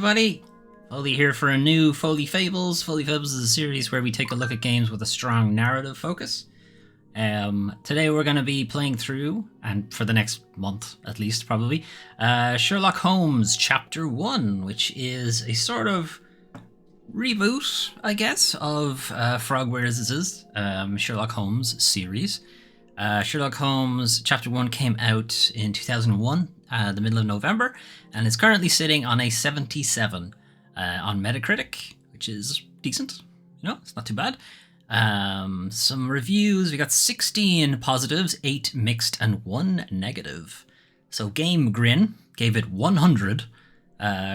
everybody! Foley here for a new Foley Fables. Foley Fables is a series where we take a look at games with a strong narrative focus. Today we're going to be playing through, and for the next month at least probably, Sherlock Holmes Chapter 1, which is a sort of reboot, I guess, of Frogwares' Sherlock Holmes series. Sherlock Holmes Chapter 1 came out in 2001, the middle of November, and is currently sitting on a 77 on Metacritic, which is decent. You know, it's not too bad. Some reviews. We got 16 positives, 8 mixed, and 1 negative. So Game Grin gave it 100.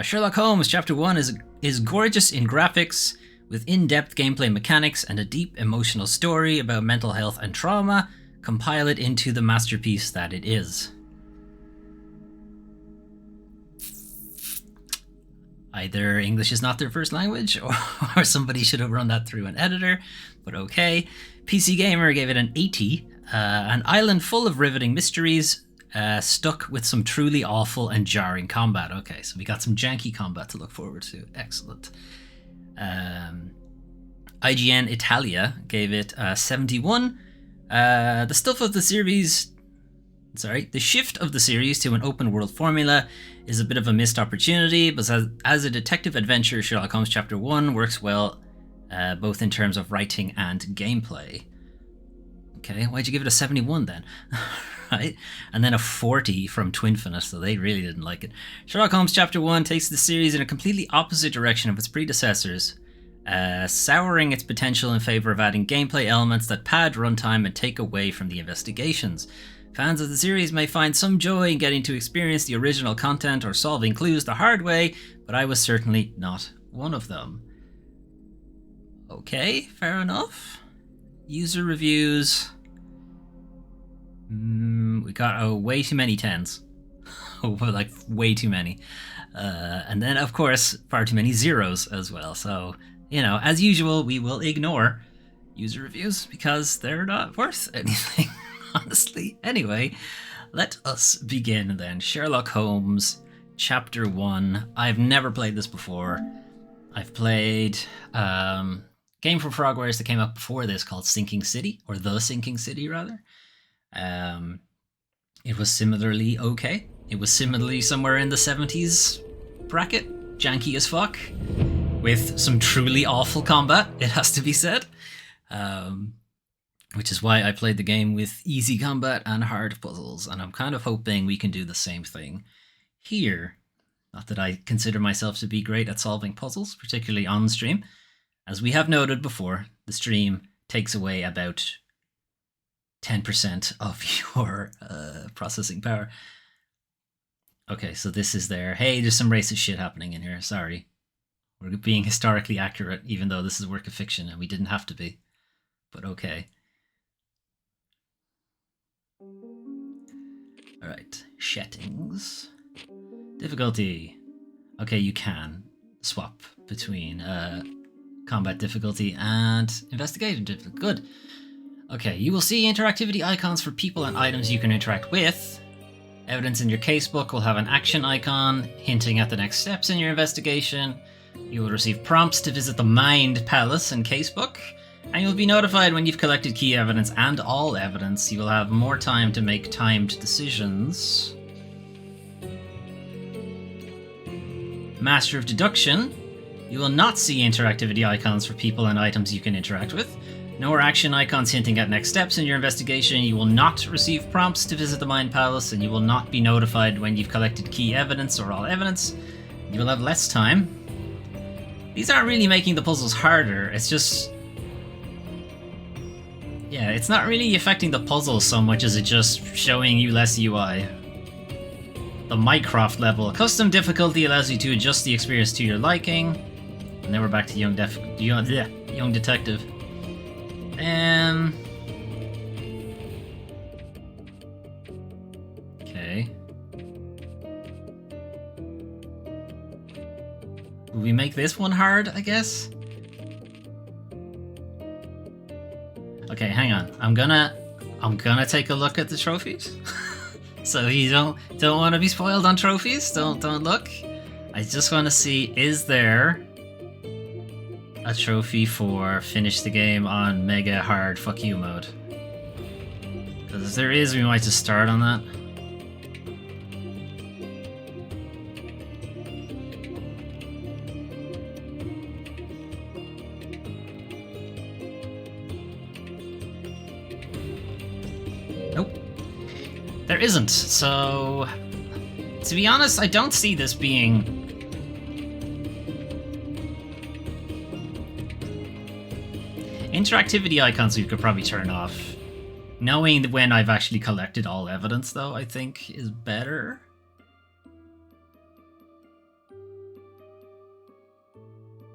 Sherlock Holmes Chapter 1 is gorgeous in graphics, with in-depth gameplay mechanics and a deep emotional story about mental health and trauma. Compile it into the masterpiece that it is. Either English is not their first language, or somebody should have run that through an editor, but okay. PC Gamer gave it an 80. An island full of riveting mysteries, stuck with some truly awful and jarring combat. Okay, so we got some janky combat to look forward to. Excellent. IGN Italia gave it 71. The shift of the series to an open world formula is a bit of a missed opportunity, but as a detective adventure, Sherlock Holmes Chapter 1 works well, both in terms of writing and gameplay. Okay, why'd you give it a 71 then? Right? And then a 40 from Twinfinite, so they really didn't like it. Sherlock Holmes Chapter 1 takes the series in a completely opposite direction of its predecessors, souring its potential in favor of adding gameplay elements that pad runtime and take away from the investigations. Fans of the series may find some joy in getting to experience the original content or solving clues the hard way, but I was certainly not one of them. Okay, fair enough. User reviews. We got way too many 10s. Like, way too many. And then, of course, far too many zeros as well. So, you know, as usual, we will ignore user reviews because they're not worth anything. Honestly. Anyway, let us begin then. Sherlock Holmes Chapter 1. I've never played this before. I've played game from Frogwares that came up before this called Sinking City, or The Sinking City rather. It was similarly okay. It was similarly somewhere in the 70s bracket, janky as fuck, with some truly awful combat, it has to be said. Which is why I played the game with easy combat and hard puzzles, and I'm kind of hoping we can do the same thing here. Not that I consider myself to be great at solving puzzles, particularly on stream. As we have noted before, the stream takes away about 10% of your processing power. Okay, so this is there. Hey, there's some racist shit happening in here, sorry. We're being historically accurate, even though this is a work of fiction, and we didn't have to be. But okay. Alright, settings. Difficulty. Okay, you can swap between combat difficulty and investigation difficulty. Good. Okay, you will see interactivity icons for people and items you can interact with. Evidence in your casebook will have an action icon hinting at the next steps in your investigation. You will receive prompts to visit the Mind Palace and casebook. And you'll be notified when you've collected key evidence and all evidence. You will have more time to make timed decisions. Master of Deduction. You will not see interactivity icons for people and items you can interact with. Nor action icons hinting at next steps in your investigation. You will not receive prompts to visit the Mind Palace, and you will not be notified when you've collected key evidence or all evidence. You will have less time. These aren't really making the puzzles harder, it's just... yeah, it's not really affecting the puzzle so much as it just showing you less UI. The Mycroft level. Custom difficulty allows you to adjust the experience to your liking. And then we're back to Young Detective. Okay. Will we make this one hard, I guess? Okay, hang on. I'm gonna take a look at the trophies. So you don't want to be spoiled on trophies. Don't look. I just want to see, is there a trophy for finish the game on mega hard fuck you mode? Because if there is, we might just start on that. Nope. There isn't, so... To be honest, I don't see this being... Interactivity icons you could probably turn off. Knowing when I've actually collected all evidence, though, I think is better.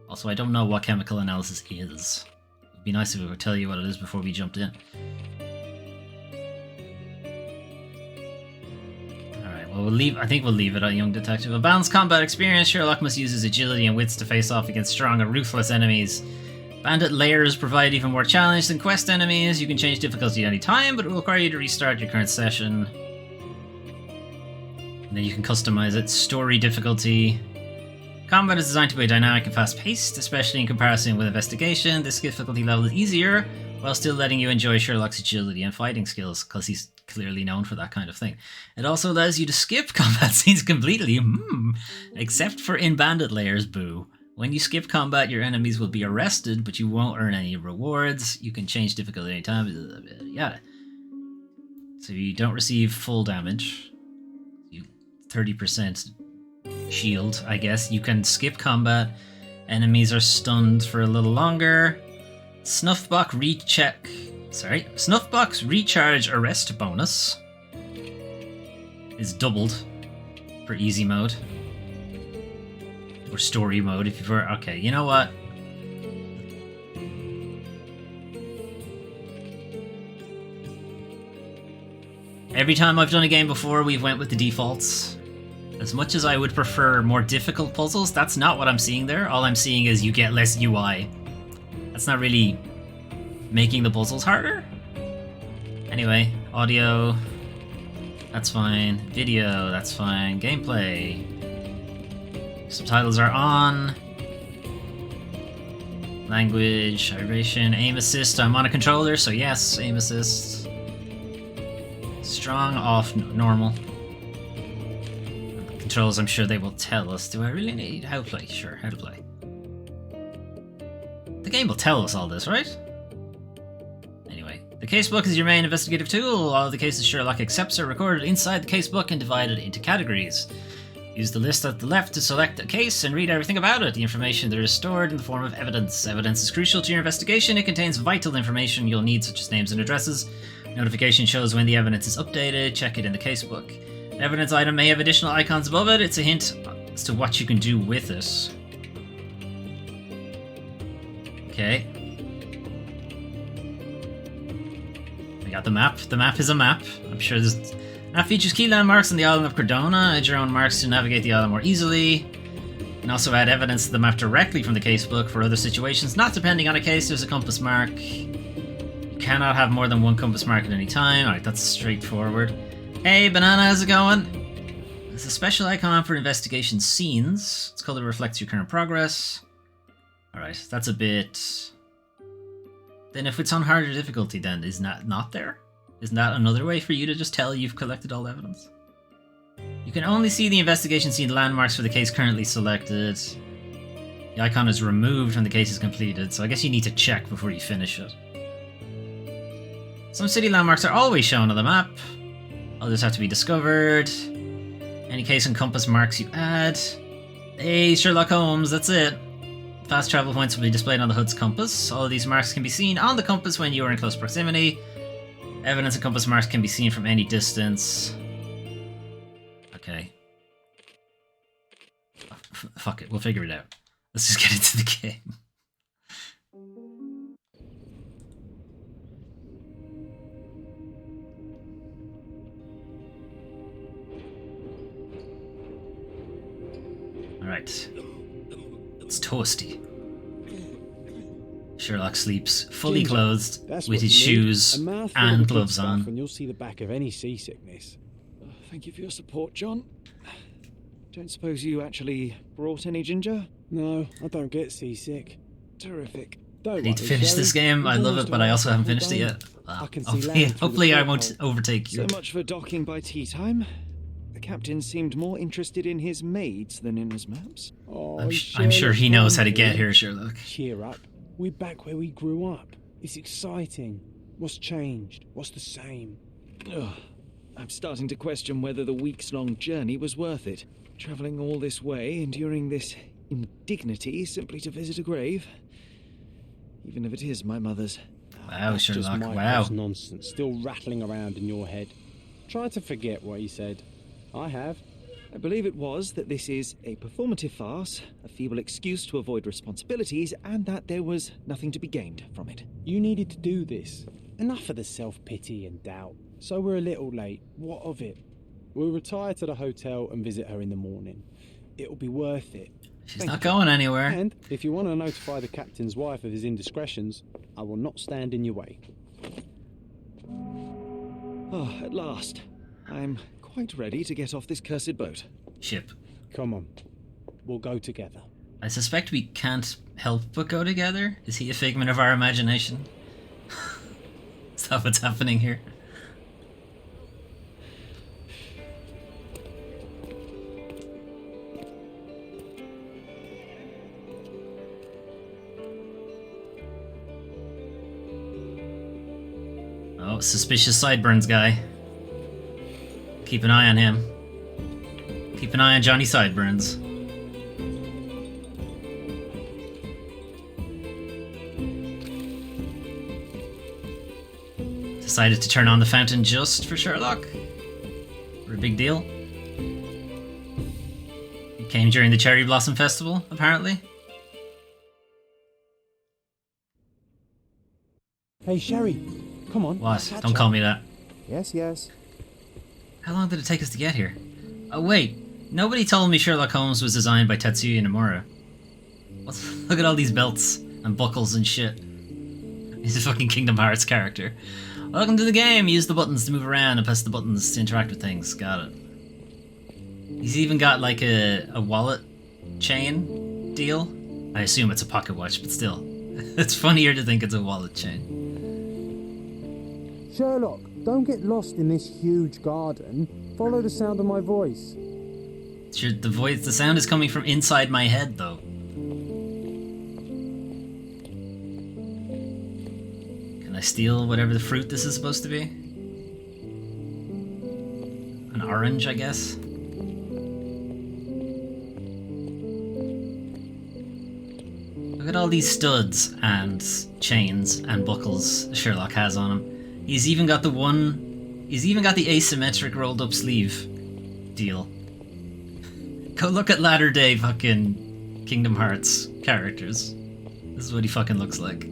Also, I don't know what chemical analysis is. It'd be nice if we could tell you what it is before we jumped in. Well, I think we'll leave it at young detective. A balanced combat experience, Sherlock must use his agility and wits to face off against strong and ruthless enemies. Bandit layers provide even more challenge than quest enemies. You can change difficulty at any time, but it will require you to restart your current session. And then you can customize it. Story difficulty. Combat is designed to be dynamic and fast-paced, especially in comparison with investigation. This difficulty level is easier, while still letting you enjoy Sherlock's agility and fighting skills, because he's clearly known for that kind of thing. It also allows you to skip combat scenes completely, except for in bandit layers, boo. When you skip combat, your enemies will be arrested, but you won't earn any rewards. You can change difficulty anytime, yeah. So you don't receive full damage. You 30% shield, I guess. You can skip combat. Enemies are stunned for a little longer. Snuffbox recharge arrest bonus is doubled for easy mode. Or story mode if you've okay, you know what? Every time I've done a game before, we've went with the defaults. As much as I would prefer more difficult puzzles, that's not what I'm seeing there. All I'm seeing is you get less UI. That's not really making the puzzles harder. Anyway, audio, that's fine. Video, that's fine. Gameplay. Subtitles are on. Language, vibration, aim assist. I'm on a controller, so yes, aim assist. Strong, off, normal. Controls, I'm sure they will tell us. Do I really need how to play? Sure, how to play. The game will tell us all this, right? Anyway, the casebook is your main investigative tool. All of the cases Sherlock accepts are recorded inside the casebook and divided into categories. Use the list at the left to select a case and read everything about it. The information there is stored in the form of evidence. Evidence is crucial to your investigation. It contains vital information you'll need, such as names and addresses. Notification shows when the evidence is updated. Check it in the casebook. An evidence item may have additional icons above it. It's a hint as to what you can do with it. Okay. We got the map. The map is a map. I'm sure there's... Map features key landmarks on the island of Cardona. Add your own marks to navigate the island more easily. You can also add evidence to the map directly from the casebook for other situations. Not depending on a case, there's a compass mark. You cannot have more than one compass mark at any time. Alright, that's straightforward. Hey, Banana, how's it going? There's a special icon for investigation scenes. Its color reflects your current progress. Alright, that's a bit... Then if it's on harder difficulty, then is that not there? Isn't that another way for you to just tell you've collected all the evidence? You can only see the investigation scene landmarks for the case currently selected. The icon is removed when the case is completed, so I guess you need to check before you finish it. Some city landmarks are always shown on the map. Others have to be discovered. Any case and compass marks you add. Hey, Sherlock Holmes, that's it. Fast travel points will be displayed on the HUD's compass. All of these marks can be seen on the compass when you are in close proximity. Evidence and compass marks can be seen from any distance. Okay. Fuck it, we'll figure it out. Let's just get into the game. Alright. It's toasty. Sherlock sleeps fully clothed with his shoes and gloves on. And you'll see the back of any seasickness. Thank you for your support, John. Don't suppose you actually brought any ginger? No, I don't get seasick. Terrific. Don't I need to worry, finish Sherry. this game. We've I love almost it, got but I our also haven't full finished it day. yet. I can see Hopefully, land through the hopefully I won't porthole. overtake you. So much for docking by tea time. The captain seemed more interested in his maids than in his maps. Oh, I'm sure he Sherlock knows how to Holmes get here, Sherlock. Cheer up. We're back where we grew up. It's exciting. What's changed? What's the same? Ugh. I'm starting to question whether the weeks-long journey was worth it. Travelling all this way, enduring this indignity simply to visit a grave. Even if it is my mother's. Wow, That's just Sherlock, my wow. posh nonsense still rattling around in your head. Try to forget what he said. I have. I believe it was that this is a performative farce, a feeble excuse to avoid responsibilities, and that there was nothing to be gained from it. You needed to do this. Enough of the self-pity and doubt. So we're a little late. What of it? We'll retire to the hotel and visit her in the morning. It'll be worth it. She's not going anywhere. And if you want to notify the captain's wife of his indiscretions, I will not stand in your way. Oh, at last. I'm quite ready to get off this cursed boat. Ship. Come on. We'll go together. I suspect we can't help but go together. Is he a figment of our imagination? Is that what's happening here? Oh, suspicious sideburns guy. Keep an eye on him. Keep an eye on Johnny Sideburns. Decided to turn on the fountain just for Sherlock. For a big deal. He came during the Cherry Blossom Festival, apparently. Hey, Sherry. Come on. What? Don't call me that. Yes, yes. How long did it take us to get here? Oh wait, nobody told me Sherlock Holmes was designed by Tetsuya Nomura. Look at all these belts and buckles and shit. He's a fucking Kingdom Hearts character. Welcome to the game. Use the buttons to move around and press the buttons to interact with things. Got it. He's even got like a wallet chain deal. I assume it's a pocket watch, but still. It's funnier to think it's a wallet chain. Sherlock, don't get lost in this huge garden. Follow the sound of my voice. Sure, the sound is coming from inside my head, though. Can I steal whatever the fruit this is supposed to be? An orange, I guess? Look at all these studs and chains and buckles Sherlock has on him. He's even got the asymmetric rolled up sleeve deal. Go look at latter day fucking Kingdom Hearts characters. This is what he fucking looks like.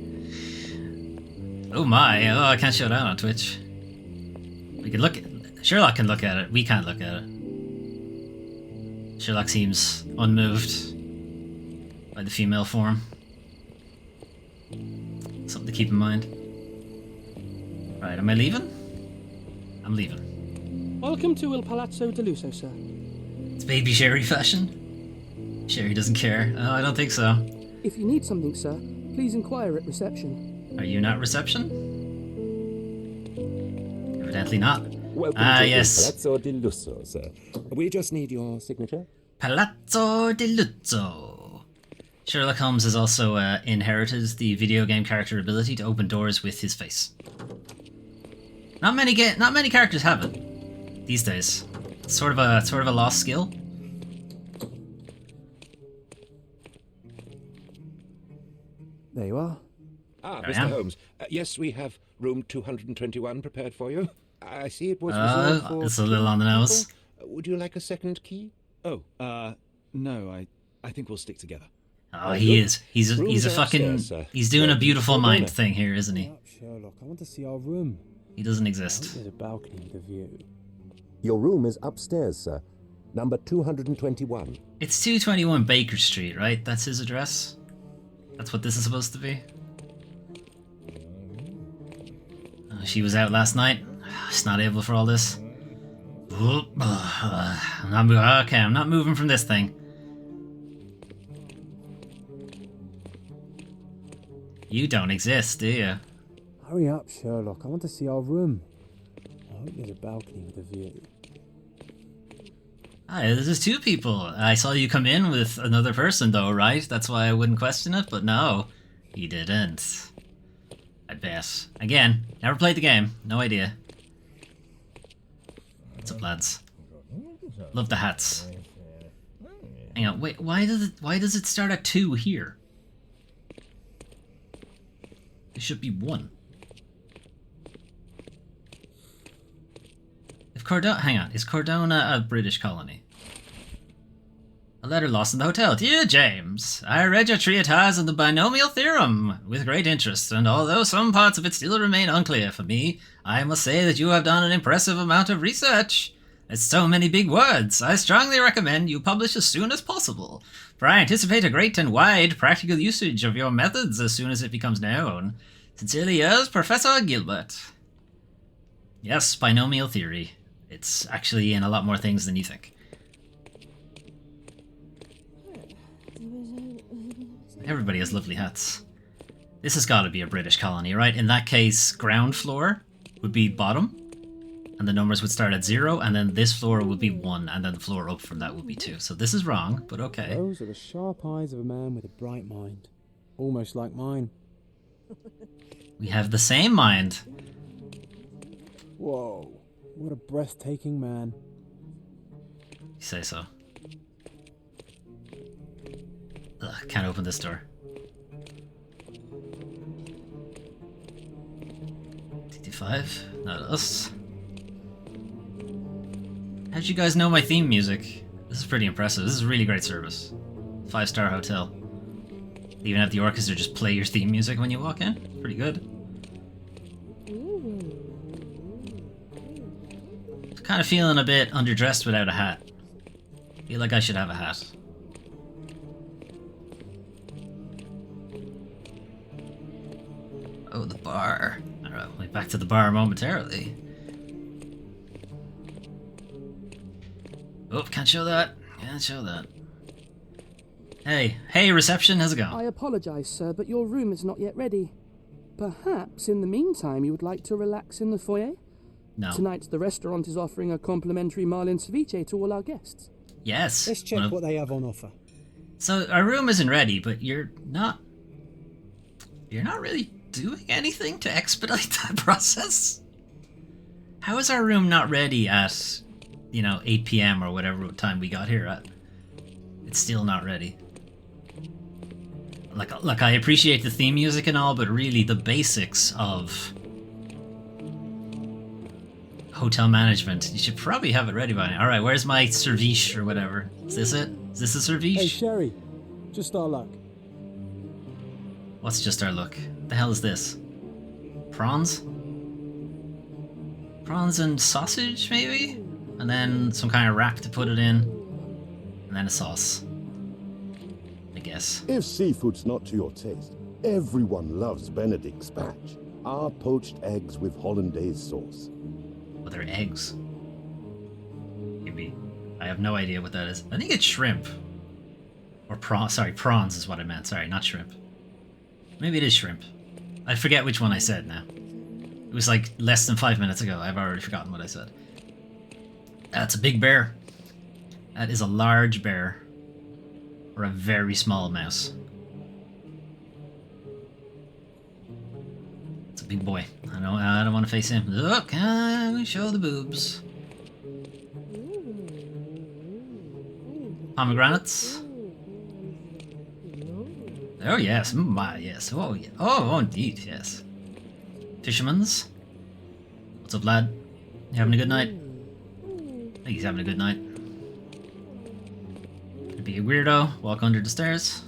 Oh my, oh, I can't show that on Twitch. We can look at Sherlock can look at it, we can't look at it. Sherlock seems unmoved by the female form. Something to keep in mind. Right, am I leaving? I'm leaving. Welcome to Il Palazzo de Lusso, sir. It's baby Sherry fashion. Sherry doesn't care. Oh, I don't think so. If you need something, sir, please inquire at reception. Are you not reception? Evidently not. Welcome to yes. Palazzo di Lusso, sir. We just need your signature. Palazzo di Luzzo. Sherlock Holmes has also inherited the video game character ability to open doors with his face. Not many characters have it these days. It's sort of a lost skill. There you are. Ah, There I Mr. am. Holmes. Yes, we have room 221 prepared for you. I see it was reserved for... It's a little on the nose. Would you like a second key? Oh, no, I think we'll stick together. Oh, he is. He's Rooms a are fucking. upstairs, sir. He's doing a beautiful Well, mind dinner. thing here, isn't he? Up, Sherlock. I want to see our room. He doesn't I hope exist. there's a balcony with a view. Your room is upstairs, sir. Number 221. It's 221 Baker Street, right? That's his address? That's what this is supposed to be? She was out last night. She's not able for all this. I'm not moving from this thing. You don't exist, do you? Hurry up, Sherlock. I want to see our room. I hope there's a balcony with a view. Hi, this is two people. I saw you come in with another person, though, right? That's why I wouldn't question it, but no, he didn't. I bet. Again, never played the game. No idea. What's up, lads? Love the hats. Hang on, wait, why does it start at 2 here? It should be 1. Hang on, is Cordona a British colony? A letter lost in the hotel. Dear James, I read your treatise on the binomial theorem with great interest, and although some parts of it still remain unclear for me, I must say that you have done an impressive amount of research. It's so many big words. I strongly recommend you publish as soon as possible, for I anticipate a great and wide practical usage of your methods as soon as it becomes known. Sincerely yours, Professor Gilbert. Yes, binomial theory. It's actually in a lot more things than you think. Everybody has lovely hats. This has got to be a British colony, right? In that case, ground floor would be bottom, and the numbers would start at 0, and then this floor would be 1, and then the floor up from that would be 2. So this is wrong, but okay. Those are the sharp eyes of a man with a bright mind. Almost like mine. We have the same mind. Whoa. What a breathtaking man. You say so. Ugh, can't open this door. TT5, not us. How'd you guys know my theme music? This is pretty impressive. This is really great service. 5-star hotel. They even have the orchestra just play your theme music when you walk in. Pretty good. Kind of feeling a bit underdressed without a hat. Feel like I should have a hat. Oh, the bar. Alright, we'll be back to the bar momentarily. Oh, can't show that. Can't show that. Hey, reception, how's it going? I apologise, sir, but your room is not yet ready. Perhaps, in the meantime, you would like to relax in the foyer? No. Tonight, the restaurant is offering a complimentary marlin ceviche to all our guests. Yes. Let's check what they have on offer. So, our room isn't ready, but you're not really doing anything to expedite that process? How is our room not ready at, 8 p.m. or whatever time we got here at? It's still not ready. Like I appreciate the theme music and all, but really the basics of hotel management, you should probably have it ready by now. Alright, where's my service or whatever? Is this it? Is this a service? Hey, Sherry. Just our luck. What's just our look? The hell is this? Prawns? Prawns and sausage, maybe? And then some kind of wrap to put it in. And then a sauce. I guess. If seafood's not to your taste, everyone loves Benedict's batch. Our poached eggs with hollandaise sauce. Well, they're eggs. Maybe. I have no idea what that is. I think it's shrimp. Or prawns is what I meant. Sorry, not shrimp. Maybe it is shrimp. I forget which one I said now. It was like less than 5 minutes ago. I've already forgotten what I said. That's a big bear. That is a large bear. Or a very small mouse. It's a big boy. I don't want to face him. Look, we show the boobs. Pomegranates. Oh yes, yes. Oh yeah. Oh indeed, yes. Fisherman's. What's up, lad? You having a good night? I think he's having a good night. Could be a weirdo. Walk under the stairs.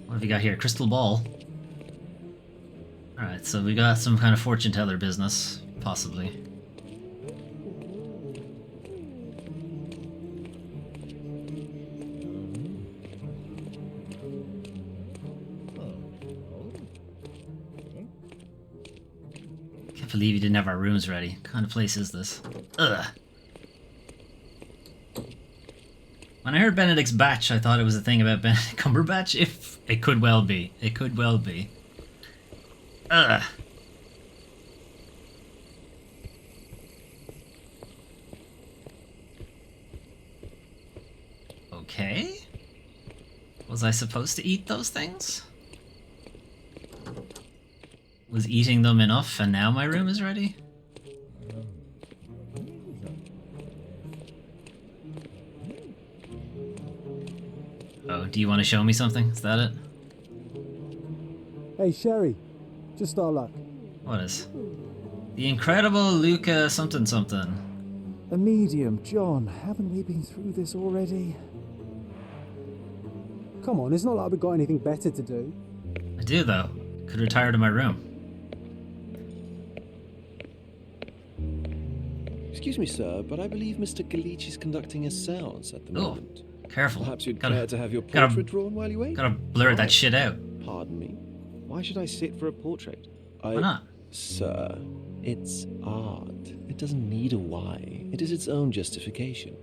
What have we got here? Crystal ball. Alright, so we got some kind of fortune teller business, possibly. believe you didn't have our rooms ready. What kind of place is this? Ugh. When I heard Benedict's batch, I thought it was a thing about Benedict Cumberbatch. If it could well be. It could well be. Ugh. Okay. Was I supposed to eat those things? Was eating them enough and now my room is ready? Oh, do you want to show me something? Is that it? Hey, Sherry. Just our luck. What is? The incredible Luca something something. A medium, John. Haven't we been through this already? Come on, it's not like we've got anything better to do. I do, though. Could retire to my room. Excuse me, sir, but I believe Mr. Galich is conducting a seance at the moment. Careful. Perhaps you'd Gotta- care to have your gotta- portrait drawn while you wait? Gotta blur that shit out. Pardon me? Why should I sit for a portrait? Why not? Sir, it's art. It doesn't need a why. It is its own justification.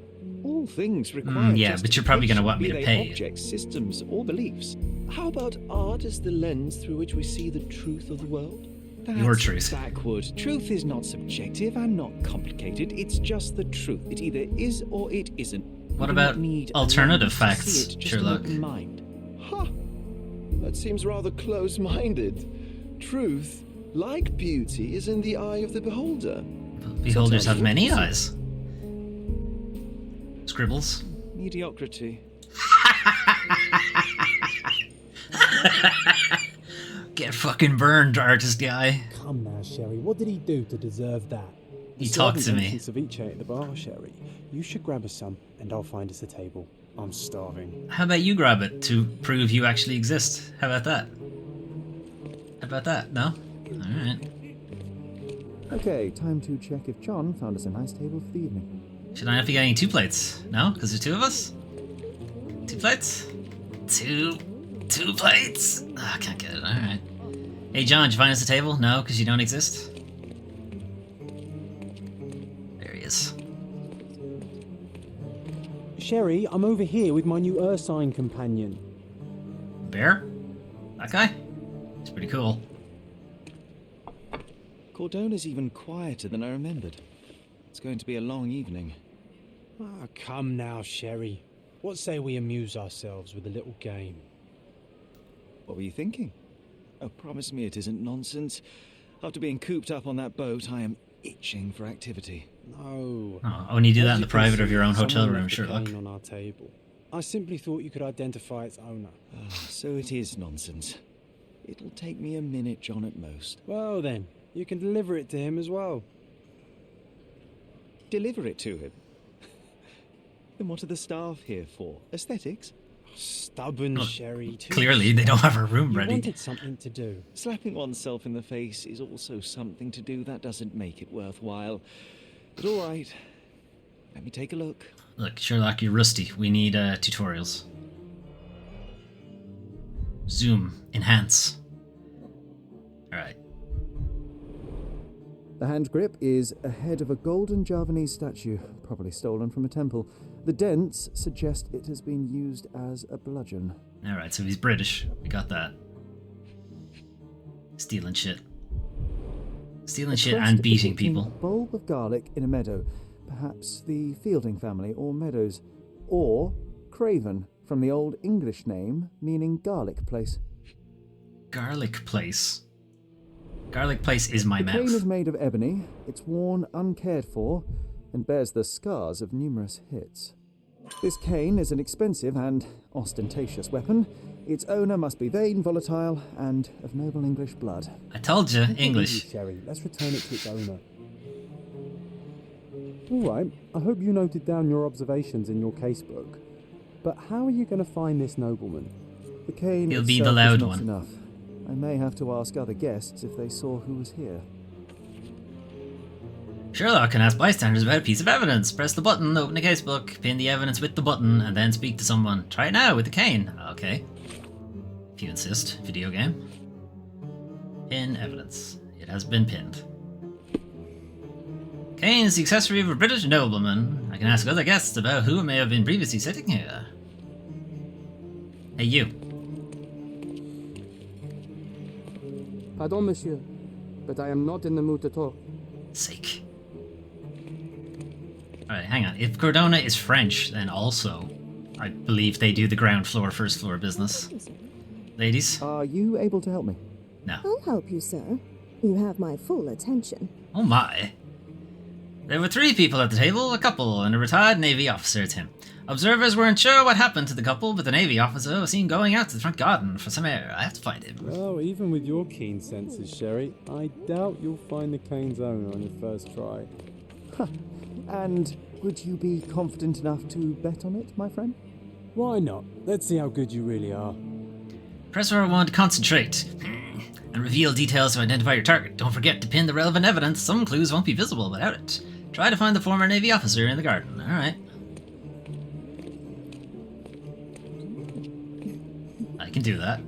All things require yeah, but you're probably gonna want me to justification, pay. be they objects, systems, or beliefs. How about art as the lens through which we see the truth of the world? Your truth. Backward. Truth is not subjective and not complicated. It's just the truth. It either is or it isn't. What You do not about need a alternative lens to facts, see it, just Sherlock? an open mind. Huh. That seems rather close-minded. Truth, like beauty, is in the eye of the beholder. Beholders have many eyes. Scribbles. Mediocrity. Get fucking burned, artist guy. Come now, Sherry. What did he do to deserve that? He talked to me. Ceviche at the bar, Sherry. You should grab us some, and I'll find us a table. I'm starving. How about you grab it to prove you actually exist? How about that? How about that? No? Alright. Okay, time to check if John found us a nice table for the evening. Should I not be getting 2 plates? No? Because there's 2 of us? 2 plates? Two plates? Oh, I can't get it. Alright. Hey, John, did you find us a table? No, because you don't exist? There he is. Sherry, I'm over here with my new Ursine companion. Bear? That guy? It's pretty cool. Cordona's even quieter than I remembered. It's going to be a long evening. Ah, come now, Sherry. What say we amuse ourselves with a little game? What were you thinking? Oh, promise me it isn't nonsense. After being cooped up on that boat, I am itching for activity. No. Oh, only do that As in you the can private of see, your own hotel someone room, left the Sherlock. cane on our table. I simply thought you could identify its owner. So it is nonsense. It'll take me a minute, John, at most. Well then, you can deliver it to him as well. Deliver it to him. Then what are the staff here for? Aesthetics? Stubborn, Oh, Sherry. Too Clearly, they don't have a room You ready. wanted something to do. Slapping oneself in the face is also something to do. That doesn't make it worthwhile. But all right. Let me take a look. Look, Sherlock, you're rusty. We need tutorials. Zoom. Enhance. Alright. The hand grip is a head of a golden Javanese statue, probably stolen from a temple. The dents suggest it has been used as a bludgeon. Alright, so he's British. We got that. Stealing shit. Stealing shit Crest and beating depicting people. A bulb of garlic in a meadow, perhaps the Fielding family or Meadows, or Craven from the Old English name meaning garlic place. Garlic place. Garlic place is my The cane mouth. is made of ebony, it's worn uncared for, and bears the scars of numerous hits. This cane is an expensive and ostentatious weapon. Its owner must be vain, volatile, and of noble English blood. I told you, English. Sherry, let's return it to its owner. All right, I hope you noted down your observations in your casebook. But how are you going to find this nobleman? The cane He'll be itself the loud is not one. enough. I may have to ask other guests if they saw who was here. Sherlock can ask bystanders about a piece of evidence. Press the button, open the casebook, pin the evidence with the button, and then speak to someone. Try it now with the cane. Okay. If you insist. Video game. Pin evidence. It has been pinned. Kane is the accessory of a British nobleman. I can ask other guests about who may have been previously sitting here. Hey, you. Pardon, monsieur, but I am not in the mood to talk. Sake. Alright, hang on. If Cordona is French, then also, I believe they do the ground floor, first floor business. Ladies? Are you able to help me? No. I'll help you, sir. You have my full attention. Oh my. There were 3 people at the table, a couple, and a retired Navy officer, it's him. Observers weren't sure what happened to the couple, but the Navy officer was seen going out to the front garden for some air. I have to find him. Well, even with your keen senses, Sherry, I doubt you'll find the Kane's owner on your first try. And would you be confident enough to bet on it, my friend? Why not? Let's see how good you really are. Press R1 to concentrate. And reveal details to identify your target. Don't forget to pin the relevant evidence. Some clues won't be visible without it. Try to find the former Navy officer in the garden. Alright. I can do that.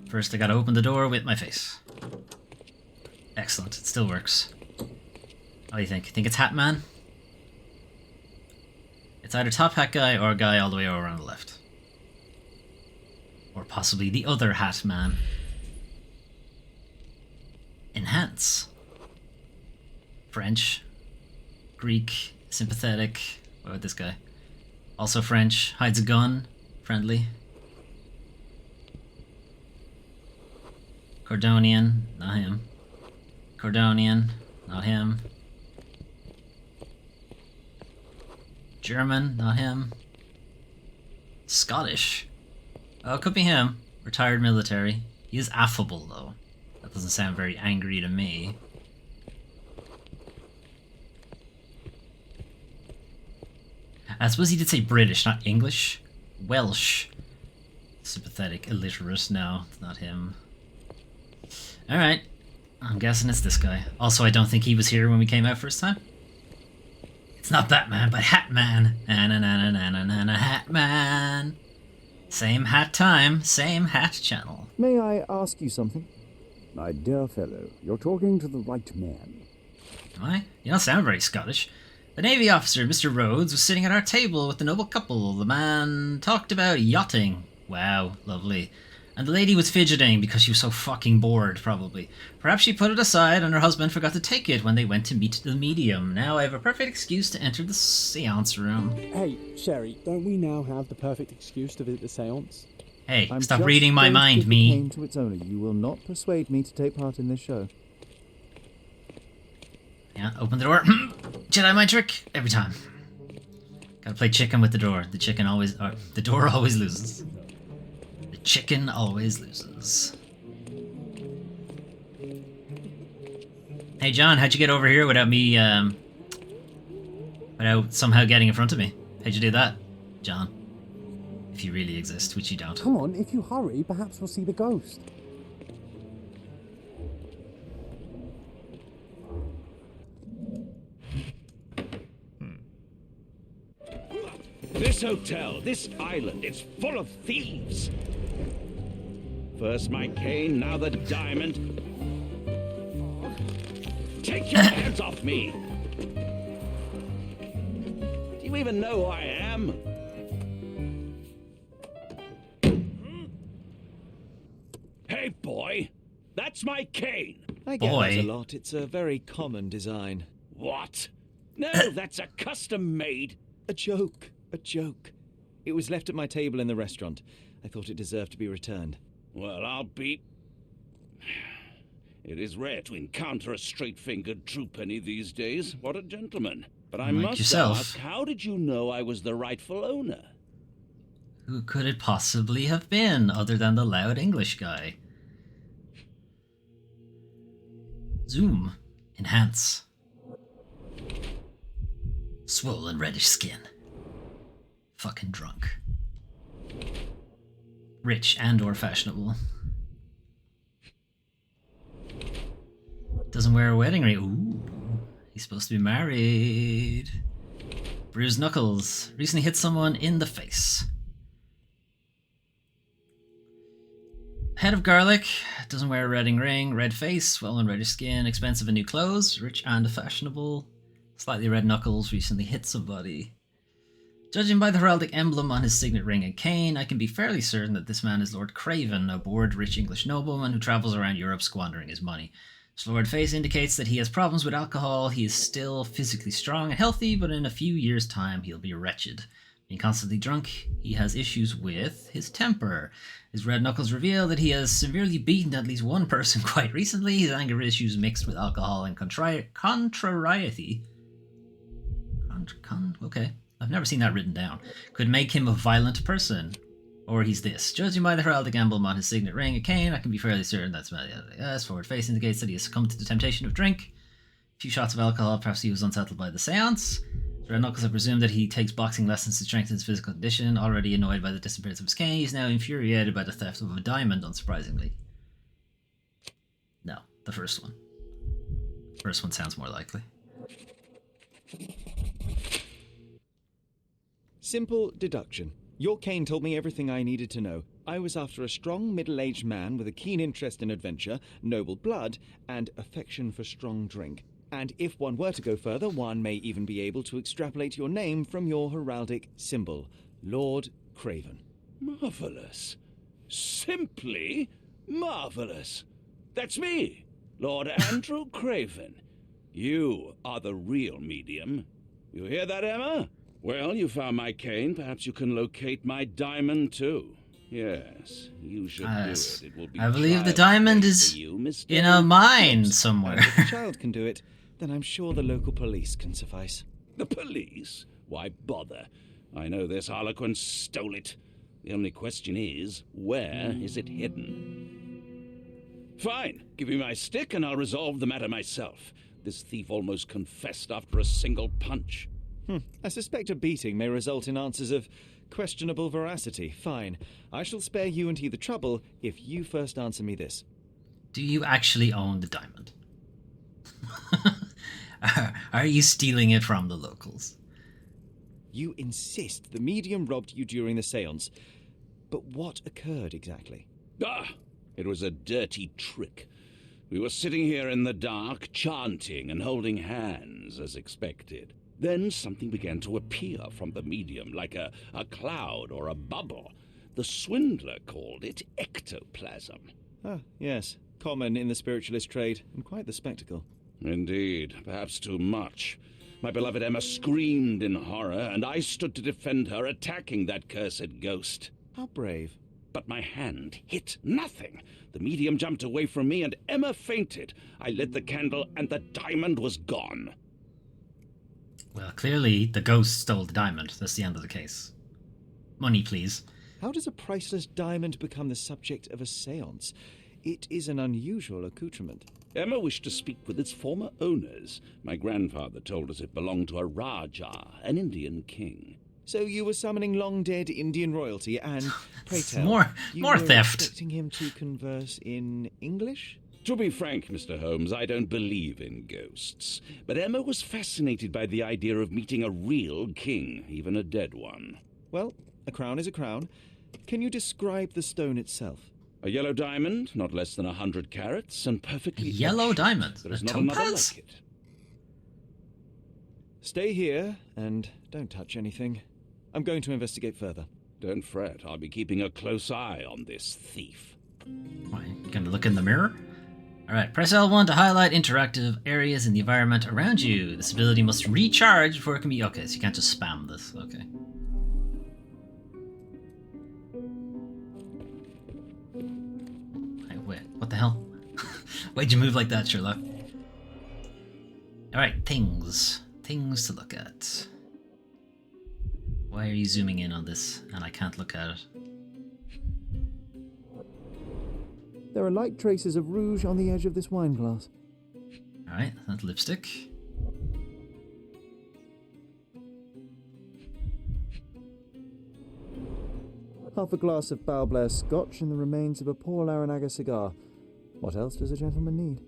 First, I gotta open the door with my face. Excellent, it still works. What do you think? Think it's Hat Man? It's either Top Hat Guy or a guy all the way over on the left. Or possibly the other Hat Man. Enhance. French. Greek. Sympathetic. What about this guy? Also French. Hides a gun. Friendly. Cordonian. Not him. Cordonian. Not him. German. Not him. Scottish. Oh, it could be him. Retired military. He is affable, though. That doesn't sound very angry to me. I suppose he did say British, not English. Welsh. Sympathetic, illiterate. No, it's not him. Alright. I'm guessing it's this guy. Also, I don't think he was here when we came out first time. It's not Batman, but Hatman. Na-na-na-na-na-na-na, Hatman. Same hat time, same hat channel. May I ask you something? My dear fellow, you're talking to the right man. Am I? You don't sound very Scottish. The Navy officer, Mr. Rhodes, was sitting at our table with the noble couple. The man talked about yachting. Wow, lovely. And the lady was fidgeting because she was so fucking bored, probably. Perhaps she put it aside and her husband forgot to take it when they went to meet the medium. Now I have a perfect excuse to enter the seance room. Hey, Sherry, don't we now have the perfect excuse to visit the seance? Hey, I'm stop just reading my going to mind, give the me. cane to its owner. You will not persuade me to take part in this show. Yeah, open the door. Jedi mind trick every time. Gotta play chicken with the door. The chicken always... the door always loses. The chicken always loses. Hey, John, how'd you get over here without me, without somehow getting in front of me? How'd you do that, John? If you really exist, which you don't. Come on, if you hurry, perhaps we'll see the ghost. This hotel, this island, it's full of thieves. First my cane, now the diamond. Take your hands off me! Do you even know who I am? Hey, boy! That's my cane! I get Boy. that a lot. It's a very common design. What? No, that's a custom-made... A joke. A joke. It was left at my table in the restaurant. I thought it deserved to be returned. Well, I'll be... It is rare to encounter a straight-fingered true penny these days. What a gentleman. But I Like must yourself. ask, how did you know I was the rightful owner? Who could it possibly have been, other than the loud English guy? Zoom. Enhance. Swollen reddish skin. Fucking drunk. Rich and or fashionable. Doesn't wear a wedding ring. Ooh. He's supposed to be married. Bruised knuckles. Recently hit someone in the face. Head of garlic, doesn't wear a wedding ring, red face, swollen reddish skin, expensive and new clothes, rich and fashionable, slightly red knuckles, recently hit somebody. Judging by the heraldic emblem on his signet ring and cane, I can be fairly certain that this man is Lord Craven, a bored, rich English nobleman who travels around Europe squandering his money. His florid face indicates that he has problems with alcohol. He is still physically strong and healthy, but in a few years' time he'll be wretched. Being constantly drunk, he has issues with his temper. His red knuckles reveal that he has severely beaten at least one person quite recently. His anger issues mixed with alcohol and contrariety. Okay, I've never seen that written down. Could make him a violent person. Or he's this. Judging by the heraldic emblem on his signet ring and cane, I can be fairly certain that's his forward face indicates that he has succumbed to the temptation of drink. A few shots of alcohol, perhaps he was unsettled by the seance. Red Knuckles, I presume that he takes boxing lessons to strengthen his physical condition. Already annoyed by the disappearance of his cane, he's now infuriated by the theft of a diamond, unsurprisingly. No, the first one. First one sounds more likely. Simple deduction. Your cane told me everything I needed to know. I was after a strong, middle-aged man with a keen interest in adventure, noble blood, and affection for strong drink. And if one were to go further, one may even be able to extrapolate your name from your heraldic symbol, Lord Craven. Marvelous. Simply marvelous. That's me, Lord Andrew Craven. You are the real medium. You hear that, Emma? Well, you found my cane. Perhaps you can locate my diamond, too. Yes, you should do it. It will be I believe the diamond is in a mine somewhere. If a child can do it, then I'm sure the local police can suffice. The police? Why bother? I know this harlequin stole it. The only question is, where is it hidden? Fine. Give me my stick and I'll resolve the matter myself. This thief almost confessed after a single punch. I suspect a beating may result in answers of questionable veracity. Fine. I shall spare you and he the trouble if you first answer me this. Do you actually own the diamond? Are you stealing it from the locals? You insist the medium robbed you during the seance. But what occurred exactly? It was a dirty trick. We were sitting here in the dark, chanting and holding hands, as expected. Then something began to appear from the medium, like a cloud or a bubble. The swindler called it ectoplasm. Ah, yes. Common in the spiritualist trade, and quite the spectacle. Indeed, perhaps too much. My beloved Emma screamed in horror, and I stood to defend her, attacking that cursed ghost. How brave. But my hand hit nothing. The medium jumped away from me, and Emma fainted. I lit the candle, and the diamond was gone. Well, clearly the ghost stole the diamond. That's the end of the case. Money, please. How does a priceless diamond become the subject of a seance? It is an unusual accoutrement. Emma wished to speak with its former owners. My grandfather told us it belonged to a Rajah, an Indian king. So you were summoning long-dead Indian royalty and, pray tell, more theft. Expecting him to converse in English? To be frank, Mr. Holmes, I don't believe in ghosts. But Emma was fascinated by the idea of meeting a real king, even a dead one. Well, a crown is a crown. Can you describe the stone itself? A yellow diamond, not less than 100 carats, and perfectly yellow etched. diamond? There is A not another topaz? like it. Stay here and don't touch anything. I'm going to investigate further. Don't fret, I'll be keeping a close eye on this thief. Why, you gonna look in the mirror? Alright, press L1 to highlight interactive areas in the environment around you. This ability must recharge before it can be... Okay, so you can't just spam this. Okay. Wait, what the hell? Why'd you move like that, Sherlock? Alright, things. Things to look at. Why are you zooming in on this and I can't look at it? There are light traces of rouge on the edge of this wine glass. Alright, that's lipstick. Half a glass of Balblair scotch and the remains of a poor Laranaga cigar. What else does a gentleman need?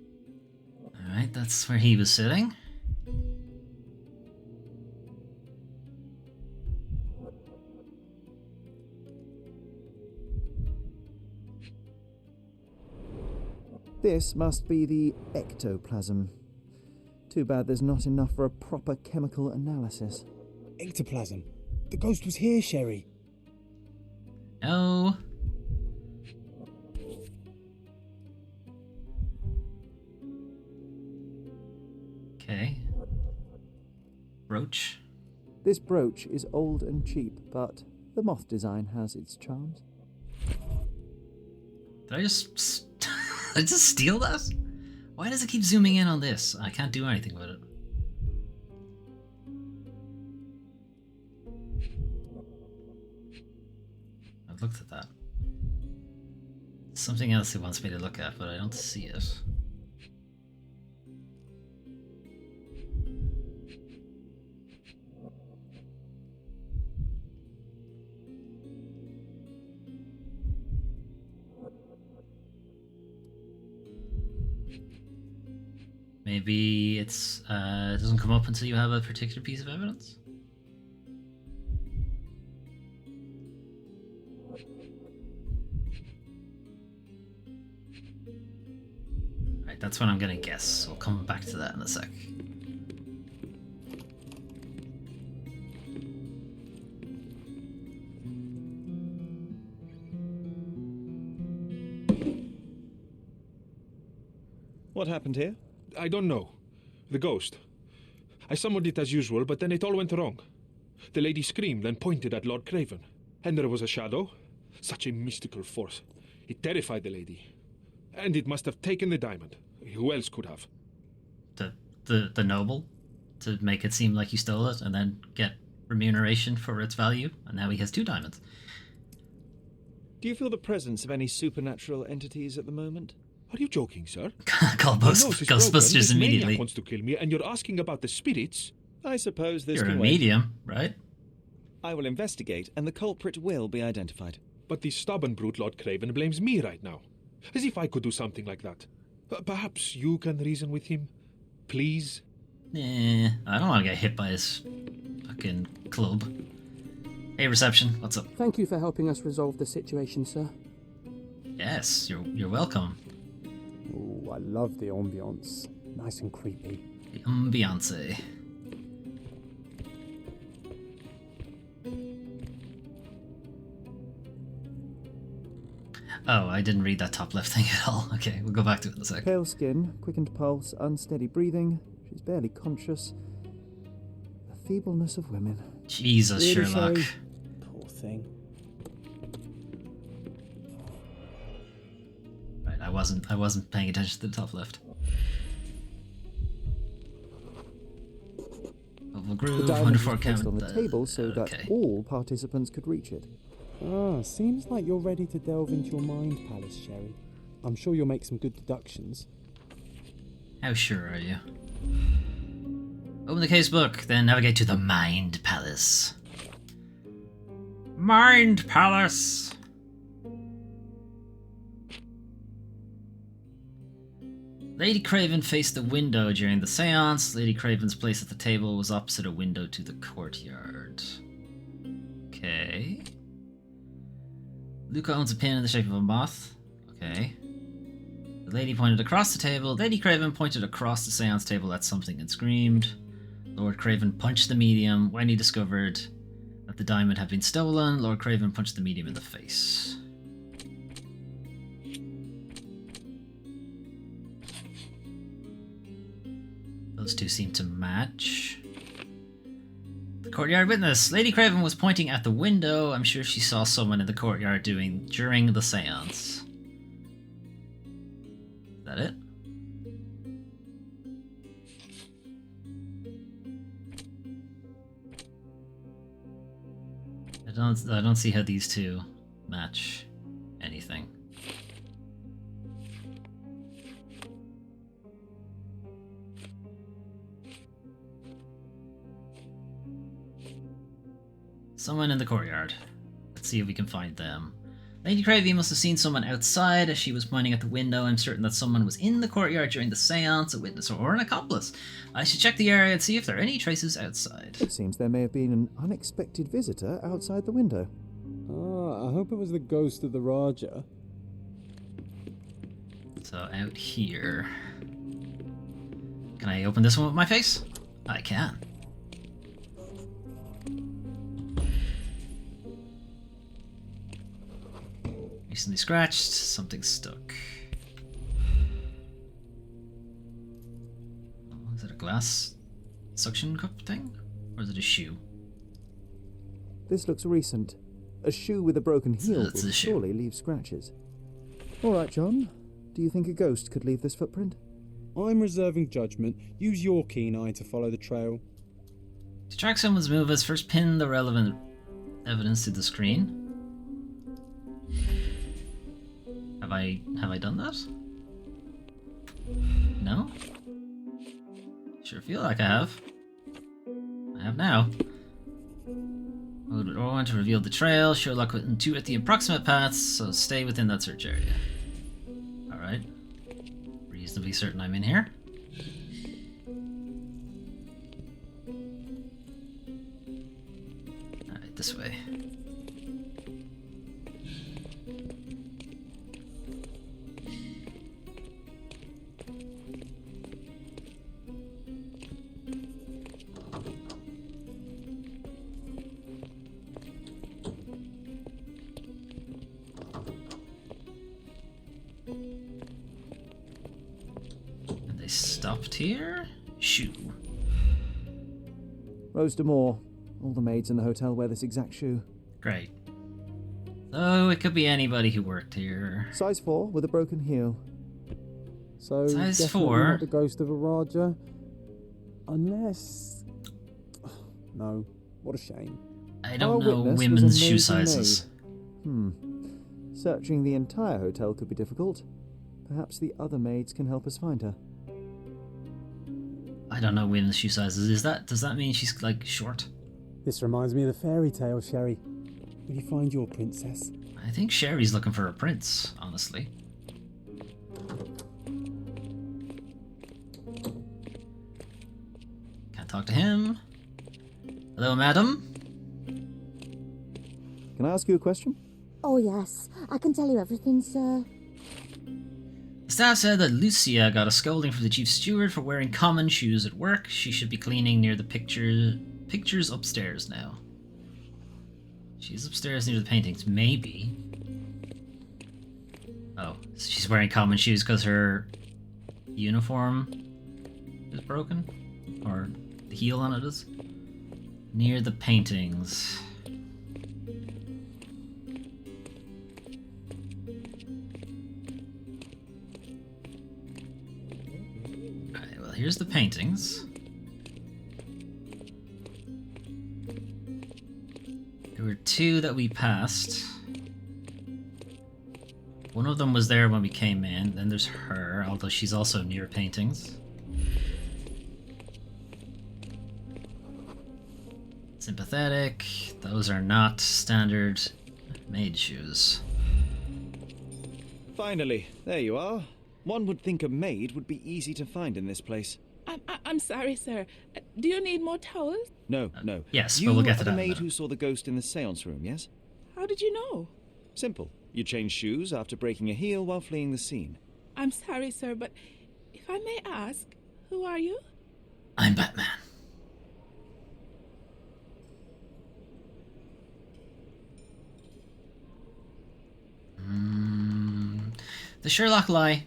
Alright, that's where he was sitting. This must be the ectoplasm. Too bad there's not enough for a proper chemical analysis. Ectoplasm. The ghost was here, Sherry. No. Okay. Brooch. This brooch is old and cheap, but the moth design has its charms. Did I just... Did I just steal that? Why does it keep zooming in on this? I can't do anything with it. I've looked at that. Something else it wants me to look at, but I don't see it. Maybe it's it doesn't come up until you have a particular piece of evidence? Right, that's what I'm gonna guess. We'll come back to that in a sec. What happened here? I don't know. The ghost. I summoned it as usual, but then it all went wrong. The lady screamed and pointed at Lord Craven. And there was a shadow. Such a mystical force. It terrified the lady. And it must have taken the diamond. Who else could have? The noble? To make it seem like you stole it and then get remuneration for its value? And now he has 2 diamonds. Do you feel the presence of any supernatural entities at the moment? Are you joking, sir? Call My nose is broken. Ghostbusters This maniac immediately. wants to kill me, and you're asking about the spirits? I suppose this You're can a wait. medium, right? I will investigate, and the culprit will be identified. But the stubborn brute Lord Craven blames me right now. As if I could do something like that. Perhaps you can reason with him? Please? I don't want to get hit by his fucking club. Hey, reception, what's up? Thank you for helping us resolve the situation, sir. Yes, you're welcome. Oh, I love the ambience. Nice and creepy. The ambiance. Oh, I didn't read that top left thing at all. Okay, we'll go back to it in a sec. Pale skin, quickened pulse, unsteady breathing. She's barely conscious. The feebleness of women. Jesus, Really, Sherlock. Sherry? Poor thing. Right, I wasn't paying attention to the top left. Oval The groove, diamond wonderful was placed count. on the table so that okay. all participants could reach it. Ah, seems like you're ready to delve into your mind palace, Sherry. I'm sure you'll make some good deductions. How sure are you? Open the casebook, then navigate to the Mind Palace. Mind Palace! Lady Craven faced the window during the seance. Lady Craven's place at the table was opposite a window to the courtyard. Okay. Luca owns a pin in the shape of a moth. Okay. The lady pointed across the table. Lady Craven pointed across the seance table at something and screamed. Lord Craven punched the medium. When he discovered that the diamond had been stolen, Lord Craven punched the medium in the face. Those two seem to match. The courtyard witness. Lady Craven was pointing at the window. I'm sure she saw someone in the courtyard during the seance. Is that it? I don't see how these two match anything. Someone in the courtyard. Let's see if we can find them. Lady Craven must have seen someone outside as she was pointing at the window. I'm certain that someone was in the courtyard during the seance, a witness or an accomplice. I should check the area and see if there are any traces outside. It seems there may have been an unexpected visitor outside the window. Ah, I hope it was the ghost of the Raja. So out here. Can I open this one with my face? I can. Recently scratched, something stuck. Oh, is it a glass suction cup thing? Or is it a shoe? This looks recent. A shoe with a broken heel It's will a shoe. surely leave scratches. All right, John. Do you think a ghost could leave this footprint? I'm reserving judgment. Use your keen eye to follow the trail. To track someone's movements, first pin the relevant evidence to the screen. Have I done that? No? Sure feel like I have. I have now. I want to reveal the trail. Sherlock went into at the approximate paths, so stay within that search area. Alright. Reasonably certain I'm in here. Alright, this way. Stopped here? Shoe. Rose D'Amour. All the maids in the hotel wear this exact shoe. Great. So it could be anybody who worked here. Size 4 with a broken heel. So Size definitely 4? not the ghost of a Raja. Unless... No. What a shame. I don't Our know witness was a women's shoe maiden sizes. maid. Searching the entire hotel could be difficult. Perhaps the other maids can help us find her. I don't know women's shoe sizes. Does that mean she's like short? This reminds me of the fairy tale, Sherry. Will you find your princess? I think Sherry's looking for a prince, honestly. Can't talk to him. Hello, madam. Can I ask you a question? Oh, yes. I can tell you everything, sir. The staff said that Lucia got a scolding from the chief steward for wearing common shoes at work. She should be cleaning near the pictures upstairs now. She's upstairs near the paintings, maybe. Oh, she's wearing common shoes because her uniform is broken? Or the heel on it is? Near the paintings. Here's the paintings. There were two that we passed. One of them was there when we came in. Then there's her, although she's also near paintings. Sympathetic. Those are not standard maid shoes. Finally, there you are. One would think a maid would be easy to find in this place. I'm sorry, sir. Do you need more towels? No, no. Yes, you but we'll get to are the that. maid who saw the ghost in the seance room, yes? How did you know? Simple. You changed shoes after breaking a heel while fleeing the scene. I'm sorry, sir, but if I may ask, who are you? I'm Batman. The Sherlock lie.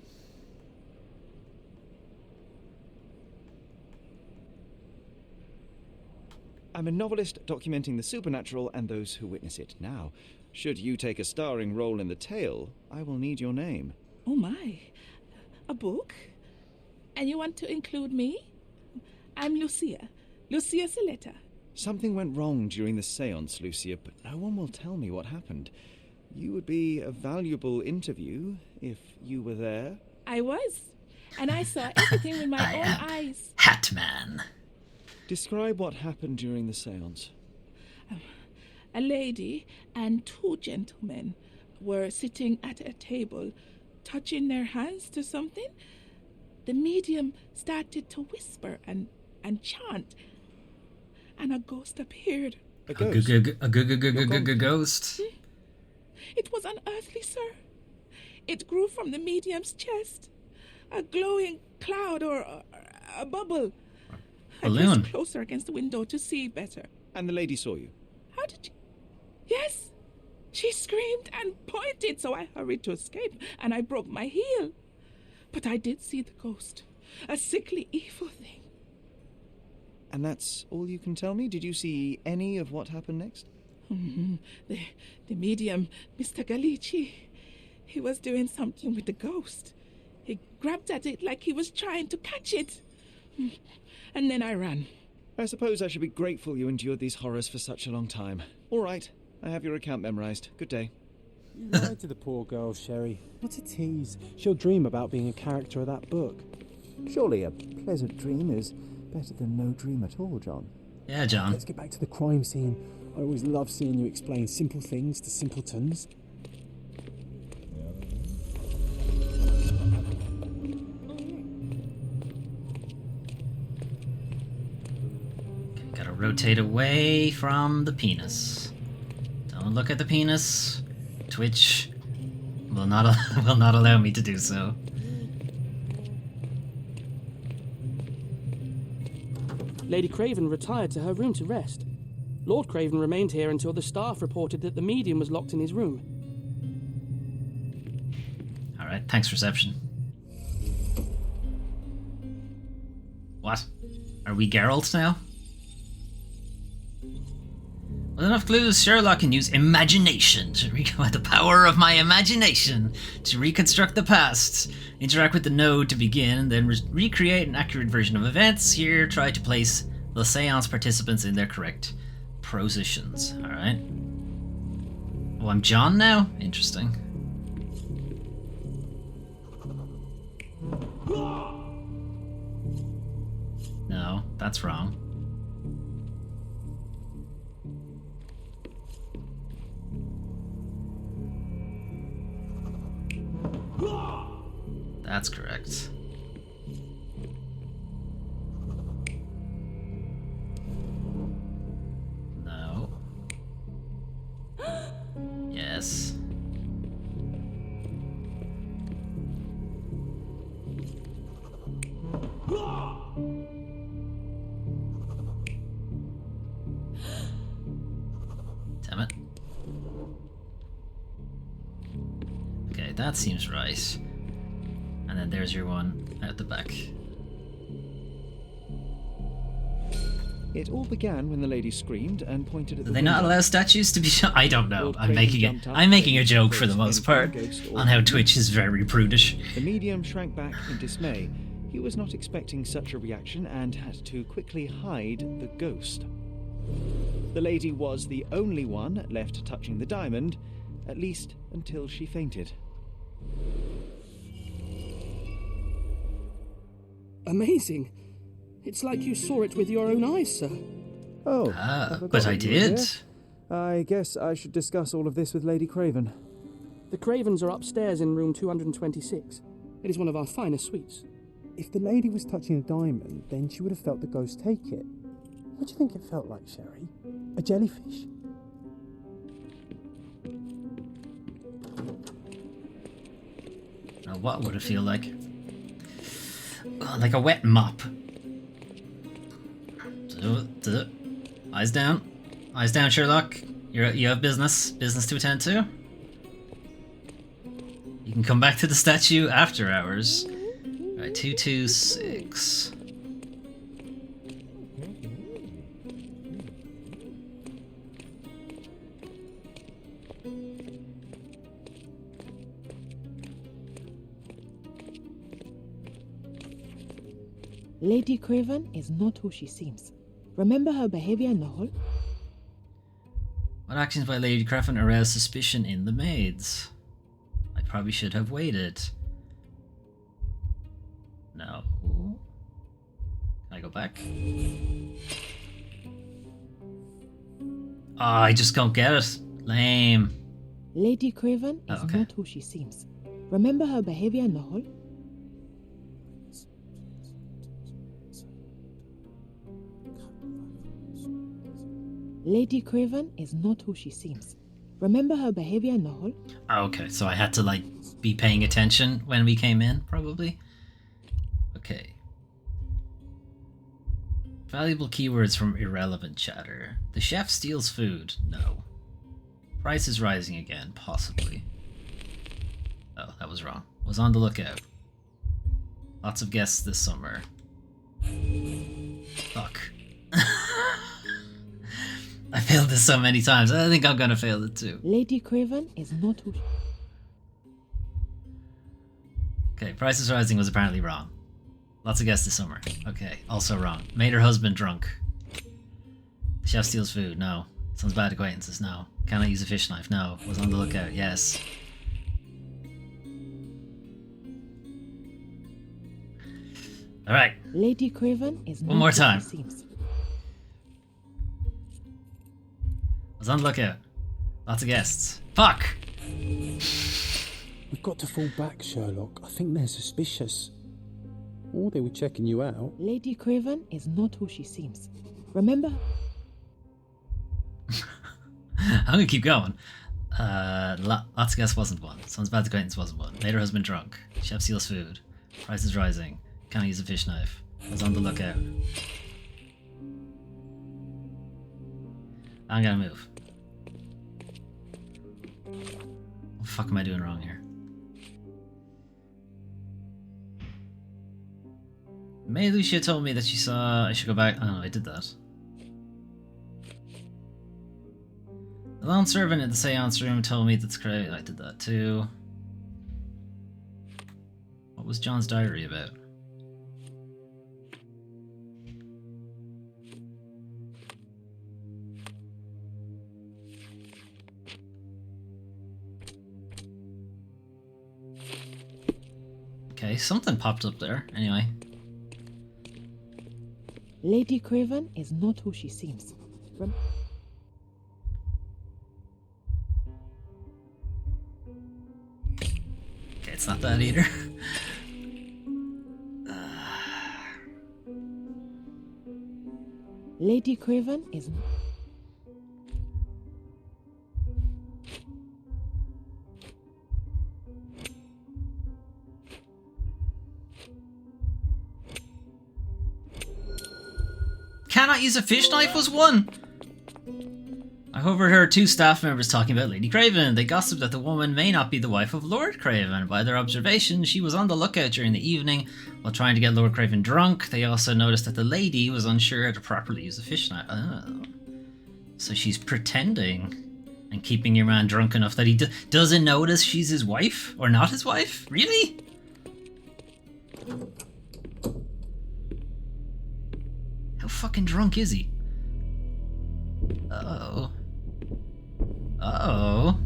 I'm a novelist documenting the supernatural and those who witness it. Now, should you take a starring role in the tale, I will need your name. Oh my. A book? And you want to include me? I'm Lucia. Lucia Saletta. Something went wrong during the seance, Lucia, but no one will tell me what happened. You would be a valuable interview if you were there. I was. And I saw everything with my own eyes. Hatman. Describe what happened during the seance. A lady and two gentlemen were sitting at a table, touching their hands to something. The medium started to whisper and chant, and a ghost appeared. A ghost? A ghost? It was unearthly, sir. It grew from the medium's chest. a glowing cloud or a bubble. Balloon. I pressed closer against the window to see better. And the lady saw you? How did you... Yes. She screamed and pointed, so I hurried to escape, and I broke my heel. But I did see the ghost. A sickly, evil thing. And that's all you can tell me? Did you see any of what happened next? The medium, Mr. Galici, he was doing something with the ghost. He grabbed at it like he was trying to catch it. And then I ran. I suppose I should be grateful you endured these horrors for such a long time. All right, I have your account memorized. Good day. You lied to the poor girl, Sherry. What a tease. She'll dream about being a character of that book. Surely a pleasant dream is better than no dream at all, John. Yeah, John. Let's get back to the crime scene. I always love seeing you explain simple things to simpletons. Gotta rotate away from the penis. Don't look at the penis. Twitch will not allow me to do so. Lady Craven retired to her room to rest. Lord Craven remained here until the staff reported that the medium was locked in his room. Alright, thanks, reception. What? Are we Geralt now? With enough clues, Sherlock can use imagination to the power of my imagination to reconstruct the past. Interact with the node to begin, then recreate an accurate version of events. Here, try to place the seance participants in their correct positions. Alright. Oh, I'm John now? Interesting. No, that's wrong. That's correct. No. Yes. Damn it. Okay, that seems right. And then there's your one out the back. It all began when the lady screamed and pointed at the Do they window. not allow statues to be shown? I don't know. Lord I'm Craven making jumped up, a joke for the faced most in part ghost on how order. Twitch is very prudish. The medium shrank back in dismay. He was not expecting such a reaction and had to quickly hide the ghost. The lady was the only one left touching the diamond, at least until she fainted. Amazing. It's like you saw it with your own eyes, sir. Oh, But I did. I guess I should discuss all of this with Lady Craven. The Cravens are upstairs in room 226. It is one of our finest suites. If the lady was touching a diamond, then she would have felt the ghost take it. What do you think it felt like, Sherry? A jellyfish? Now, what would it feel like? Oh, like a wet mop. Eyes down. Eyes down, Sherlock. You have business to attend to. You can come back to the statue after hours. Alright, 226. Lady Craven is not who she seems. Remember her behavior in the hall? What actions by Lady Craven aroused suspicion in the maids? I probably should have waited. No. Can I go back? Oh, I just don't get it. Lame. Lady Craven is Oh, okay. not who she seems. Remember her behavior in the hall? Lady Craven is not who she seems. Remember her behavior in the hall? Oh, okay, so I had to, like, be paying attention when we came in, probably. Valuable keywords from irrelevant chatter. The chef steals food. No. Price is rising again. Possibly. Oh, that was wrong. Was on the lookout. Lots of guests this summer. Fuck. I failed this so many times. I think I'm gonna fail it too. Lady Craven is not who... Okay, Price is Rising was apparently wrong. Lots of guests this summer. Okay, also wrong. Made her husband drunk. The chef steals food. No. Sounds bad acquaintances. No. Can I use a fish knife? No. Was on the lookout. Yes. Alright. Lady Craven is one more time. Seems. Was on the lookout. Lots of guests. Fuck! We've got to fall back, Sherlock. I think they're suspicious. Or they were checking you out. Lady Craven is not who she seems. Remember? I'm gonna keep going. Lots of guests wasn't one. Someone's bad acquaintance wasn't one. Made her husband drunk. Chef steals food. Price is rising. Can I use a fish knife? Was on the lookout. I'm gonna move. What the fuck am I doing wrong here? May Lucia told me that she saw I should go back. Oh no, I did that. The lone servant in the seance room told me that's correct. I did that too. What was John's diary about? Okay, something popped up there. Anyway. Lady Craven is not who she seems. Okay, it's not that either. Lady Craven is... Cannot use a fish knife was one! I overheard two staff members talking about Lady Craven. They gossiped that the woman may not be the wife of Lord Craven. By their observation, she was on the lookout during the evening while trying to get Lord Craven drunk. They also noticed that the lady was unsure how to properly use a fish knife. Oh. So she's pretending and keeping your man drunk enough that he doesn't notice she's his wife? Or not his wife? Really? How fucking drunk is he? Uh-oh. Uh-oh.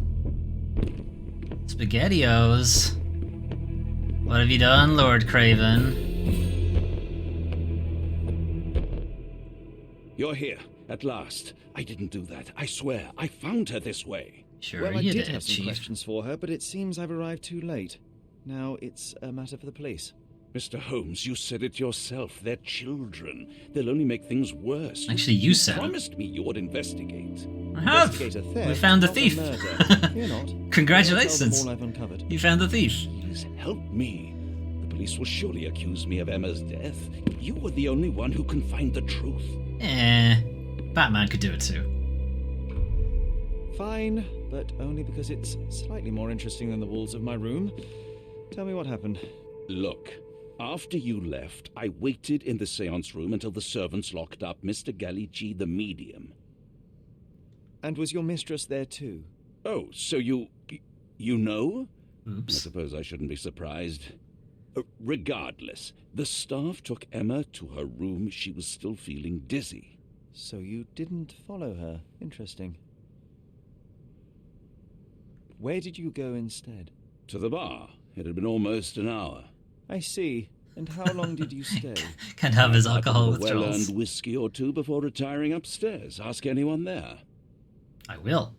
SpaghettiOs. What have you done, Lord Craven? You're here, at last. I didn't do that. I swear, I found her this way. Sure, well, I you did have some Chief. questions for her, but it seems I've arrived too late. Now it's a matter for the police. Mr. Holmes, you said it yourself. They're children. They'll only make things worse. Actually, you said it. Promised me you would investigate. I have. Investigate a theft, We found the not a thief. murder. Fear not. Congratulations. I'll tell them all I've uncovered. You found the thief. Please help me. The police will surely accuse me of Emma's death. You are the only one who can find the truth. Batman could do it too. Fine, but only because it's slightly more interesting than the walls of my room. Tell me what happened. Look, after you left, I waited in the seance room until the servants locked up Mr. Gallici, the medium. And was your mistress there too? Oh, so you know? Oops. I suppose I shouldn't be surprised. Regardless, the staff took Emma to her room. She was still feeling dizzy. So you didn't follow her. Interesting. Where did you go instead? To the bar. It had been almost an hour. I see. And how long did you stay? Can't have his I alcohol had a withdrawals. well-earned whiskey or two before retiring upstairs. Ask anyone there. I will.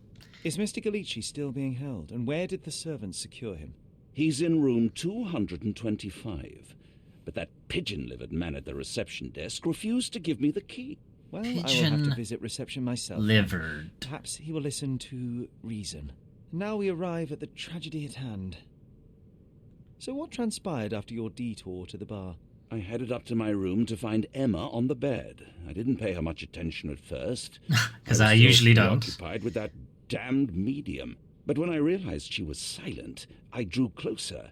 Is Mr. Gallici still being held? And where did the servants secure him? He's in room 225. But that pigeon-livered man at the reception desk refused to give me the key. Well, I will have to visit reception myself. Livered. Perhaps he will listen to reason. Now we arrive at the tragedy at hand. So what transpired after your detour to the bar? I headed up to my room to find Emma on the bed. I didn't pay her much attention at first. Because I usually don't. Occupied with that damned medium. But when I realized she was silent, I drew closer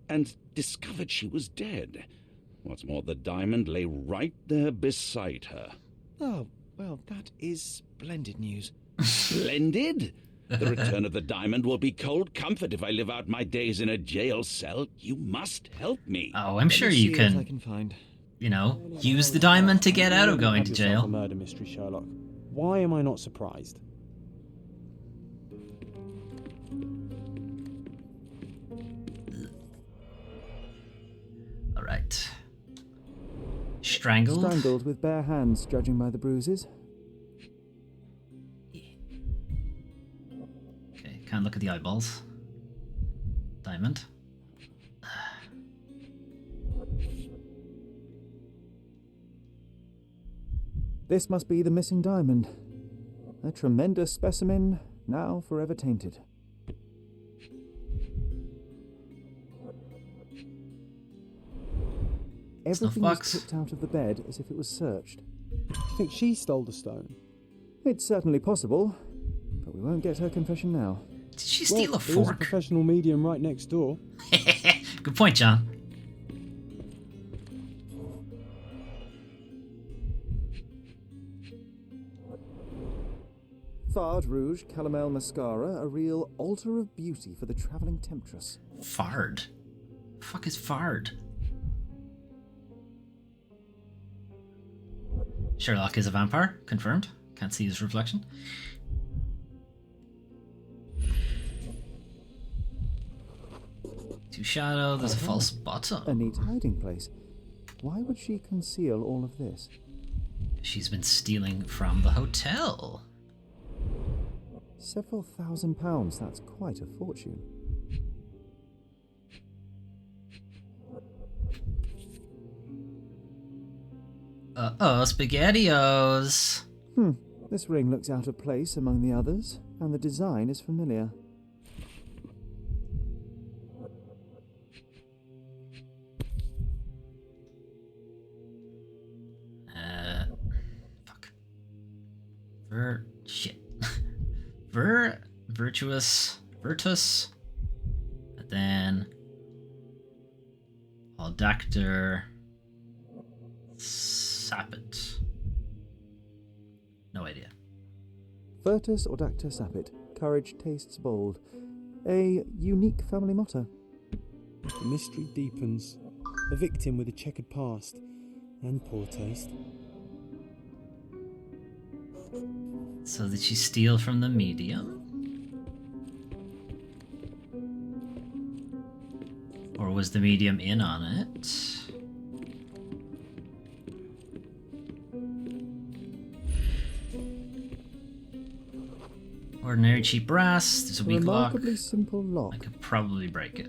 and discovered she was dead. What's more, the diamond lay right there beside her. Oh, well, that is splendid news. Splendid? The return of the diamond will be cold comfort if I live out my days in a jail cell. You must help me. Oh, I'm sure you can, I can find. you know, use the diamond to get out of going to jail. A murder mystery, Sherlock. Why am I not surprised? All right. Strangled. Strangled with bare hands, judging by the bruises. Okay, can't look at the eyeballs. Diamond. This must be the missing diamond. A tremendous specimen, now forever tainted. Everything was tipped out of the bed as if it was searched. Do you think she stole the stone? It's certainly possible, but we won't get her confession now. Did she steal a There is a fork? professional medium right next door. Good point, John. Fard Rouge Calomel Mascara, a real altar of beauty for the travelling temptress. Fard? The fuck is Fard? Sherlock is a vampire, confirmed. Can't see his reflection. To shadow, there's a false bottom. A neat hiding place. Why would she conceal all of this? She's been stealing from the hotel. Several £1,000, that's quite a fortune. Uh-oh, SpaghettiOs. This ring looks out of place among the others, and the design is familiar. Fuck. Virtus, and then Aldactyr Sapit. No idea. Virtus Audacta Sapit. Courage tastes bold. A unique family motto. The mystery deepens. A victim with a checkered past and poor taste. So did she steal from the medium? Or was the medium in on it? Ordinary cheap brass. There's a weak lock. Remarkably simple lock. I could probably break it.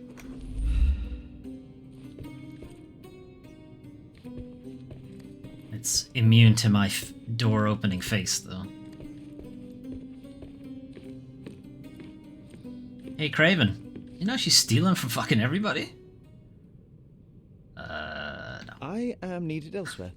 It's immune to my door opening face, though. Hey, Craven. You know she's stealing from fucking everybody? No. I am needed elsewhere.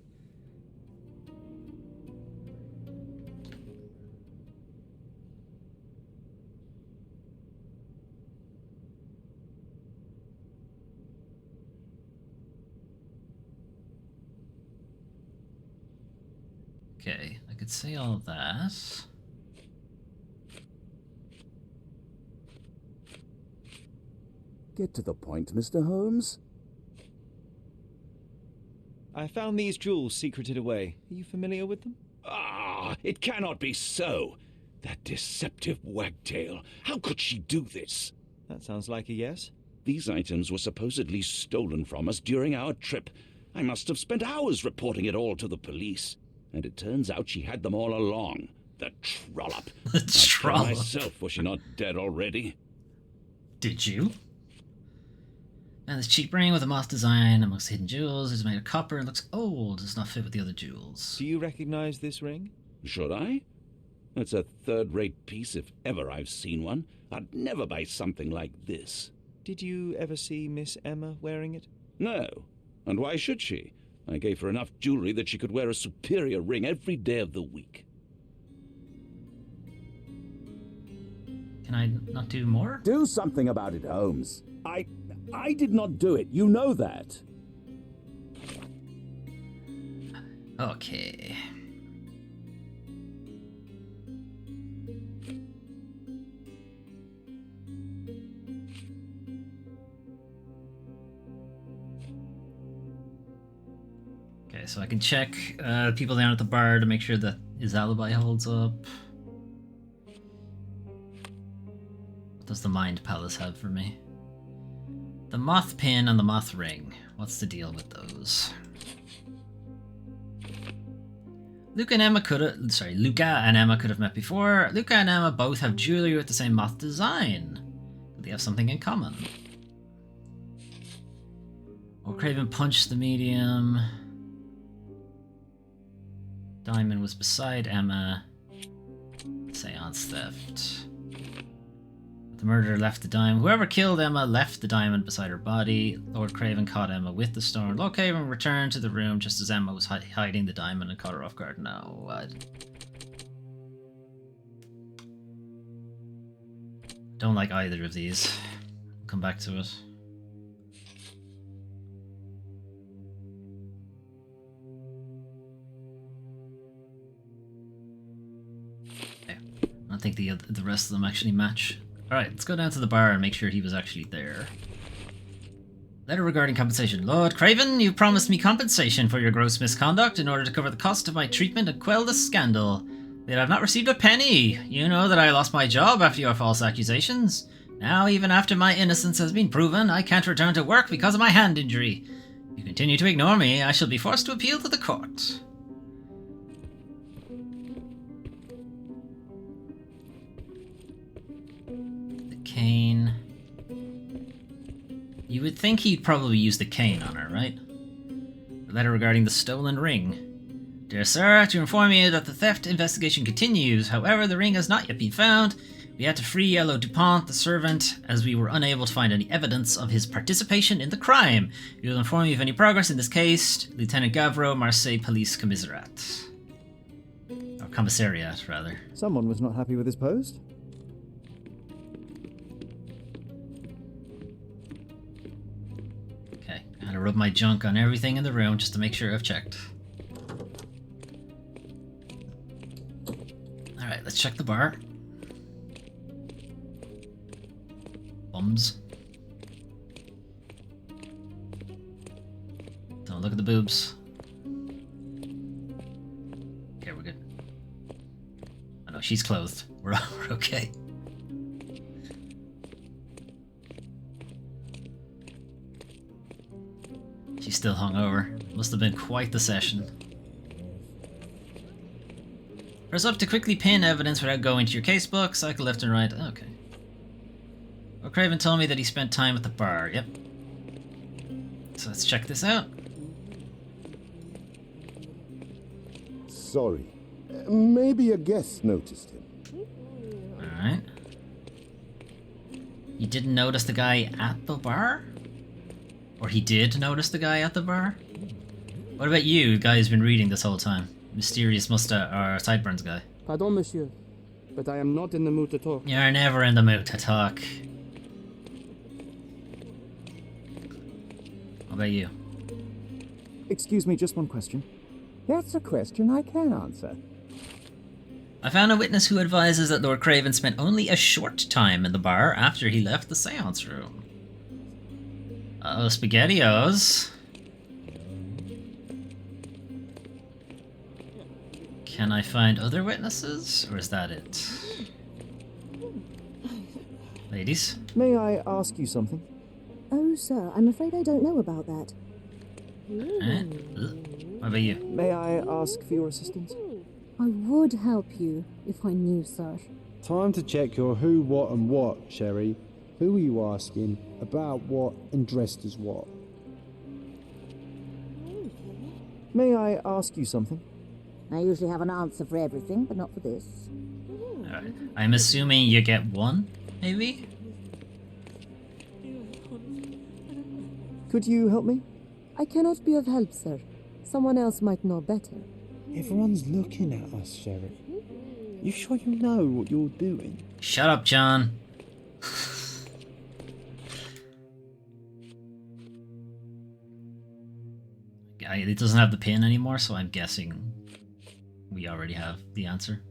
Okay, I could say all that. Get to the point, Mr. Holmes. I found these jewels secreted away. Are you familiar with them? Ah, it cannot be so. That deceptive wagtail. How could she do this? That sounds like a yes. These items were supposedly stolen from us during our trip. I must have spent hours reporting it all to the police. And it turns out she had them all along. The trollop. The trollop. I'd kill myself, was she not dead already? Did you? And this cheap ring with a moth design amongst the hidden jewels is made of copper and looks old. Does not fit with the other jewels. Do you recognize this ring? Should I? It's a third-rate piece if ever I've seen one. I'd never buy something like this. Did you ever see Miss Emma wearing it? No. And why should she? I gave her enough jewelry that she could wear a superior ring every day of the week. Can I not do more? Do something about it, Holmes. I did not do it. You know that. Okay. Okay, so I can check people down at the bar to make sure that his alibi holds up. What does the Mind Palace have for me? The Moth Pin and the Moth Ring. What's the deal with those? Luca and Emma could have met before. Luca and Emma both have jewelry with the same moth design. They have something in common. Craven punched the medium. Diamond was beside Emma. Seance theft. The murderer left the diamond. Whoever killed Emma left the diamond beside her body. Lord Craven caught Emma with the stone. Lord Craven returned to the room just as Emma was hiding the diamond and caught her off guard. No, what? Don't like either of these. We'll come back to it. Okay. I don't think the rest of them actually match. Alright, let's go down to the bar and make sure he was actually there. Letter regarding compensation. Lord Craven, you promised me compensation for your gross misconduct in order to cover the cost of my treatment and quell the scandal. Yet I've not received a penny. You know that I lost my job after your false accusations. Now, even after my innocence has been proven, I can't return to work because of my hand injury. If you continue to ignore me, I shall be forced to appeal to the court. Cane. You would think he'd probably use the cane on her, right? The letter regarding the stolen ring. Dear sir, to inform you that the theft investigation continues. However, the ring has not yet been found. We had to free Yellow Dupont, the servant, as we were unable to find any evidence of his participation in the crime. We will inform you of any progress in this case. Lieutenant Gavro, Marseille Police Commissariat. Or Commissariat, rather. Someone was not happy with his post. I had to rub my junk on everything in the room just to make sure I've checked. Alright, let's check the bar. Bums. Don't look at the boobs. Okay, we're good. Oh no, she's clothed. We're okay. She's still hungover. Must have been quite the session. Press up to quickly pin evidence without going to your casebook. Cycle left and right. Okay. Well, Craven told me that he spent time at the bar. Yep. So let's check this out. Sorry. Maybe a guest noticed him. Alright. You didn't notice the guy at the bar? Or he did notice the guy at the bar? What about you, the guy who's been reading this whole time? Mysterious mustache or sideburns guy. Pardon, monsieur, but I am not in the mood to talk. You're never in the mood to talk. What about you? Excuse me, just one question. That's a question I can answer. I found a witness who advises that Lord Craven spent only a short time in the bar after he left the seance room. Uh-oh, SpaghettiOs. Can I find other witnesses, or is that it? Ladies? May I ask you something? Oh, sir, I'm afraid I don't know about that. What about you? May I ask for your assistance? I would help you if I knew, sir. Time to check your who, what and what, Sherry. Who are you asking, about what, and dressed as what? May I ask you something? I usually have an answer for everything, but not for this. Alright. I'm assuming you get one, maybe? Could you help me? I cannot be of help, sir. Someone else might know better. Everyone's looking at us, Sherry. You sure you know what you're doing? Shut up, John. It doesn't have the pin anymore, so I'm guessing we already have the answer.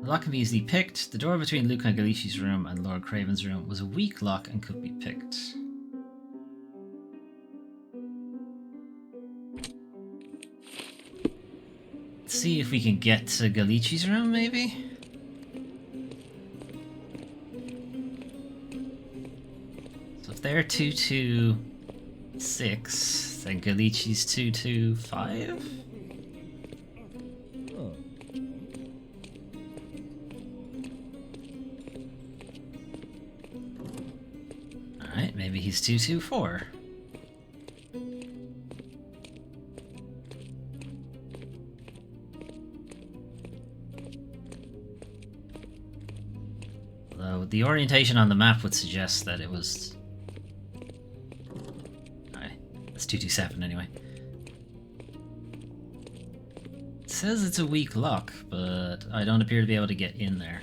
The lock can be easily picked. The door between Luca and Galici's room and Lord Craven's room was a weak lock and could be picked. Let's see if we can get to Galici's room, maybe? So if they're 226, then Galici's 225? Alright, maybe he's 224. Although the orientation on the map would suggest that it was... Alright, that's 227 anyway. It says it's a weak lock, but I don't appear to be able to get in there.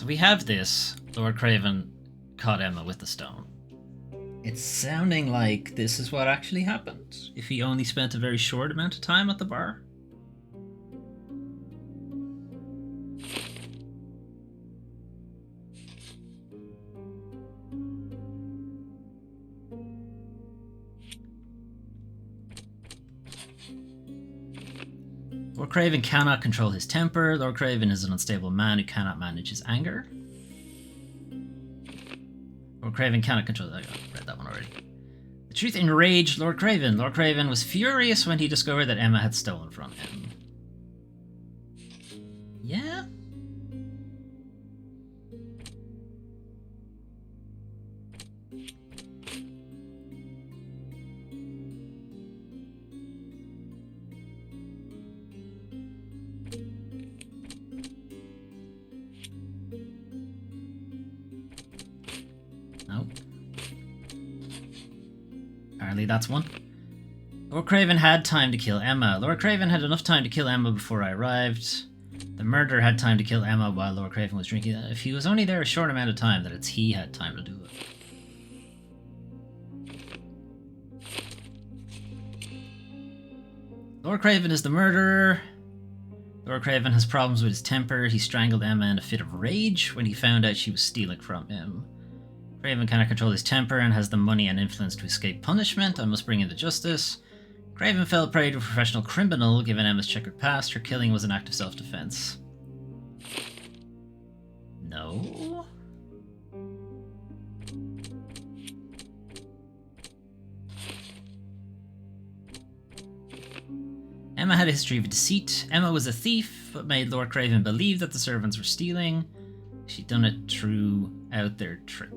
We have this. Lord Craven caught Emma with the stone. It's sounding like this is what actually happened, if he only spent a very short amount of time at the bar. Lord Craven cannot control his temper. Lord Craven is an unstable man who cannot manage his anger. Lord Craven cannot control... I read that one already. The truth enraged Lord Craven. Lord Craven was furious when he discovered that Emma had stolen from him. Yeah? Nope. Apparently that's one. Lord Craven had time to kill Emma. Lord Craven had enough time to kill Emma before I arrived. The murderer had time to kill Emma while Lord Craven was drinking. If he was only there a short amount of time, then it's he had time to do it. Lord Craven is the murderer. Lord Craven has problems with his temper. He strangled Emma in a fit of rage when he found out she was stealing from him. Craven cannot control his temper and has the money and influence to escape punishment. I must bring him to justice. Craven fell prey to a professional criminal. Given Emma's checkered past, her killing was an act of self-defense. No? Emma had a history of deceit. Emma was a thief, but made Lord Craven believe that the servants were stealing. She'd done it throughout their trip.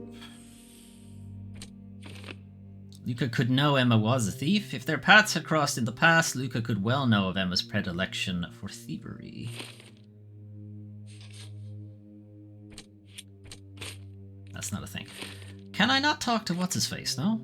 Luca could know Emma was a thief. If their paths had crossed in the past, Luca could well know of Emma's predilection for thievery. That's not a thing. Can I not talk to what's-his-face, no?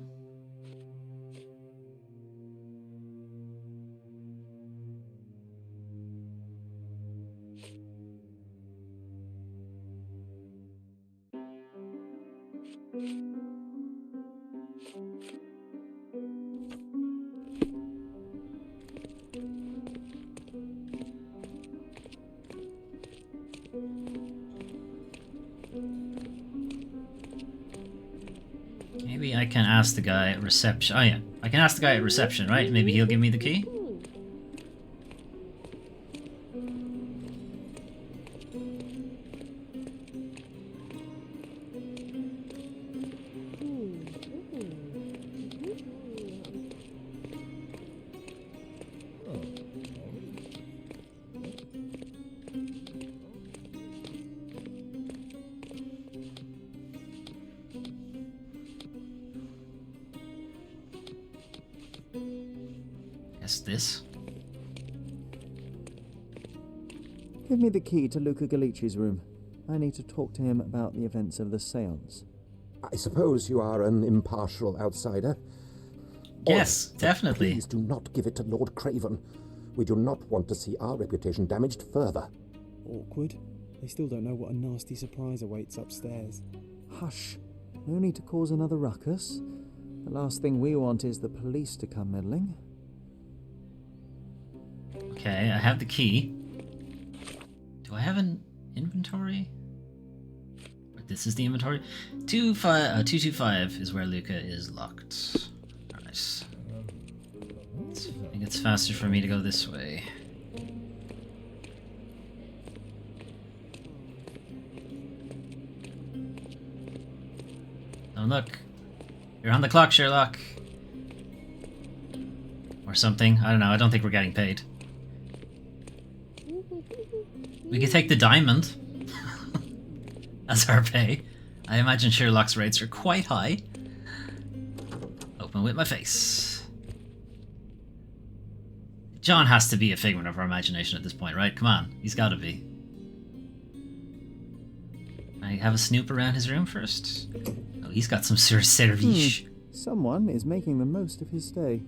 Maybe I can ask the guy at reception. Oh yeah, I can ask the guy at reception, right? Maybe he'll give me the key? What's this? Give me the key to Luca Galici's room. I need to talk to him about the events of the séance. I suppose you are an impartial outsider? Yes, definitely. Please do not give it to Lord Craven. We do not want to see our reputation damaged further. Awkward. They still don't know what a nasty surprise awaits upstairs. Hush. No need to cause another ruckus. The last thing we want is the police to come meddling. Okay, I have the key. Do I have an inventory? This is the inventory. 225 is where Luca is locked. Nice. I think it's faster for me to go this way. Oh look, you're on the clock, Sherlock. Or something. I don't know. I don't think we're getting paid. We could take the diamond as our pay. I imagine Sherlock's rates are quite high. Open with my face. John has to be a figment of our imagination at this point, right? Come on, he's got to be. I have a snoop around his room first. Oh, he's got some serious service. Someone is making the most of his stay.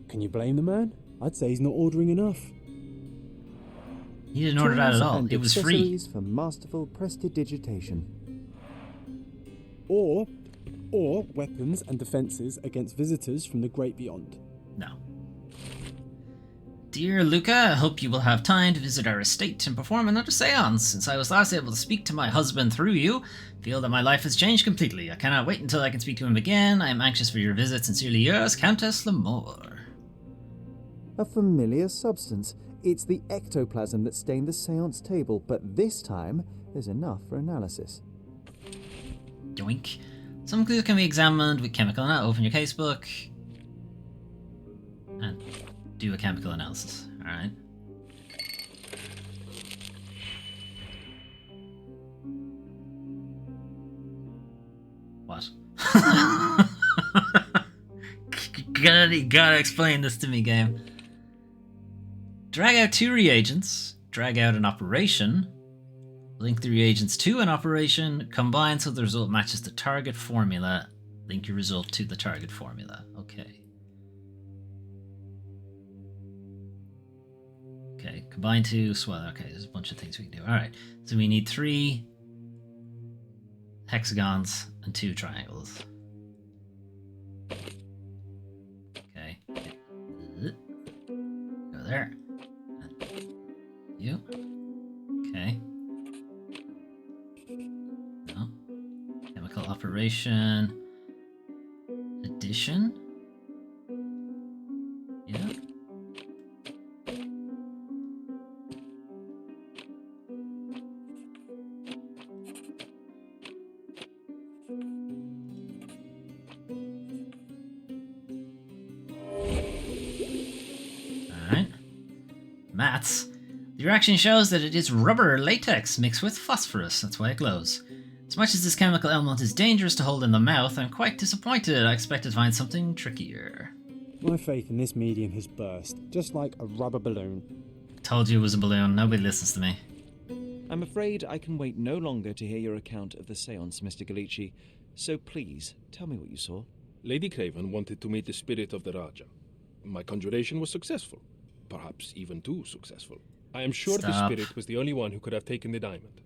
Can you blame the man? I'd say he's not ordering enough. He didn't order that at all. It was free. Accessories for masterful prestidigitation. Or weapons and defences against visitors from the great beyond. No. Dear Luca, I hope you will have time to visit our estate and perform another seance. Since I was last able to speak to my husband through you, I feel that my life has changed completely. I cannot wait until I can speak to him again. I am anxious for your visit. Sincerely yours, Countess Lamore. A familiar substance. It's the ectoplasm that stained the seance table, but this time there's enough for analysis. Yoink. Some clues can be examined with chemical analysis. Open your casebook and do a chemical analysis. Alright. What? gotta explain this to me, game. Drag out 2 reagents, drag out an operation, link the reagents to an operation, combine so the result matches the target formula, link your result to the target formula. Okay. Okay, combine to swell. Okay, there's a bunch of things we can do. Alright, so we need 3 hexagons and 2 triangles. Okay. Go there. You. Okay. No. Chemical operation. Addition. Yeah. Alright. Maths. The reaction shows that it is rubber latex mixed with phosphorus. That's why it glows. As much as this chemical element is dangerous to hold in the mouth, I'm quite disappointed. I expected to find something trickier. My faith in this medium has burst, just like a rubber balloon. Told you it was a balloon. Nobody listens to me. I'm afraid I can wait no longer to hear your account of the séance, Mr. Galici. So please, tell me what you saw. Lady Craven wanted to meet the spirit of the Raja. My conjuration was successful. Perhaps even too successful. I am sure the spirit was the only one who could have taken the diamond.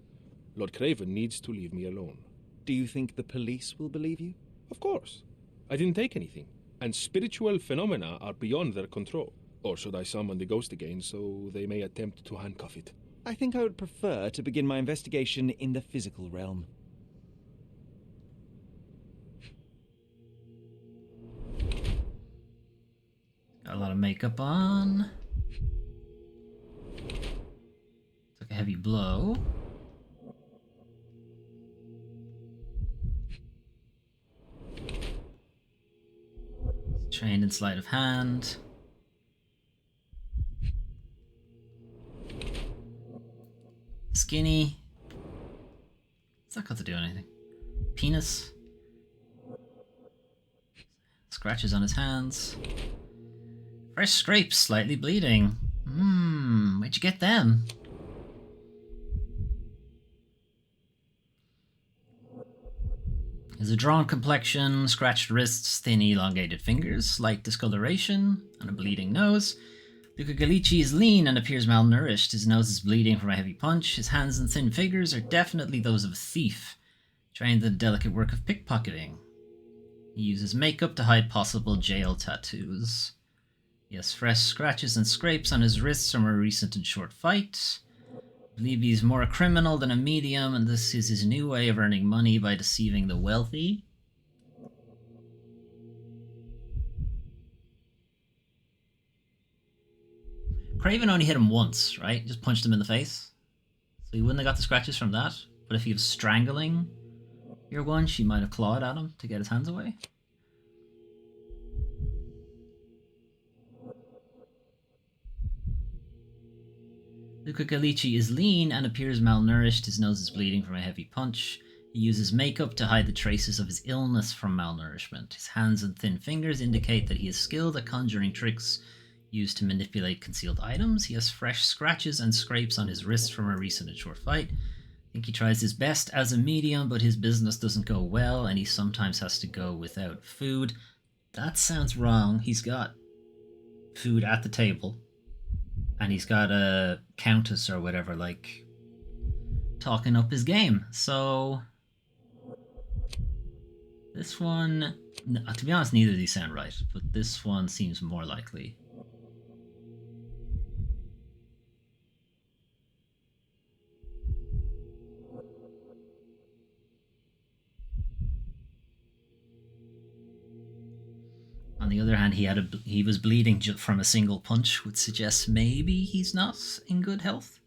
Lord Craven needs to leave me alone. Do you think the police will believe you? Of course. I didn't take anything, and spiritual phenomena are beyond their control. Or should I summon the ghost again so they may attempt to handcuff it? I think I would prefer to begin my investigation in the physical realm. Got a lot of makeup on. Took a heavy blow. Trained in sleight of hand. Skinny. It's not got to do anything. Penis. Scratches on his hands. Fresh scrapes, slightly bleeding. Where'd you get them? Has a drawn complexion, scratched wrists, thin elongated fingers, slight discoloration, and a bleeding nose. Luca Gallici is lean and appears malnourished. His nose is bleeding from a heavy punch. His hands and thin fingers are definitely those of a thief, trained in the delicate work of pickpocketing. He uses makeup to hide possible jail tattoos. He has fresh scratches and scrapes on his wrists from a recent and short fight. I believe he's more a criminal than a medium, and this is his new way of earning money by deceiving the wealthy. Craven only hit him once, right? Just punched him in the face. So he wouldn't have got the scratches from that. But if he was strangling your one, she might have clawed at him to get his hands away. Luca Gallici is lean and appears malnourished. His nose is bleeding from a heavy punch. He uses makeup to hide the traces of his illness from malnourishment. His hands and thin fingers indicate that he is skilled at conjuring tricks used to manipulate concealed items. He has fresh scratches and scrapes on his wrists from a recent and short fight. I think he tries his best as a medium, but his business doesn't go well, and he sometimes has to go without food. That sounds wrong. He's got food at the table. And he's got a countess or whatever, like, talking up his game. So, this one, to be honest, neither of these sound right, but this one seems more likely. On the other hand, he was bleeding from a single punch, which suggests maybe he's not in good health.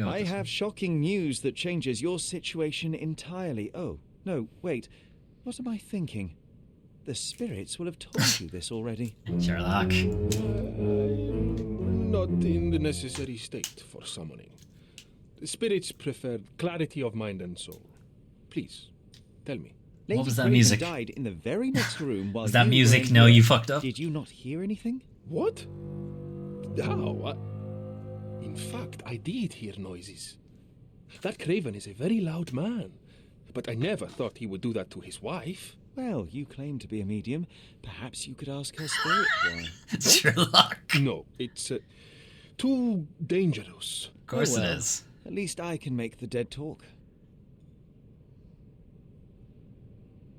I have shocking news that changes your situation entirely. Oh, no, wait. What am I thinking? The spirits will have told you this already. Sherlock. Not in the necessary state for summoning. The spirits prefer clarity of mind and soul. Please, tell me. Lady What was that Craven music? died in the very next room while Was that you music? were in No, here. you fucked up. Did you not hear anything? What? How? In fact, I did hear noises. That Craven is a very loud man, but I never thought he would do that to his wife. Well, you claim to be a medium. Perhaps you could ask her spirit why. Sherlock. No, it's too dangerous. Of course Oh, well. it is. At least I can make the dead talk.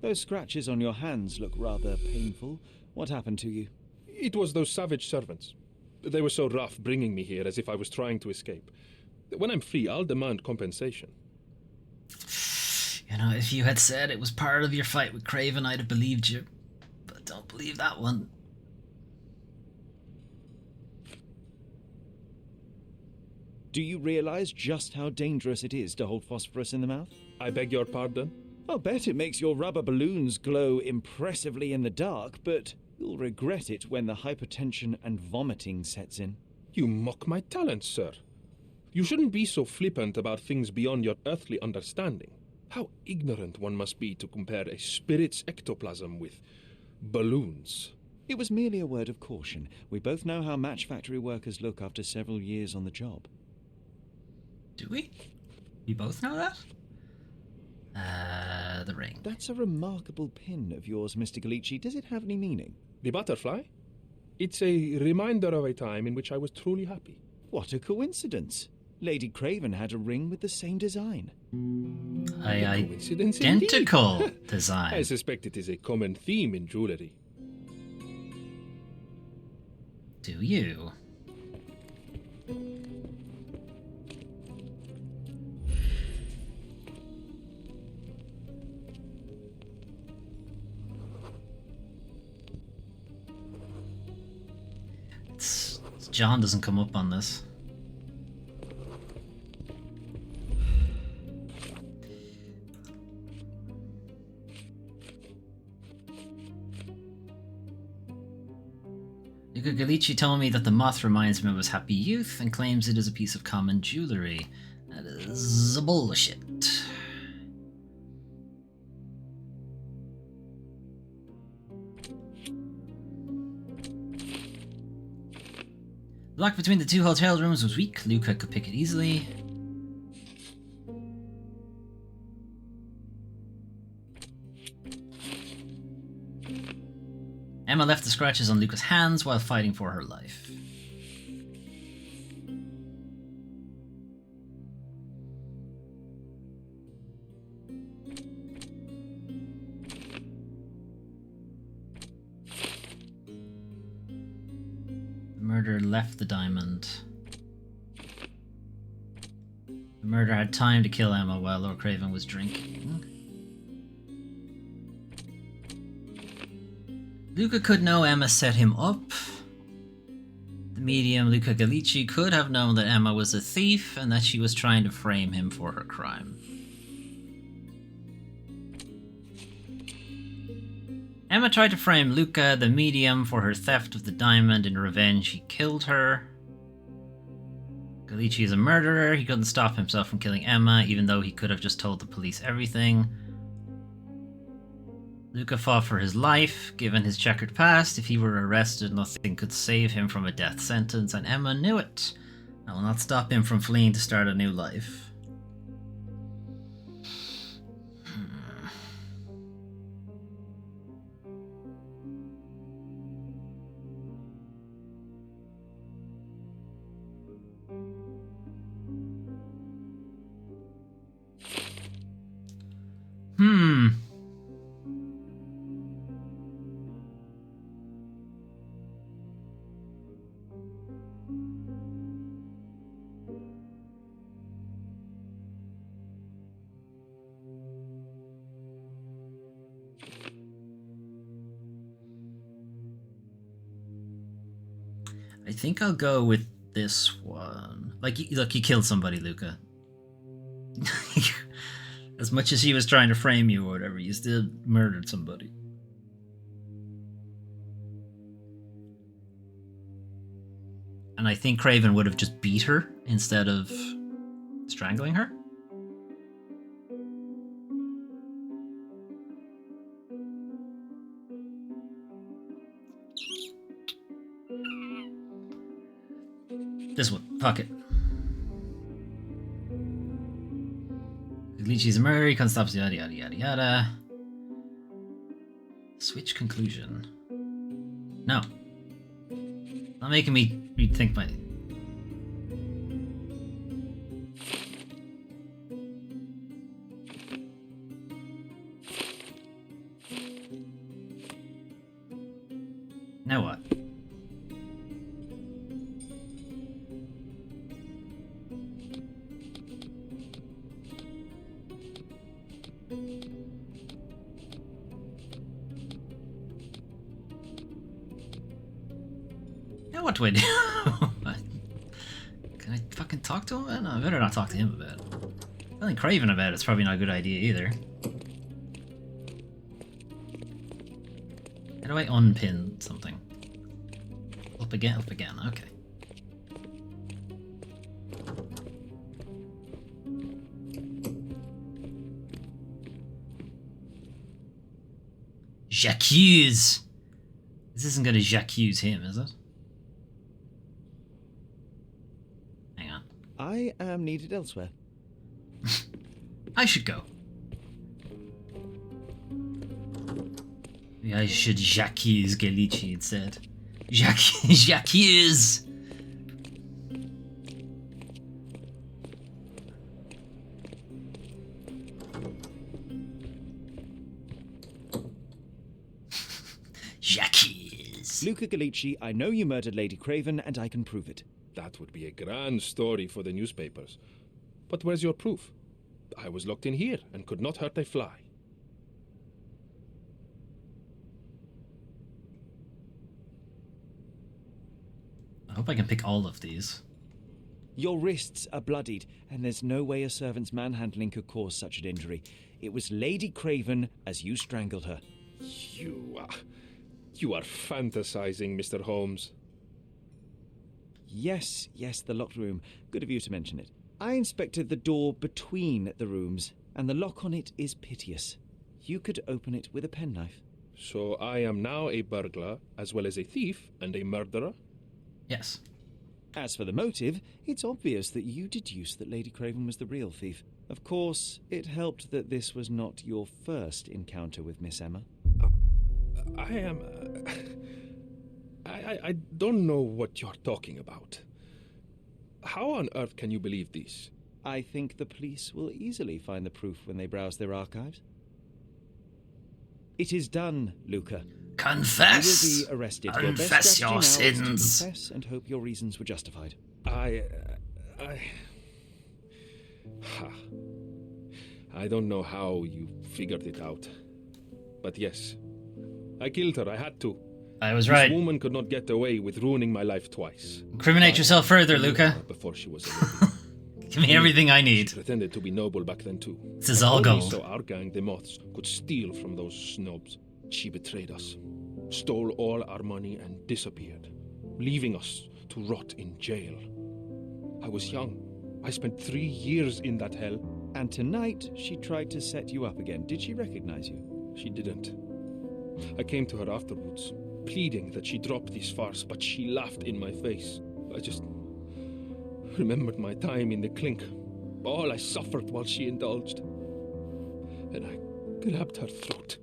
Those scratches on your hands look rather painful. What happened to you? It was those savage servants. They were so rough bringing me here as if I was trying to escape. When I'm free, I'll demand compensation. You know, if you had said it was part of your fight with Craven, I'd have believed you. But don't believe that one. Do you realize just how dangerous it is to hold phosphorus in the mouth? I beg your pardon? I'll bet it makes your rubber balloons glow impressively in the dark, but you'll regret it when the hypertension and vomiting sets in. You mock my talents, sir. You shouldn't be so flippant about things beyond your earthly understanding. How ignorant one must be to compare a spirit's ectoplasm with balloons. It was merely a word of caution. We both know how match factory workers look after several years on the job. Do we? We both know that? The ring. That's a remarkable pin of yours, Mr. Gallici. Does it have any meaning? The butterfly? It's a reminder of a time in which I was truly happy. What a coincidence. Lady Craven had a ring with the same design. Coincidence Identical indeed. design. I suspect it is a common theme in jewellery. Do you? John doesn't come up on this. Luca Gallici told me that the moth reminds him of his happy youth and claims it is a piece of common jewellery. That is bullshit. The lock between the two hotel rooms was weak. Luca could pick it easily. Emma left the scratches on Luca's hands while fighting for her life. The murderer left the diamond. The murderer had time to kill Emma while Lord Craven was drinking. Luca could know Emma set him up. The medium, Luca Gallici, could have known that Emma was a thief and that she was trying to frame him for her crime. Emma tried to frame Luca, the medium, for her theft of the diamond. In revenge, he killed her. Gallici is a murderer. He couldn't stop himself from killing Emma, even though he could have just told the police everything. Luca fought for his life. Given his checkered past, if he were arrested, nothing could save him from a death sentence, and Emma knew it. That will not stop him from fleeing to start a new life. I think I'll go with this one. Like, look, you killed somebody, Luca. As much as he was trying to frame you or whatever, you still murdered somebody. And I think Craven would have just beat her instead of strangling her. This one. Fuck it. Glitchy's a murderer, he can't stop, yada yada yada yada. Switch conclusion. No. Not making me rethink my... Now what? What do I do? Can I fucking talk to him? No, I better not talk to him about it. Telling Craven about it's probably not a good idea either. How do I unpin something? Up again, okay. J'accuse! This isn't gonna j'accuse him, is it? I am needed elsewhere. I should go. Maybe I should j'accuse Gallici instead. J'accuse! J'accuse! Luca Gallici, I know you murdered Lady Craven, and I can prove it. That would be a grand story for the newspapers. But where's your proof? I was locked in here and could not hurt a fly. I hope I can pick all of these. Your wrists are bloodied, and there's no way a servant's manhandling could cause such an injury. It was Lady Craven as you strangled her. You are fantasizing, Mr. Holmes. Yes, the locked room. Good of you to mention it. I inspected the door between the rooms, and the lock on it is piteous. You could open it with a penknife. So I am now a burglar, as well as a thief and a murderer? Yes. As for the motive, it's obvious that you deduced that Lady Craven was the real thief. Of course, it helped that this was not your first encounter with Miss Emma. I am... I don't know what you're talking about. How on earth can you believe this? I think the police will easily find the proof when they browse their archives. It is done, Luca. Confess! You will be arrested. Confess your sins. Confess and hope your reasons were justified. I don't know how you figured it out. But yes, I killed her. I had to. I was right. This woman could not get away with ruining my life twice. Incriminate yourself further, Luca. Before she was a Give me everything I need. She pretended to be noble back then too. This is all gold. So our gang, the Moths, could steal from those snobs. She betrayed us, stole all our money and disappeared, leaving us to rot in jail. I was young. I spent 3 years in that hell. And tonight, she tried to set you up again. Did she recognize you? She didn't. I came to her afterwards, pleading that she drop this farce, but she laughed in my face. I just remembered my time in the clink, all I suffered while she indulged. And I grabbed her throat.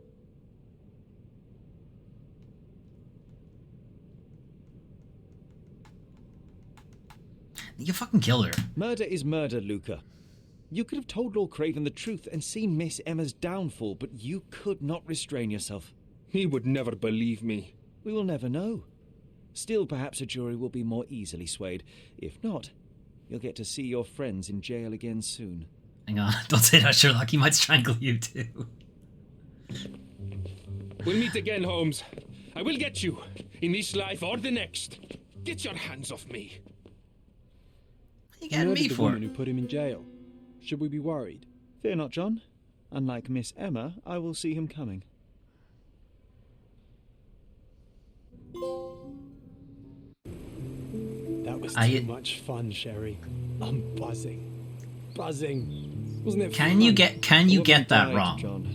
You fucking killed her. Murder is murder, Luca. You could have told Lord Craven the truth and seen Miss Emma's downfall, but you could not restrain yourself. He would never believe me. We will never know. Still, perhaps a jury will be more easily swayed. If not, you'll get to see your friends in jail again soon. Hang on, don't say that, Sherlock. He might strangle you too. We'll meet again, Holmes. I will get you, in this life or the next. Get your hands off me. What are you getting me the for? woman who put him in jail. Should we be worried? Fear not, John. Unlike Miss Emma, I will see him coming. That was too much fun, Sherry. I'm buzzing. Wasn't it Can you get that wrong? John.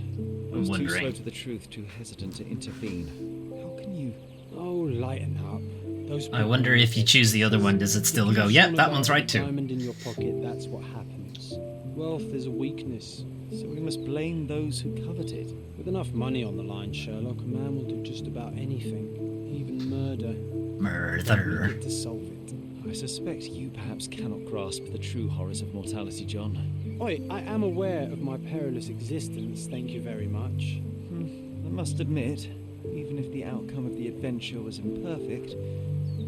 I I'm was too wondering. slow to the truth, too hesitant to intervene. How can you? Oh, lighten up. Those I wonder if you choose the other one, does it still go? Yep, that one's right too. Diamond in your pocket, that's what happens. Wealth is a weakness. So we must blame those who covet it. With enough money on the line, Sherlock, a man will do just about anything, even murder. Murder. We get to solve it. I suspect you perhaps cannot grasp the true horrors of mortality, John. Oi, I am aware of my perilous existence, thank you very much. I must admit, even if the outcome of the adventure was imperfect,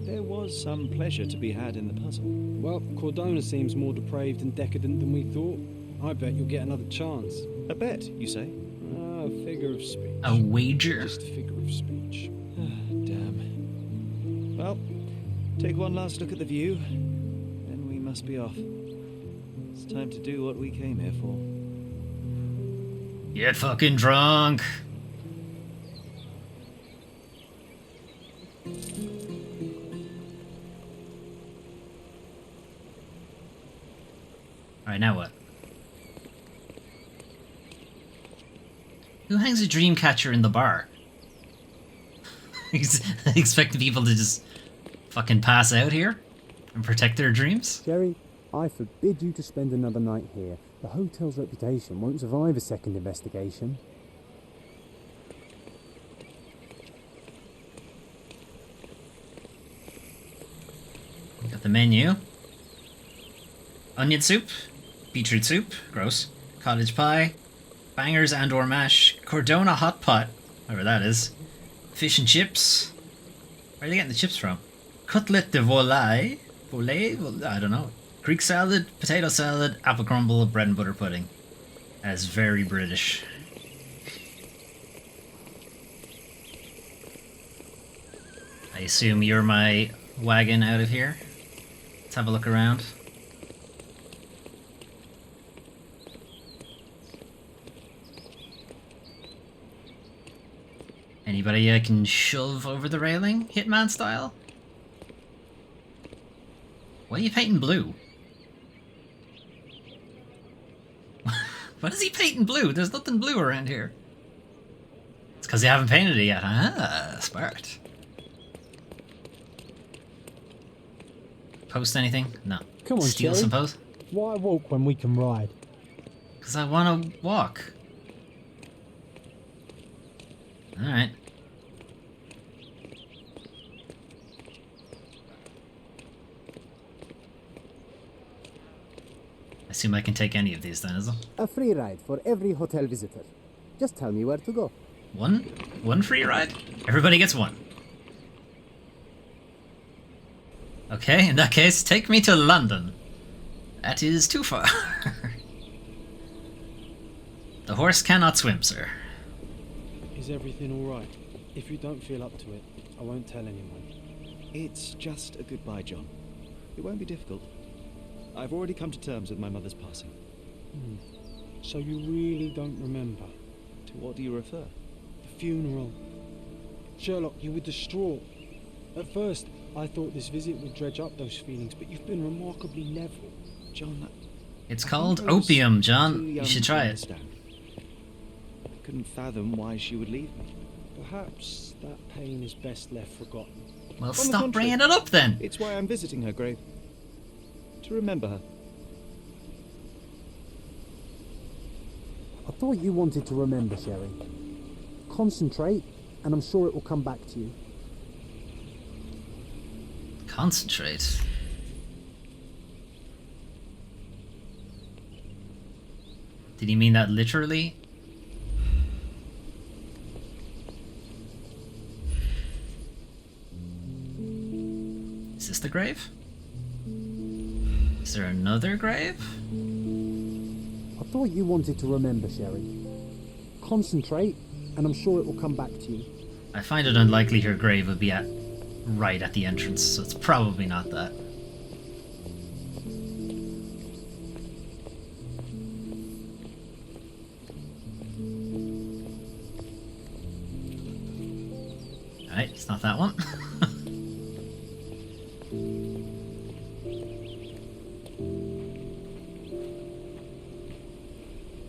there was some pleasure to be had in the puzzle. Well, Cordona seems more depraved and decadent than we thought. I bet you'll get another chance. A bet, you say? Ah, a figure of speech. A wager? Just a figure of speech. Damn. Well, take one last look at the view, then we must be off. It's time to do what we came here for. Get fucking drunk. Alright, now what? Who hangs a dream catcher in the bar? He's expecting people to just fucking pass out here and protect their dreams? Jerry, I forbid you to spend another night here. The hotel's reputation won't survive a second investigation. Got the menu. Onion soup, beetroot soup, gross, cottage pie, bangers and or mash, Cordona hot pot, whatever that is, fish and chips. Where are they getting the chips from? Cutlet de volaille, I don't know. Greek salad, potato salad, apple crumble, bread and butter pudding. That's very British. I assume you're my wagon out of here. Let's have a look around. Anybody I can shove over the railing, Hitman style? Why are you painting blue? What is he painting blue? There's nothing blue around here. It's because you haven't painted it yet. Ah, smart. Post anything? No. Come on, Steal Jerry. some post? Why walk when we can ride? Because I want to walk. Alright. I assume I can take any of these then, is it? A free ride for every hotel visitor. Just tell me where to go. One? One free ride? Everybody gets one. Okay, in that case, take me to London. That is too far. The horse cannot swim, sir. Is everything alright? If you don't feel up to it, I won't tell anyone. It's just a goodbye, John. It won't be difficult. I've already come to terms with my mother's passing. So you really don't remember? To what do you refer? The funeral. Sherlock, you were distraught. At first, I thought this visit would dredge up those feelings, but you've been remarkably level. John, it's called opium, John. You should try it. I couldn't fathom why she would leave me. Perhaps that pain is best left forgotten. Well, stop bringing it up then. It's why I'm visiting her grave. To remember her. I thought you wanted to remember, Sherry. Concentrate, and I'm sure it will come back to you. Concentrate? Did he mean that literally? Is this the grave? Is there another grave? I thought you wanted to remember, Sherry. Concentrate, and I'm sure it will come back to you. I find it unlikely her grave would be right at the entrance, so it's probably not that. Alright, it's not that one.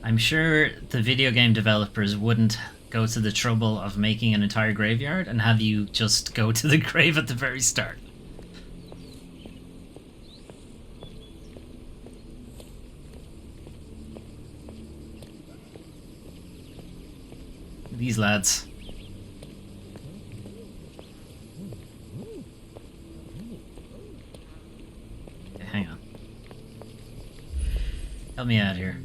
I'm sure the video game developers wouldn't go to the trouble of making an entire graveyard and have you just go to the grave at the very start. These lads. Okay, hang on. Help me out here.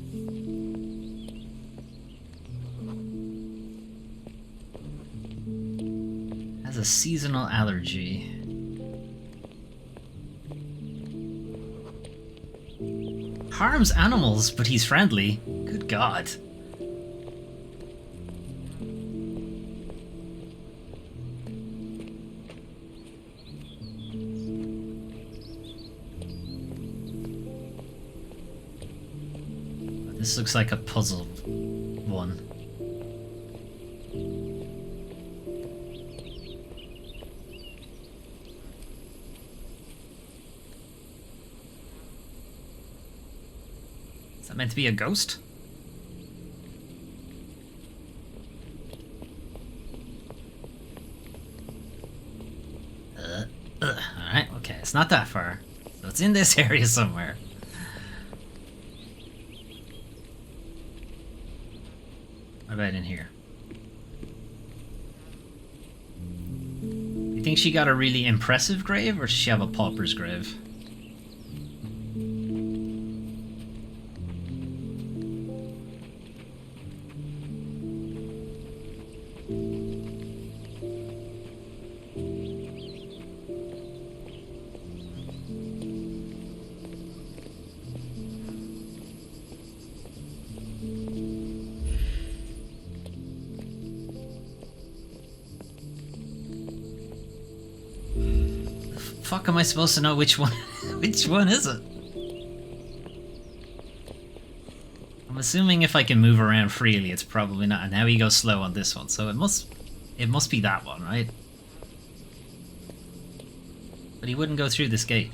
Has a seasonal allergy. Harms animals, but he's friendly. Good God. This looks like a puzzle one. Is that meant to be a ghost? Alright, okay, it's not that far. So it's in this area somewhere. What about in here? You think she got a really impressive grave, or does she have a pauper's grave? Fuck am I supposed to know which one which one is it? I'm assuming if I can move around freely it's probably not, and now he goes slow on this one, so it must be that one, right? But he wouldn't go through this gate.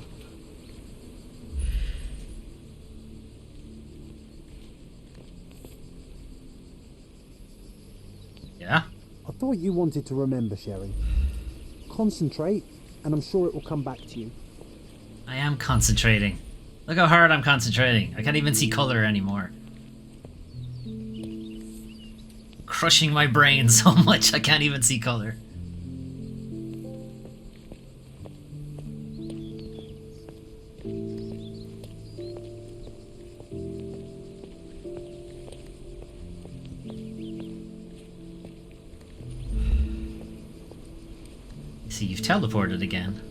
thought you wanted to remember, Sherry. Concentrate, and I'm sure it will come back to you. I am concentrating. Look how hard I'm concentrating. I can't even see color anymore. Crushing my brain so much I can't even see color. See, you've teleported again.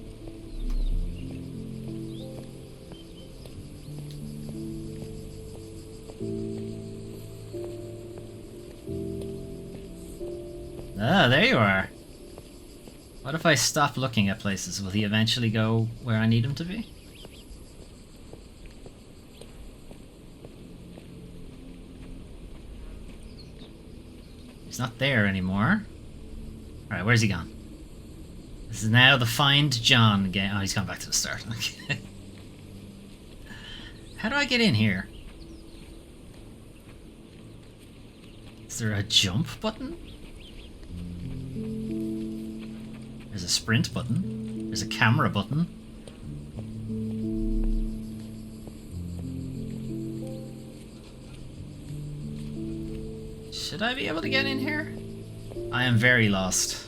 Ah, there you are. What if I stop looking at places? Will he eventually go where I need him to be? He's not there anymore. Alright, where's he gone? This is now the Find John game. Oh, he's gone back to the start. Okay. How do I get in here? Is there a jump button? There's a sprint button. There's a camera button. Should I be able to get in here? I am very lost.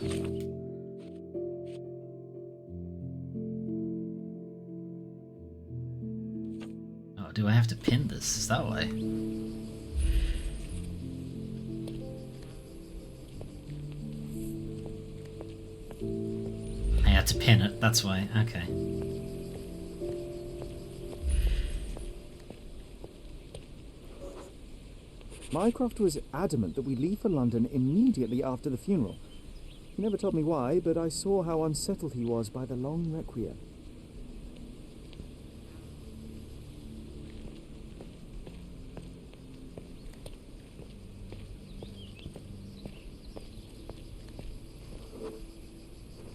Oh, do I have to pin this? Is that why? I had to pin it, that's why. Okay. Mycroft was adamant that we leave for London immediately after the funeral. He never told me why, but I saw how unsettled he was by the long requiem.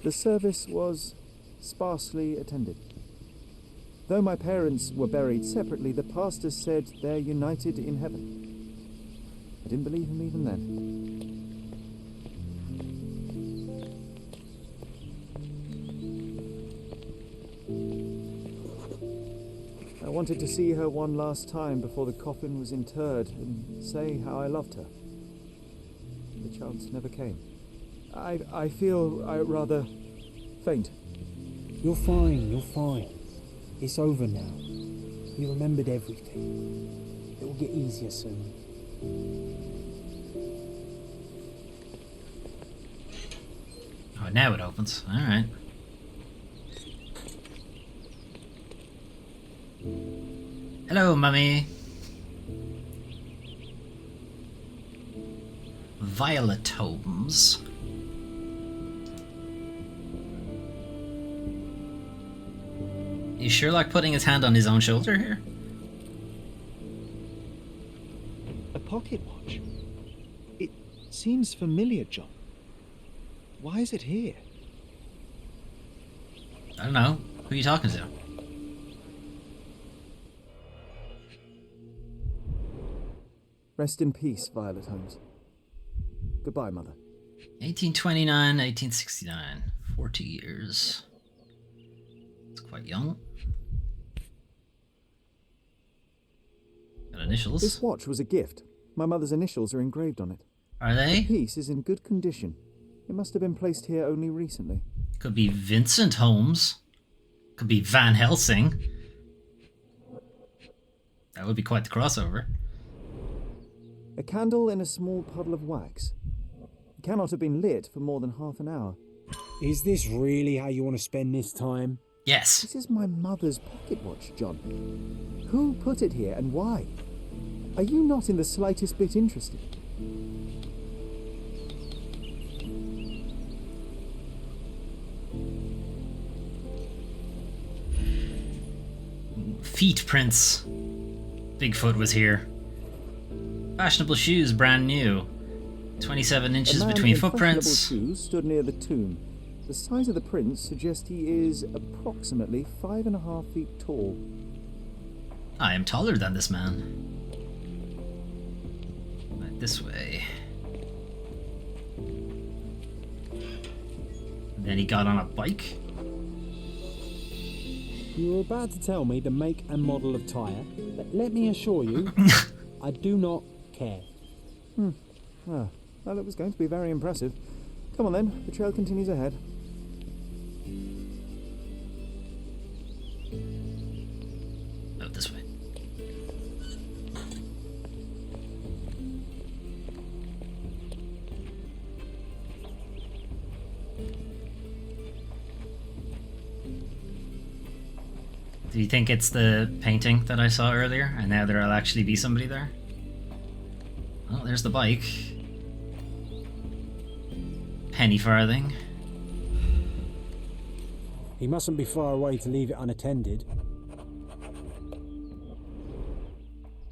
The service was sparsely attended. Though my parents were buried separately, the pastor said they're united in heaven. I didn't believe him even then. I wanted to see her one last time before the coffin was interred and say how I loved her. The chance never came. I feel rather faint. You're fine, you're fine. It's over now. You remembered everything. It will get easier soon. Oh, now it opens. Alright. Hello, Mummy. Violet Holmes. Is Sherlock putting his hand on his own shoulder here? A pocket watch? It seems familiar, John. Why is it here? I don't know. Who are you talking to? Rest in peace, Violet Holmes. Goodbye, Mother. 1829, 1869. 40 years. It's quite young. Got initials. This watch was a gift. My mother's initials are engraved on it. Are they? The piece is in good condition. It must have been placed here only recently. Could be Vincent Holmes. Could be Van Helsing. That would be quite the crossover. A candle in a small puddle of wax. It cannot have been lit for more than half an hour. Is this really how you want to spend this time? Yes. This is my mother's pocket watch, John. Who put it here and why? Are you not in the slightest bit interested? Feet prints. Bigfoot was here. Fashionable shoes, brand new. 27 inches between footprints. Shoes stood near the tomb. The size of the prints suggests he is approximately 5.5 feet tall. I am taller than this man. Right, this way. Then he got on a bike. You were about to tell me the make and model of tyre, but let me assure you, I do not care. Well, it was going to be very impressive. Come on then, the trail continues ahead. Oh, this way. Do you think it's the painting that I saw earlier, and now there'll actually be somebody there? Oh, there's the bike. Penny farthing. He mustn't be far away to leave it unattended.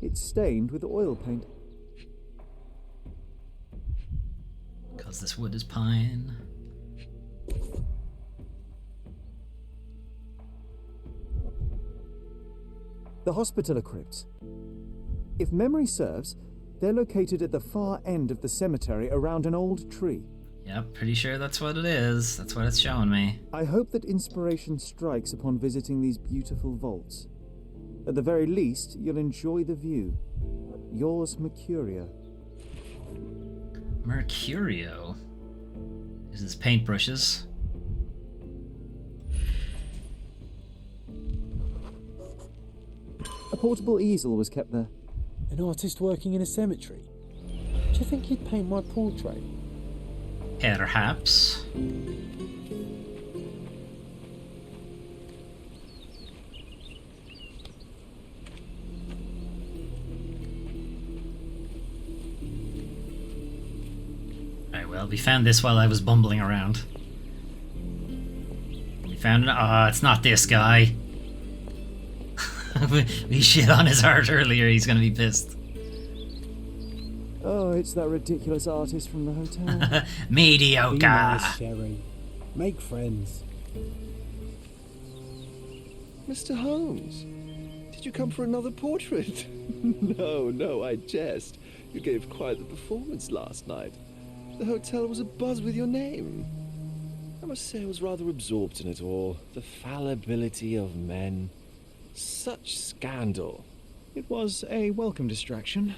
It's stained with oil paint. Because this wood is pine. The Hospitaller crypts. If memory serves, they're located at the far end of the cemetery around an old tree. Yep, pretty sure that's what it is. That's what it's showing me. I hope that inspiration strikes upon visiting these beautiful vaults. At the very least, you'll enjoy the view. Yours, Mercurio. Mercurio? This is paintbrushes. A portable easel was kept there. An artist working in a cemetery? Do you think he'd paint my portrait? Perhaps. Alright, well, we found this while I was bumbling around. We found it. Oh, it's not this guy. We shit on his art earlier, he's gonna be pissed. Oh, it's that ridiculous artist from the hotel. Mediocre. Be nice, Sherry. Make friends. Mr. Holmes, did you come for another portrait? No, I jest. You gave quite the performance last night. The hotel was abuzz with your name. I must say I was rather absorbed in it all. The fallibility of men. Such scandal. It was a welcome distraction.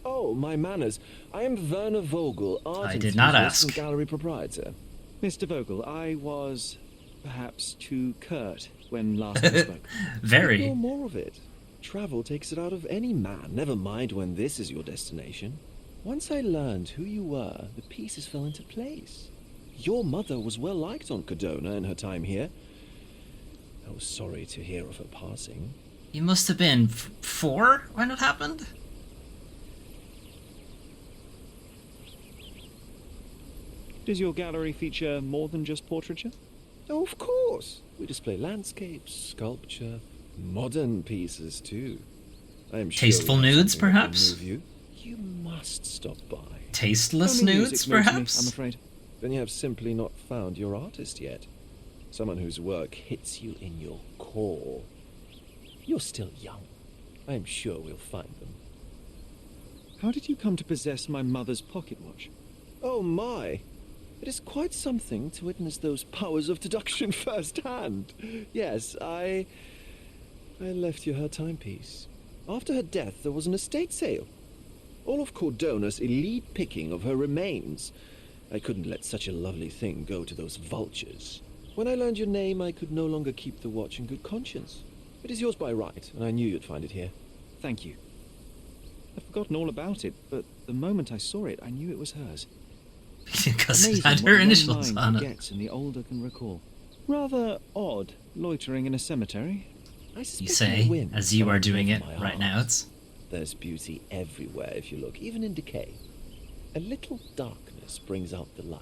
Oh, my manners. I am Werner Vogel, art I did not enthusiast ask. and gallery proprietor. Mr. Vogel, I was perhaps too curt when last we spoke. Very. No more of it. Travel takes it out of any man, never mind when this is your destination. Once I learned who you were, the pieces fell into place. Your mother was well liked on Cadona in her time here. I was sorry to hear of her passing. You must have been 4 when it happened? Does your gallery feature more than just portraiture? Oh, of course. We display landscapes, sculpture, modern pieces too. I am sure Tasteful we have nudes, something that will perhaps? move you. You must stop by. Tasteless Only nudes, music moves me, perhaps? I'm afraid. Then you have simply not found your artist yet. Someone whose work hits you in your core. You're still young. I am sure we'll find them. How did you come to possess my mother's pocket watch? Oh my! It is quite something to witness those powers of deduction firsthand. Yes, I left you her timepiece. After her death, there was an estate sale. All of Cordona's elite picking of her remains. I couldn't let such a lovely thing go to those vultures. When I learned your name, I could no longer keep the watch in good conscience. It is yours by right, and I knew you'd find it here. Thank you. I'd forgotten all about it, but the moment I saw it, I knew it was hers. Because it Amazing had what her one initials mind on it. forgets and the older can recall. Rather odd, loitering in a cemetery. I You suspect say, you'll win as you are someone doing for it my right art. now. It's There's beauty everywhere if you look, even in decay. A little darkness brings out the light.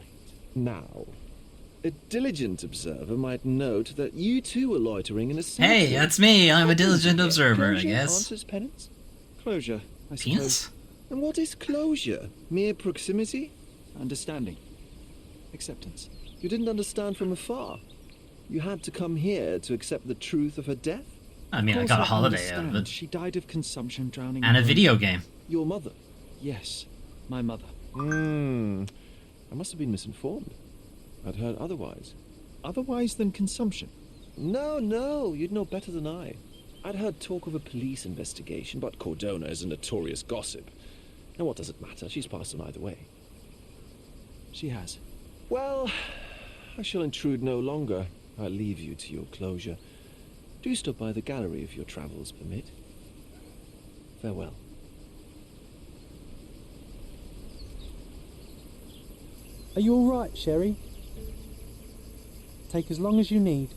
Now, a diligent observer might note that you too were loitering in a cemetery. Hey, that's me. I'm a diligent observer, I Closure guess. answers penance? Closure, I suppose. Penis? And what is closure? Mere proximity? Understanding. Acceptance. You didn't understand from afar. You had to come here to accept the truth of her death? I mean, I Of got a course holiday out of understand. it. She died of consumption, drowning. And a in video game. Your mother? Yes, my mother. I must have been misinformed. I'd heard otherwise. otherwise than consumption? No, you'd know better than I. I'd heard talk of a police investigation, but Cordona is a notorious gossip. Now what does it matter? She's passed on either way. She has. Well, I shall intrude no longer. I'll leave you to your closure. Do stop by the gallery if your travels permit. Farewell. Are you all right, Sherry? Take as long as you need.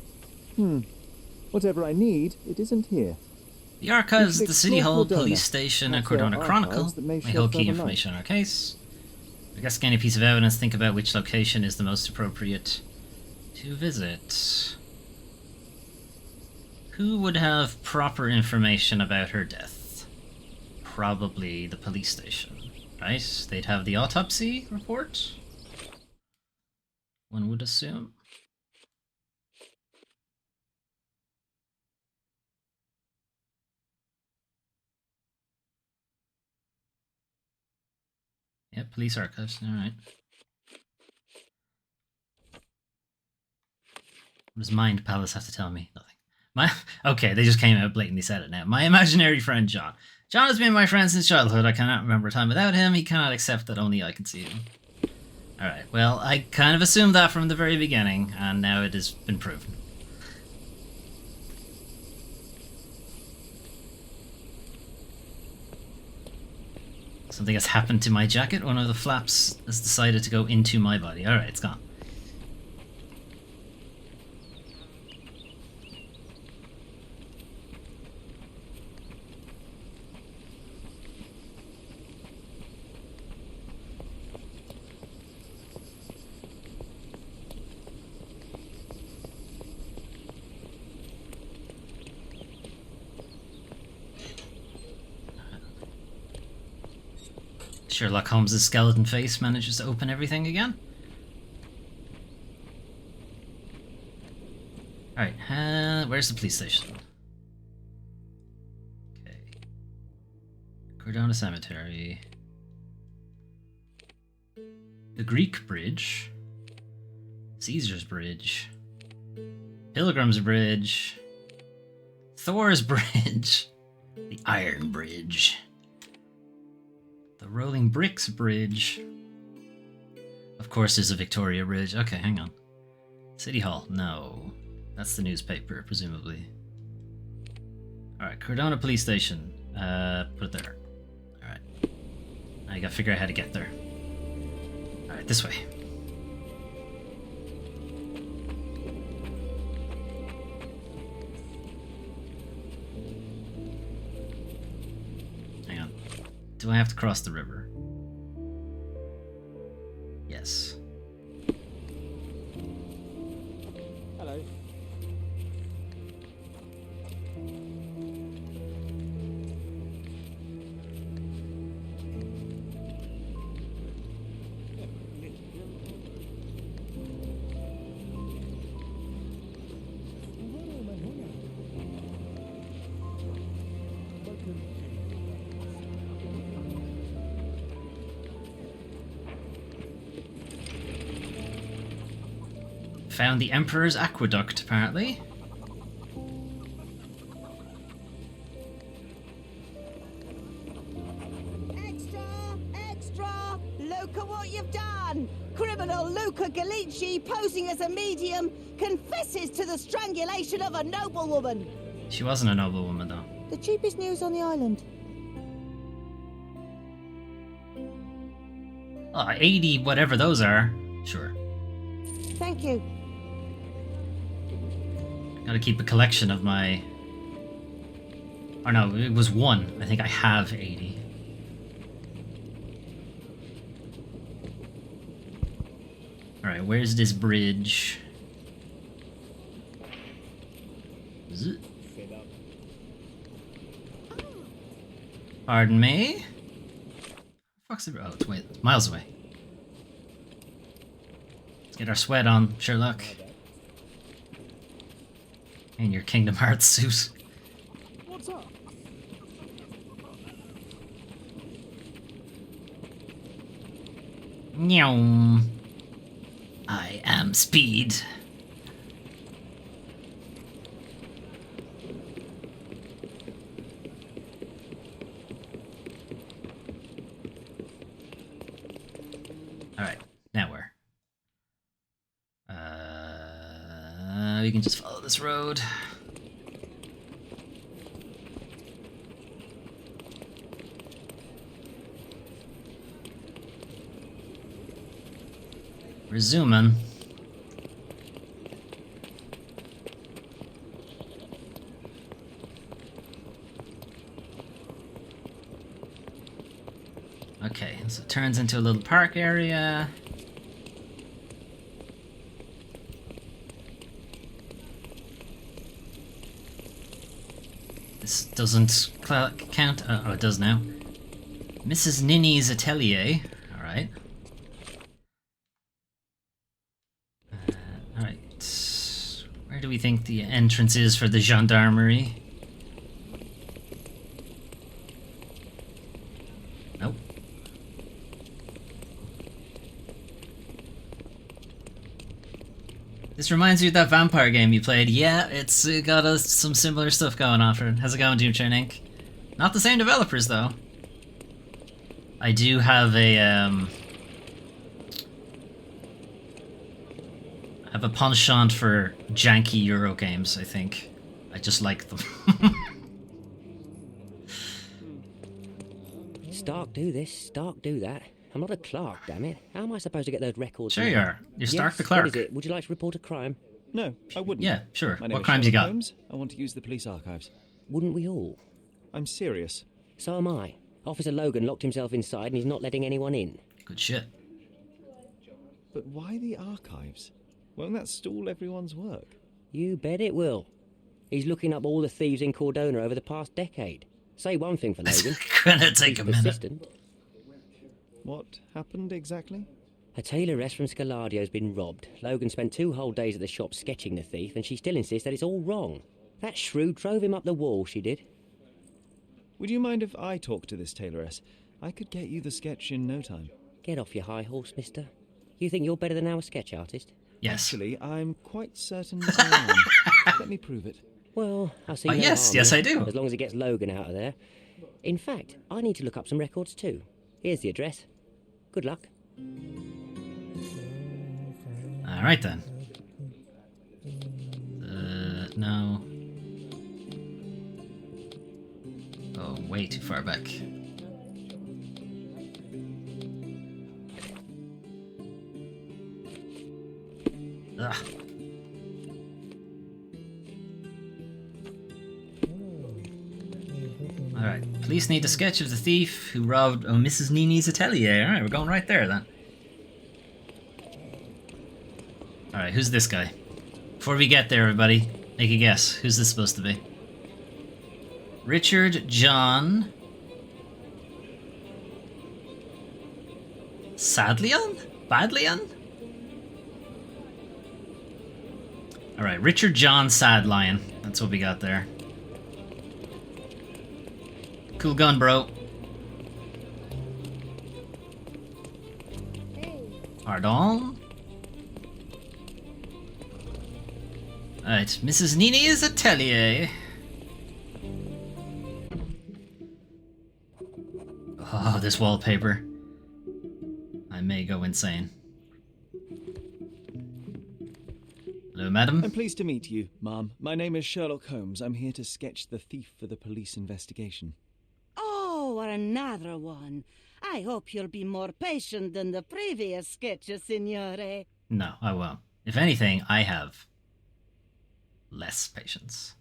Whatever I need, it isn't here. The archives at the City Hall Cordona. Police Station and Perhaps there Cordona are Chronicle archives that may may shed hold key further information on our case. I guess any piece of evidence, think about which location is the most appropriate to visit. Who would have proper information about her death? Probably the police station, right? They'd have the autopsy report, one would assume. Yeah, police archives, alright. What does Mind Palace have to tell me? Nothing. Okay, they just came out blatantly said it now. My imaginary friend John. John has been my friend since childhood. I cannot remember a time without him. He cannot accept that only I can see him. Alright, well, I kind of assumed that from the very beginning, and now it has been proven. Something has happened to my jacket. One of the flaps has decided to go into my body. Alright, it's gone. Sherlock Holmes' skeleton face manages to open everything again. Alright, where's the police station? Okay. Cordona Cemetery. The Greek Bridge. Caesar's Bridge. Pilgrim's Bridge. Thor's Bridge. The Iron Bridge. The Rolling Bricks Bridge. Of course there's a Victoria Bridge. Okay, hang on. City Hall. No. That's the newspaper, presumably. Alright, Cordona Police Station. Put it there. Alright. Now you gotta figure out how to get there. Alright, this way. Hang on. Do I have to cross the river? Yes. Hello. Found the Emperor's Aqueduct, apparently. Extra! Look at what you've done! Criminal Luca Gallici, posing as a medium, confesses to the strangulation of a noblewoman. She wasn't a noblewoman, though. The cheapest news on the island. Oh, 80 whatever those are. Sure. Thank you. Gotta keep a collection of my... Oh no, it was 1. I think I have 80. Alright, where's this bridge? Is it? Pardon me? Fuck's the... Oh, it's miles away. Let's get our sweat on, Sherlock. In your Kingdom Hearts suit. What's up? Meow. I am Speed. you can just follow this road. We're zooming. Okay, so it turns into a little park area. This doesn't count. Oh, it does now. Mrs. Ninny's Atelier. Alright. Alright. Where do we think the entrance is for the gendarmerie? Nope. This reminds me of that vampire game you played. Yeah, it's got some similar stuff going on for it. How's it going, Doomturn Inc.? Not the same developers, though. I do have a, I have a penchant for janky Euro games, I think. I just like them. Stark do this, Stark do that. I'm not a clerk, damn it. How am I supposed to get those records? Sure you are. You're Stark the clerk. What is it? Would you like to report a crime? No, I wouldn't. Yeah, sure. My name What is crimes you Sherlock got? Holmes. I want to use the police archives. Wouldn't we all? I'm serious. So am I. Officer Logan locked himself inside and he's not letting anyone in. Good shit. But why the archives? Won't that stall everyone's work? You bet it will. He's looking up all the thieves in Cordona over the past decade. Say one thing for Logan. It's gonna take a minute. Persistent. What happened exactly? A tailoress from Scaladio's been robbed. Logan spent 2 whole days at the shop sketching the thief, and she still insists that it's all wrong. That shrew drove him up the wall, she did. Would you mind if I talk to this tailoress? I could get you the sketch in no time. Get off your high horse, mister. You think you're better than our sketch artist? Yes. Actually, I'm quite certain I am. Let me prove it. Well, I see. Yes, I do. As long as it gets Logan out of there. In fact, I need to look up some records too. Here's the address. Good luck. Alright then. No. Oh, way too far back. Ugh. Alright, police need a sketch of the thief who robbed Mrs. Nini's Atelier. Alright, we're going right there then. Alright, who's this guy? Before we get there, everybody, make a guess. Who's this supposed to be? Richard John Sadlian? Badlian? Alright, Richard John Sadlion. That's what we got there. Cool gun, bro. Pardon? Alright, Mrs. Nini's Atelier. Oh, this wallpaper. I may go insane. Hello, madam. I'm pleased to meet you, ma'am. My name is Sherlock Holmes. I'm here to sketch the thief for the police investigation. Oh, another one. I hope you'll be more patient than the previous sketches, signore. No, I won't. If anything, I have less patience.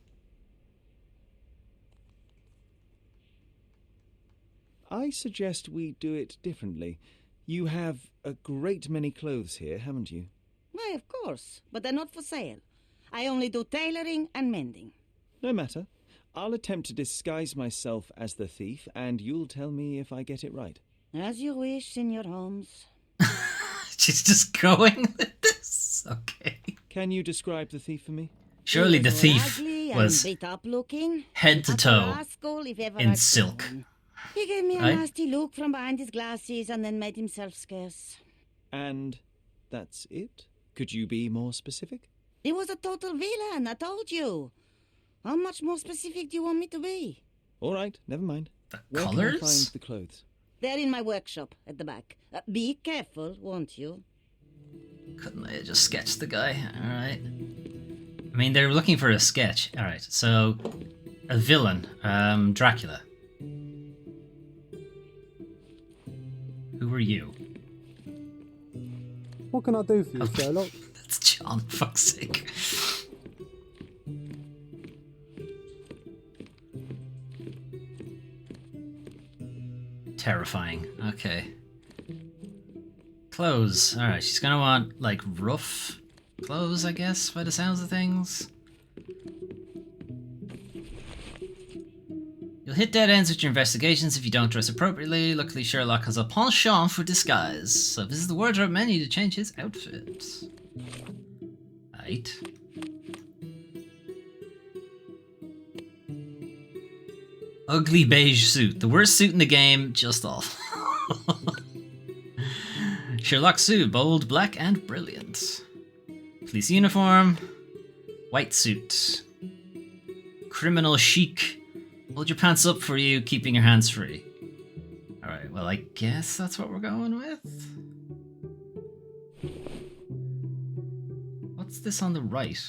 I suggest we do it differently. You have a great many clothes here, haven't you? Why, of course, but they're not for sale. I only do tailoring and mending. No matter. I'll attempt to disguise myself as the thief, and you'll tell me if I get it right. As you wish, Senor Holmes. She's just going with this? Okay. Can you describe the thief for me? Surely the thief was beat up looking, head to toe in silk. He gave me a Right? nasty look from behind his glasses and then made himself scarce. And that's it? Could you be more specific? He was a total villain, I told you. How much more specific do you want me to be? All right, never mind. The Where colours? can I find the clothes? They're in my workshop at the back. Be careful, won't you? Couldn't I just sketch the guy? Alright. I mean, they're looking for a sketch. All right, so a villain, Dracula. Who are you? What can I do for you, Sherlock? That's John, for fuck's sake. Terrifying. Okay. Clothes. Alright, she's gonna want, like, rough clothes, I guess, by the sounds of things. You'll hit dead ends with your investigations if you don't dress appropriately. Luckily, Sherlock has a penchant for disguise, so visit the wardrobe menu to change his outfit. Right. Ugly beige suit. The worst suit in the game, just off. Sherlock suit. Bold, black, and brilliant. Police uniform. White suit. Criminal chic. Hold your pants up for you, keeping your hands free. Alright, well, I guess that's what we're going with. What's this on the right?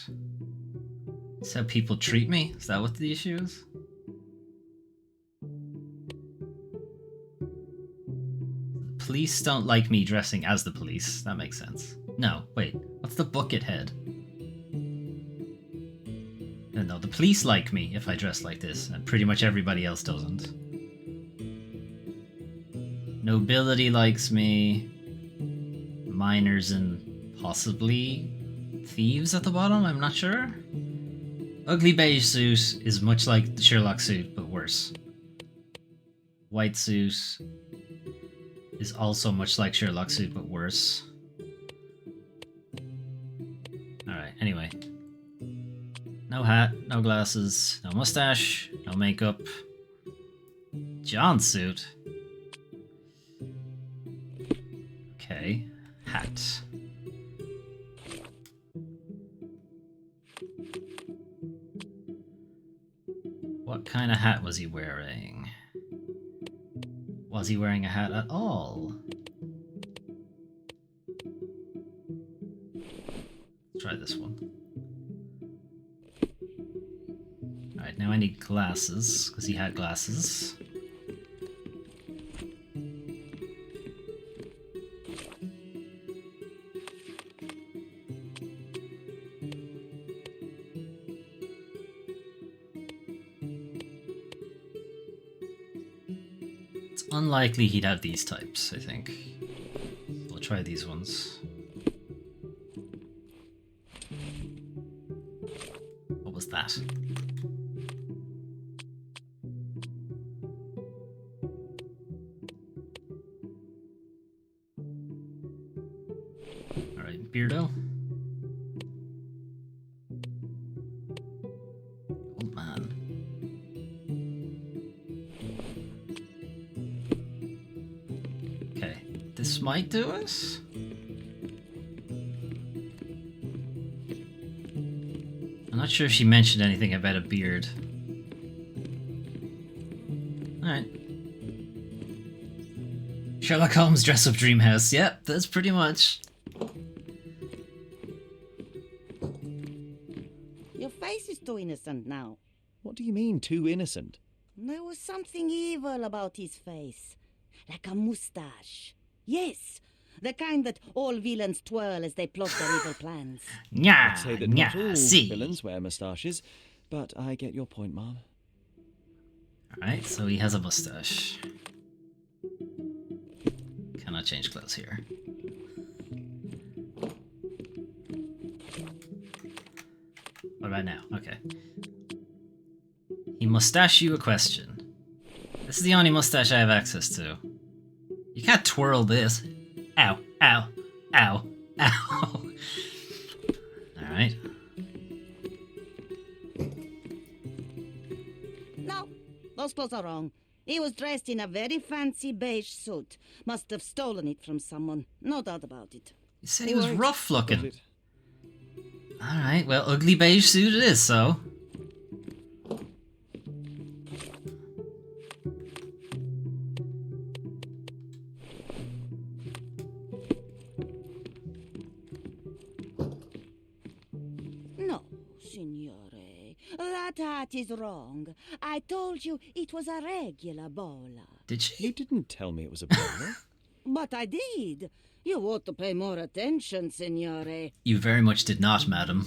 Is how people treat me? Is that what the issue is? Police don't like me dressing as the police. That makes sense. No, wait. What's the bucket head? No, the police like me if I dress like this, and pretty much everybody else doesn't. Nobility likes me. Miners and possibly thieves at the bottom, I'm not sure. Ugly beige suit is much like the Sherlock suit, but worse. White suit is also much like Sherlock suit, but worse. Alright, anyway. No hat, no glasses, no mustache, no makeup. John suit. Okay, hat. What kind of hat was he wearing? Was he wearing a hat at all? Let's try this one. Alright, now I need glasses, because he had glasses. It's unlikely he'd have these types, I think. We'll try these ones. What was that? Alright, Beardo. Old man. Okay, this might do us? I'm not sure if she mentioned anything about a beard. Alright. Sherlock Holmes dress up dream house. Yep, that's pretty much. Your face is too innocent now. What do you mean, too innocent? There was something evil about his face. Like a moustache. Yes, the kind that all villains twirl as they plot their evil plans. I'd say that not all villains wear moustaches, but I get your point, Mom. Alright, so he has a mustache. Cannot change clothes here. What about now? Okay. He mustache you a question. This is the only mustache I have access to. You can't twirl this. Ow, ow, ow, ow. Alright. No, those clothes are wrong. He was dressed in a very fancy beige suit. Must have stolen it from someone. No doubt about it. You said he was rough looking. Alright, well, ugly beige suit it is, so. signore. That hat is wrong. I told you it was a regular bowler. Did she? You didn't tell me it was a bowler. But I did. You ought to pay more attention, signore. You very much did not, madam.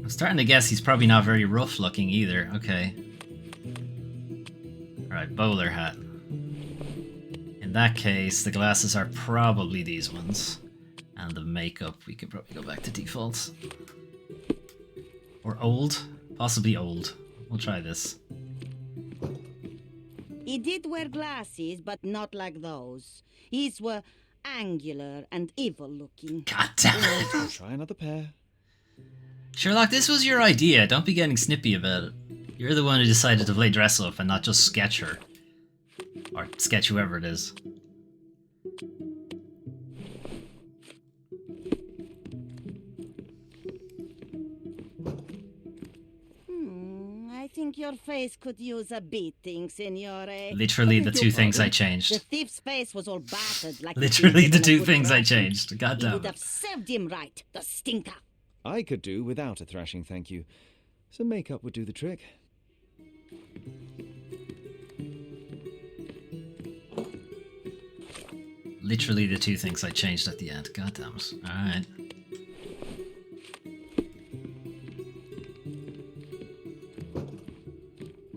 I'm starting to guess he's probably not very rough looking either. Okay. Alright, bowler hat. In that case, the glasses are probably these ones. And the makeup, we could probably go back to defaults. Or old? Possibly old. We'll try this. He did wear glasses, but not like those. His were angular and evil-looking. God damn it. We'll try another pair. Sherlock, this was your idea. Don't be getting snippy about it. You're the one who decided to play dress up and not just sketch her. Or sketch whoever it is. I think your face could use a beating, signore. Literally the two things I changed. The thief's face was all battered like... Literally the two things I changed. God He damn would it. have served him right, the stinker. I could do without a thrashing, thank you. Some makeup would do the trick. Literally the two things I changed at the end. God damn it. Alright.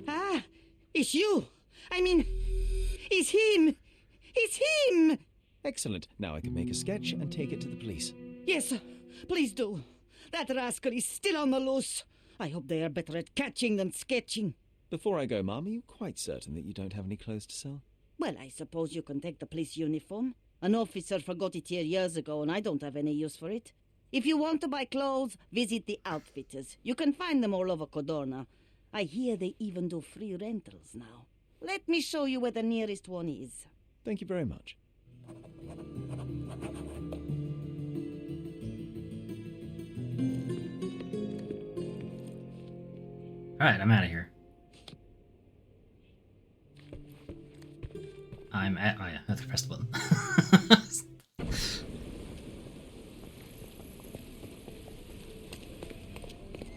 Ah, it's you. I mean, it's him. It's him. Excellent. Now I can make a sketch and take it to the police. Yes, please do. That rascal is still on the loose. I hope they are better at catching than sketching. Before I go, Mum, are you quite certain that you don't have any clothes to sell? Well, I suppose you can take the police uniform. An officer forgot it here years ago, and I don't have any use for it. If you want to buy clothes, visit the outfitters. You can find them all over Codorna. I hear they even do free rentals now. Let me show you where the nearest one is. Thank you very much. Alright, I'm out of here. I'm at... Oh yeah, I have to press the button.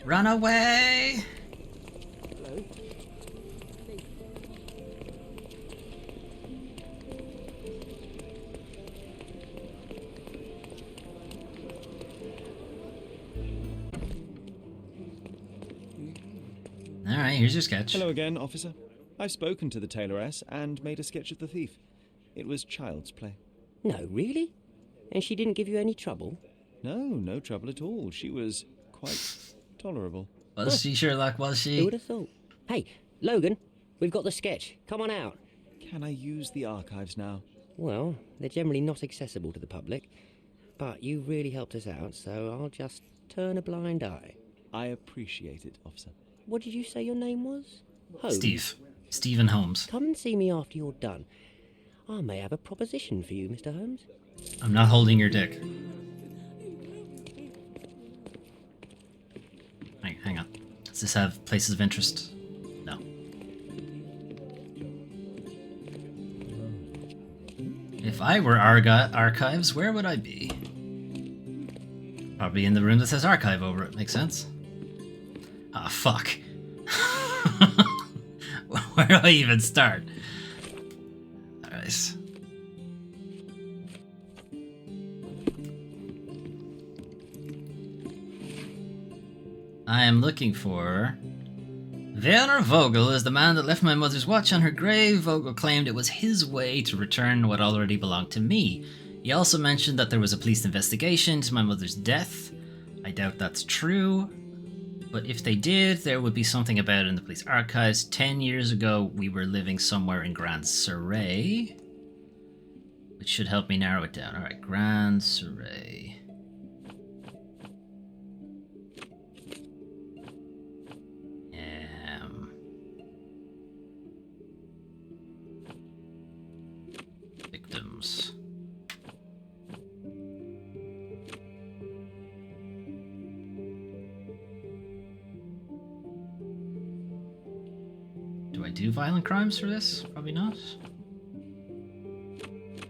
Run away! Hello? Alright, here's your sketch. Hello again, officer. I've spoken to the tailoress and made a sketch of the thief. It was child's play. No, really? And she didn't give you any trouble? No trouble at all. She was quite tolerable. Was she, Sherlock? Was she? Who would have thought? Hey, Logan, we've got the sketch. Come on out. Can I use the archives now? Well, they're generally not accessible to the public, but you really helped us out, so I'll just turn a blind eye. I appreciate it, officer. What did you say your name was? Holmes? Steve. Stephen Holmes. Come and see me after you're done. I may have a proposition for you, Mr. Holmes. I'm not holding your dick. Hang on. Does this have places of interest? No. If I were archives, where would I be? Probably in the room that says archive over it. Makes sense? Ah, fuck. Where do I even start? Alright. I am looking for... Werner Vogel is the man that left my mother's watch on her grave. Vogel claimed it was his way to return what already belonged to me. He also mentioned that there was a police investigation into my mother's death. I doubt that's true. But if they did, there would be something about it in the police archives. 10 years ago, we were living somewhere in Grand Surrey. Which should help me narrow it down. Alright, Grand Surrey. Victims. Do I do violent crimes for this? Probably not.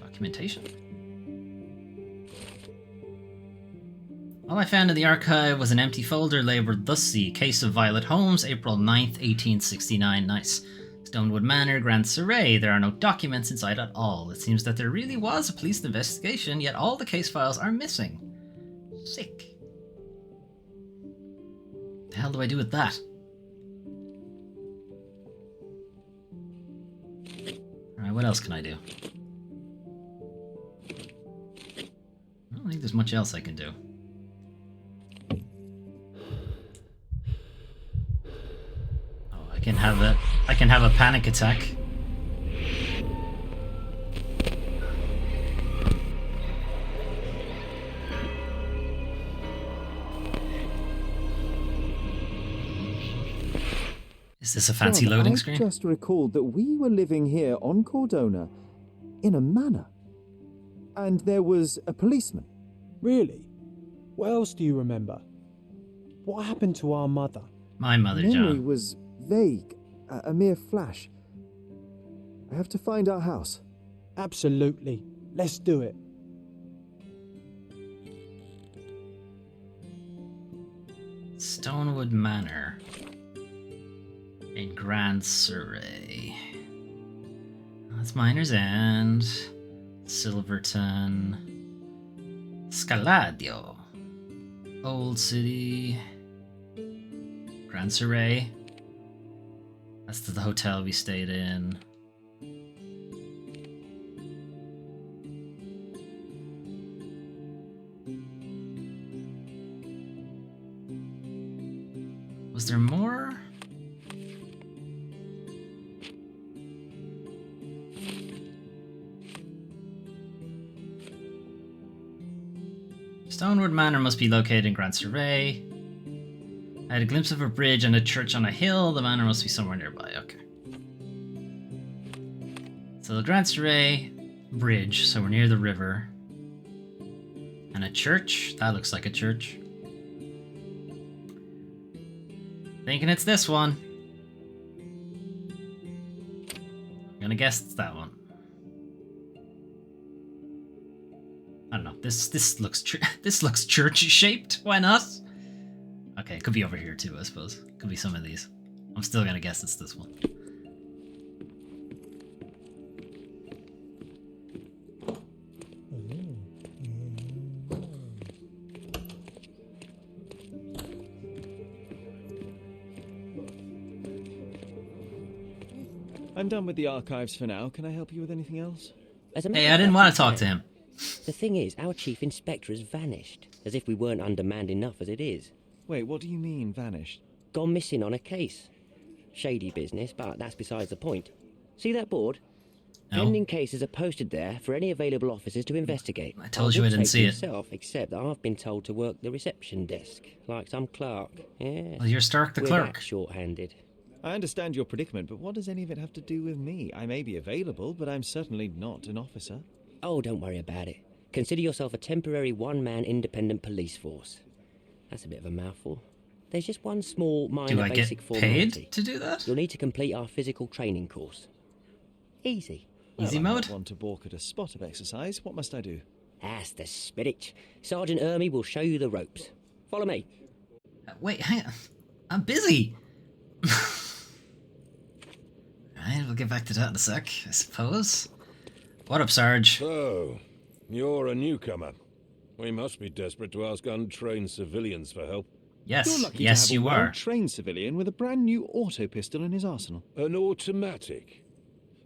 Documentation. All I found in the archive was an empty folder labelled Thussie, Case of Violet Holmes, April 9th, 1869. Nice. Stonewood Manor, Grand Surrey. There are no documents inside at all. It seems that there really was a police investigation, yet all the case files are missing. Sick. The hell do I do with that? Alright, what else can I do? I don't think there's much else I can do. Oh, I can have a panic attack. Is this a fancy John, loading I screen? just recalled that we were living here on Cordona in a manor. And there was a policeman. Really? What else do you remember? What happened to our mother? My mother, Memory John. was vague, a mere flash. I have to find our house. Absolutely. Let's do it. Stonewood Manor in Grand Surrey. That's Miner's End, Silverton, Scaladio, Old City, Grand Surrey. That's the hotel we stayed in. Was there more? Stonewood Manor must be located in Grand Surrey. I had a glimpse of a bridge and a church on a hill. The manor must be somewhere nearby. Okay. So the Grand Surrey bridge, so we're near the river. And a church. That looks like a church. Thinking it's this one. I'm gonna guess it's that one. I don't know. This looks church shaped. Why not? Okay, it could be over here too, I suppose. Could be some of these. I'm still gonna guess it's this one. I'm done with the archives for now. Can I help you with anything else? Hey, I didn't want to talk to him. The thing is, our chief inspector has vanished, as if we weren't undermanned enough as it is. Wait, what do you mean, vanished? Gone missing on a case. Shady business, but that's besides the point. See that board? No. Pending cases are posted there for any available officers to investigate. I told you I didn't see it. Myself, except that I've been told to work the reception desk, like some clerk. Yeah. Well, you're Stark the We're clerk. that short-handed. I understand your predicament, but what does any of it have to do with me? I may be available, but I'm certainly not an officer. Oh, don't worry about it. Consider yourself a temporary one-man independent police force. That's a bit of a mouthful. There's just one small, minor basic formality. Paid to do that? You'll need to complete our physical training course. Easy. Easy well, mode? I don't want to balk at a spot of exercise. What must I do? That's the spirit. Sergeant Ermy will show you the ropes. Follow me. Wait, hang on. I'm busy. Alright, we'll get back to that in a sec, I suppose. What up, Sarge? So, you're a newcomer. We must be desperate to ask untrained civilians for help. You're Yes, lucky yes, to have you a are. well-trained civilian with a brand new auto pistol in his arsenal. An automatic?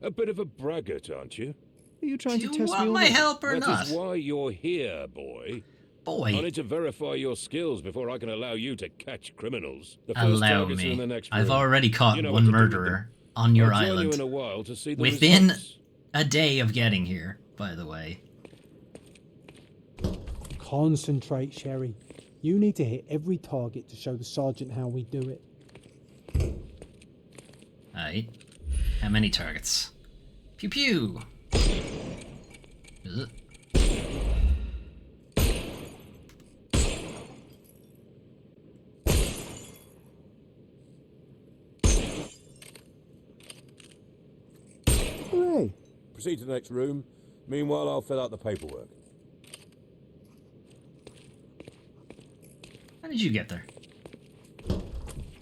A bit of a braggart, aren't you? Are you trying Do to you test want me my already? help or That not? is why you're here, boy. I need to verify your skills before I can allow you to catch criminals. The first Allow targets are in the me. next I've room. already caught You know one what to do with murderer them. on your I'll join island. you in a while to see the Within results. a day of getting here, by the way. Concentrate, Sherry. You need to hit every target to show the sergeant how we do it. Alright. How many targets? Pew pew! Ugh. Hooray! Proceed to the next room. Meanwhile, I'll fill out the paperwork. How did you get there?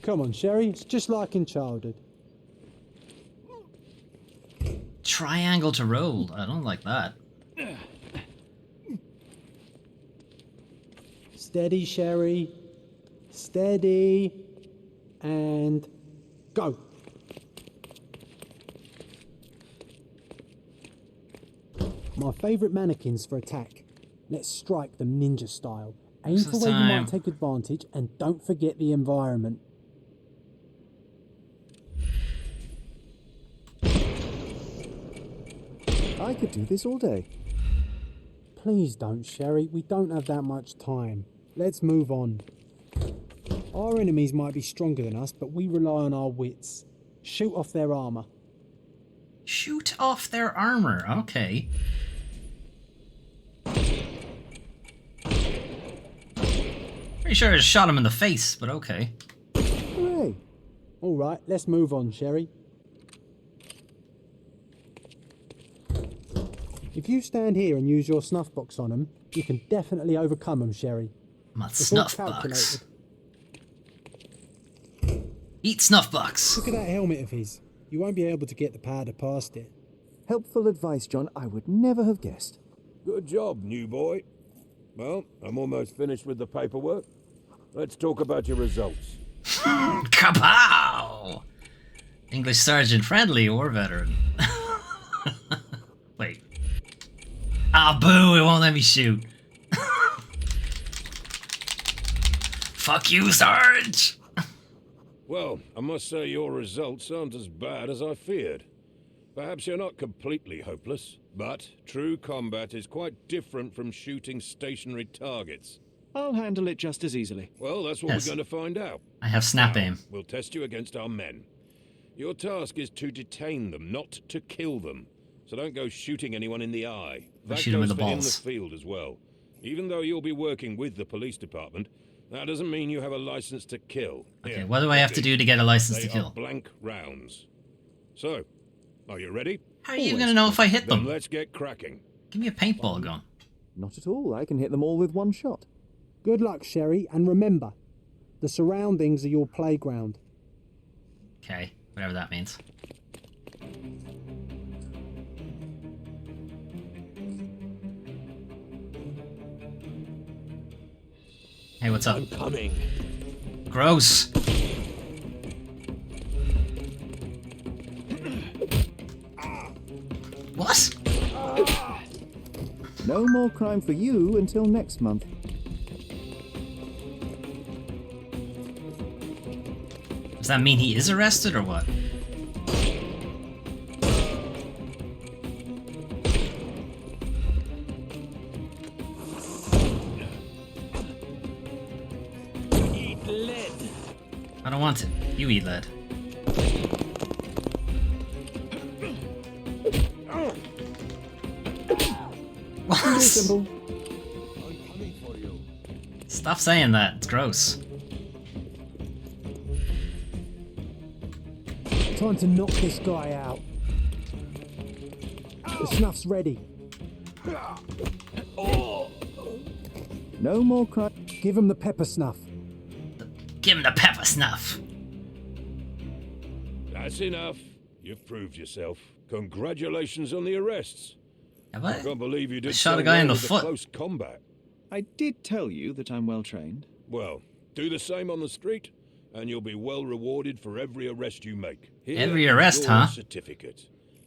Come on, Sherry. It's just like in childhood. Triangle to roll. I don't like that. Steady, Sherry. Steady. And go. My favourite mannequins for attack. Let's strike them ninja style. Aim for where you might take advantage and don't forget the environment. I could do this all day. Please don't, Sherry. We don't have that much time. Let's move on. Our enemies might be stronger than us, but we rely on our wits. Shoot off their armour. Shoot off their armour. Okay. Pretty sure I just shot him in the face, but okay. Hooray! All right, let's move on, Sherry. If you stand here and use your snuff box on them, you can definitely overcome them, Sherry. My snuff box. Eat snuff box. Look at that helmet of his. You won't be able to get the powder past it. Helpful advice, John. I would never have guessed. Good job, new boy. Well, I'm almost finished with the paperwork. Let's talk about your results. Kapow! English Sergeant Friendly or veteran. Wait. Ah, boo, it won't let me shoot. Fuck you, Sarge! Well, I must say your results aren't as bad as I feared. Perhaps you're not completely hopeless, but true combat is quite different from shooting stationary targets. I'll handle it just as easily. Well, that's what we're going to find out. I have snap aim. We'll test you against our men. Your task is to detain them, not to kill them. So don't go shooting anyone in the eye. That shoot them in the goes for balls. in the field as well. Even though you'll be working with the police department, that doesn't mean you have a license to kill. Okay, Here, what do I have to do to get a license they to kill? are blank rounds. So, are you ready? How are you going to know if I hit them? Then let's get cracking. Give me a paintball gun. Not at all. I can hit them all with one shot. Good luck, Sherry, and remember, the surroundings are your playground. Okay, whatever that means. Hey, what's up? I'm coming. Gross. What? No more crime for you until next month. Does that mean he is arrested or what? Eat lead. I don't want it. You eat lead. What? Stop saying that. It's gross. Time to knock this guy out. The snuff's ready. No more crime. Give him the pepper snuff. Give him the pepper snuff. That's enough. You've proved yourself. Congratulations on the arrests. Have I can't believe you did shot so a guy in well the with foot. Close combat. I did tell you that I'm well trained. Well, do the same on the street, and you'll be well rewarded for every arrest you make. Here Every is arrest, your huh? Certificate.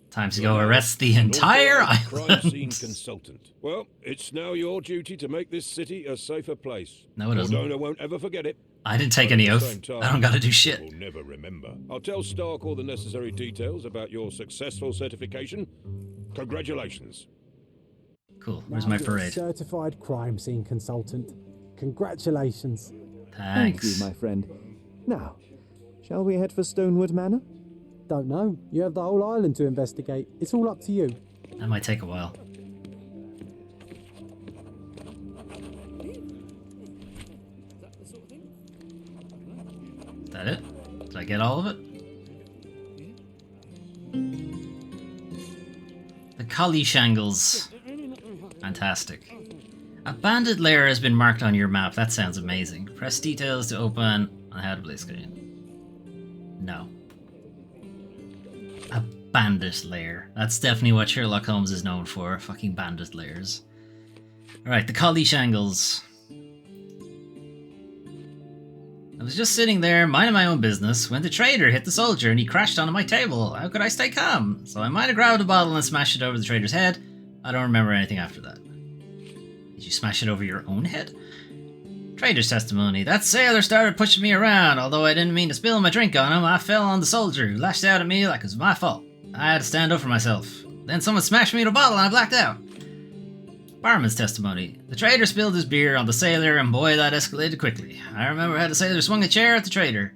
Time to go arrest the entire Authorized crime scene island. consultant. Well, it's now your duty to make this city a safer place. No, it doesn't. Cordona won't ever forget it. I didn't take But any at the oath. same time, I don't gotta do shit. We'll never remember. I'll tell Stark all the necessary details about your successful certification. Congratulations. Cool. Where's Now my you're a parade? certified crime scene consultant. Congratulations. Thank Thanks. you, my friend. Now, shall we head for Stonewood Manor? Don't know. You have the whole island to investigate. It's all up to you. That might take a while. Is that it? Did I get all of it? The collie shangles. Fantastic. A bandit lair has been marked on your map. That sounds amazing. Press details to open on how to play screen. No. A bandit lair. That's definitely what Sherlock Holmes is known for. Fucking bandit lairs. Alright, the Collie Shangles. I was just sitting there, minding my own business, when the trader hit the soldier and he crashed onto my table. How could I stay calm? So I might have grabbed a bottle and smashed it over the trader's head. I don't remember anything after that. Did you smash it over your own head? Trader's testimony. That sailor started pushing me around. Although I didn't mean to spill my drink on him, I fell on the soldier, who lashed out at me like it was my fault. I had to stand up for myself. Then someone smashed me with a bottle and I blacked out. Barman's testimony. The trader spilled his beer on the sailor, and boy, that escalated quickly. I remember how the sailor swung a chair at the trader,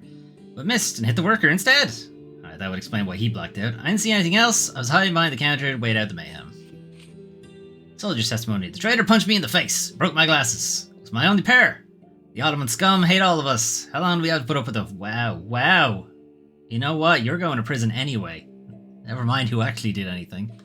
but missed and hit the worker instead. Alright, that would explain why he blacked out. I didn't see anything else. I was hiding behind the counter to wait out the mayhem. Soldier's testimony. The trader punched me in the face, broke my glasses. It was my only pair. The Ottoman scum hate all of us. How long do we have to put up with the... Wow. You know what? You're going to prison anyway. Never mind who actually did anything.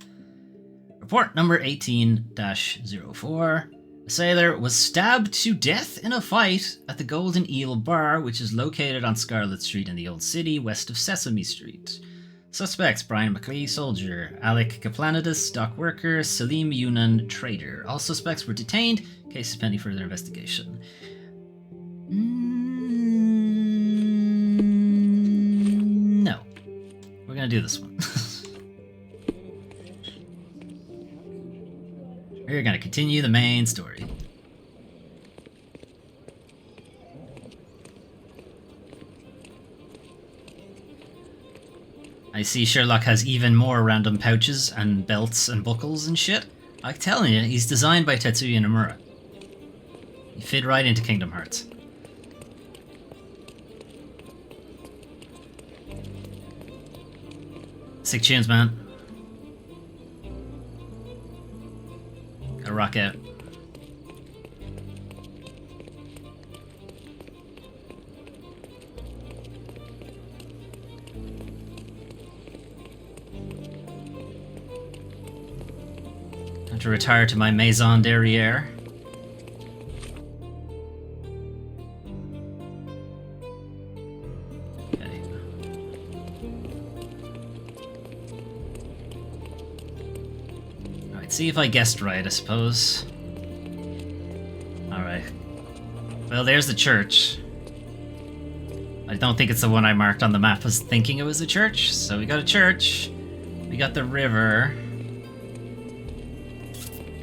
Report number 18-04. A sailor was stabbed to death in a fight at the Golden Eel Bar, which is located on Scarlet Street in the Old City, west of Sesame Street. Suspects: Brian McLee, soldier; Alec Kaplanidis, dock worker; Salim Yunan, trader. All suspects were detained. Case is pending further investigation. No. We're gonna do this one. We're gonna continue the main story. I see Sherlock has even more random pouches and belts and buckles and shit. I'm telling you, he's designed by Tetsuya Nomura. He fit right into Kingdom Hearts. Sick tunes, man. Gotta rock out. Time to retire to my maison derrière. See if I guessed right, I suppose. Alright. Well, there's the church. I don't think it's the one I marked on the map as thinking it was a church. So we got a church. We got the river.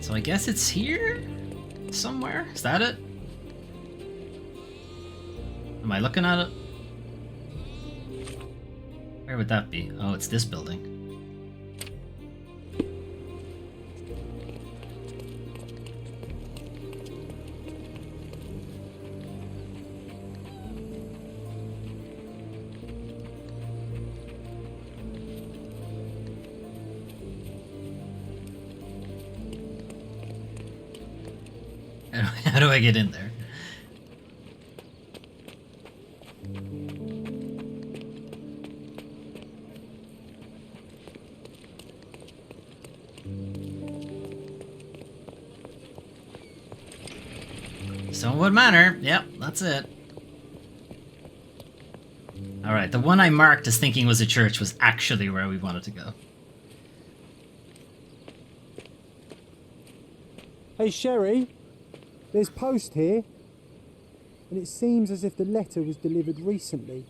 So I guess it's here? Somewhere? Is that it? Am I looking at it? Where would that be? Oh, it's this building. How do I get in there? Stonewood Manor. Yep, that's it. Alright, the one I marked as thinking was a church was actually where we wanted to go. Hey, Sherry. There's post here, and it seems as if the letter was delivered recently.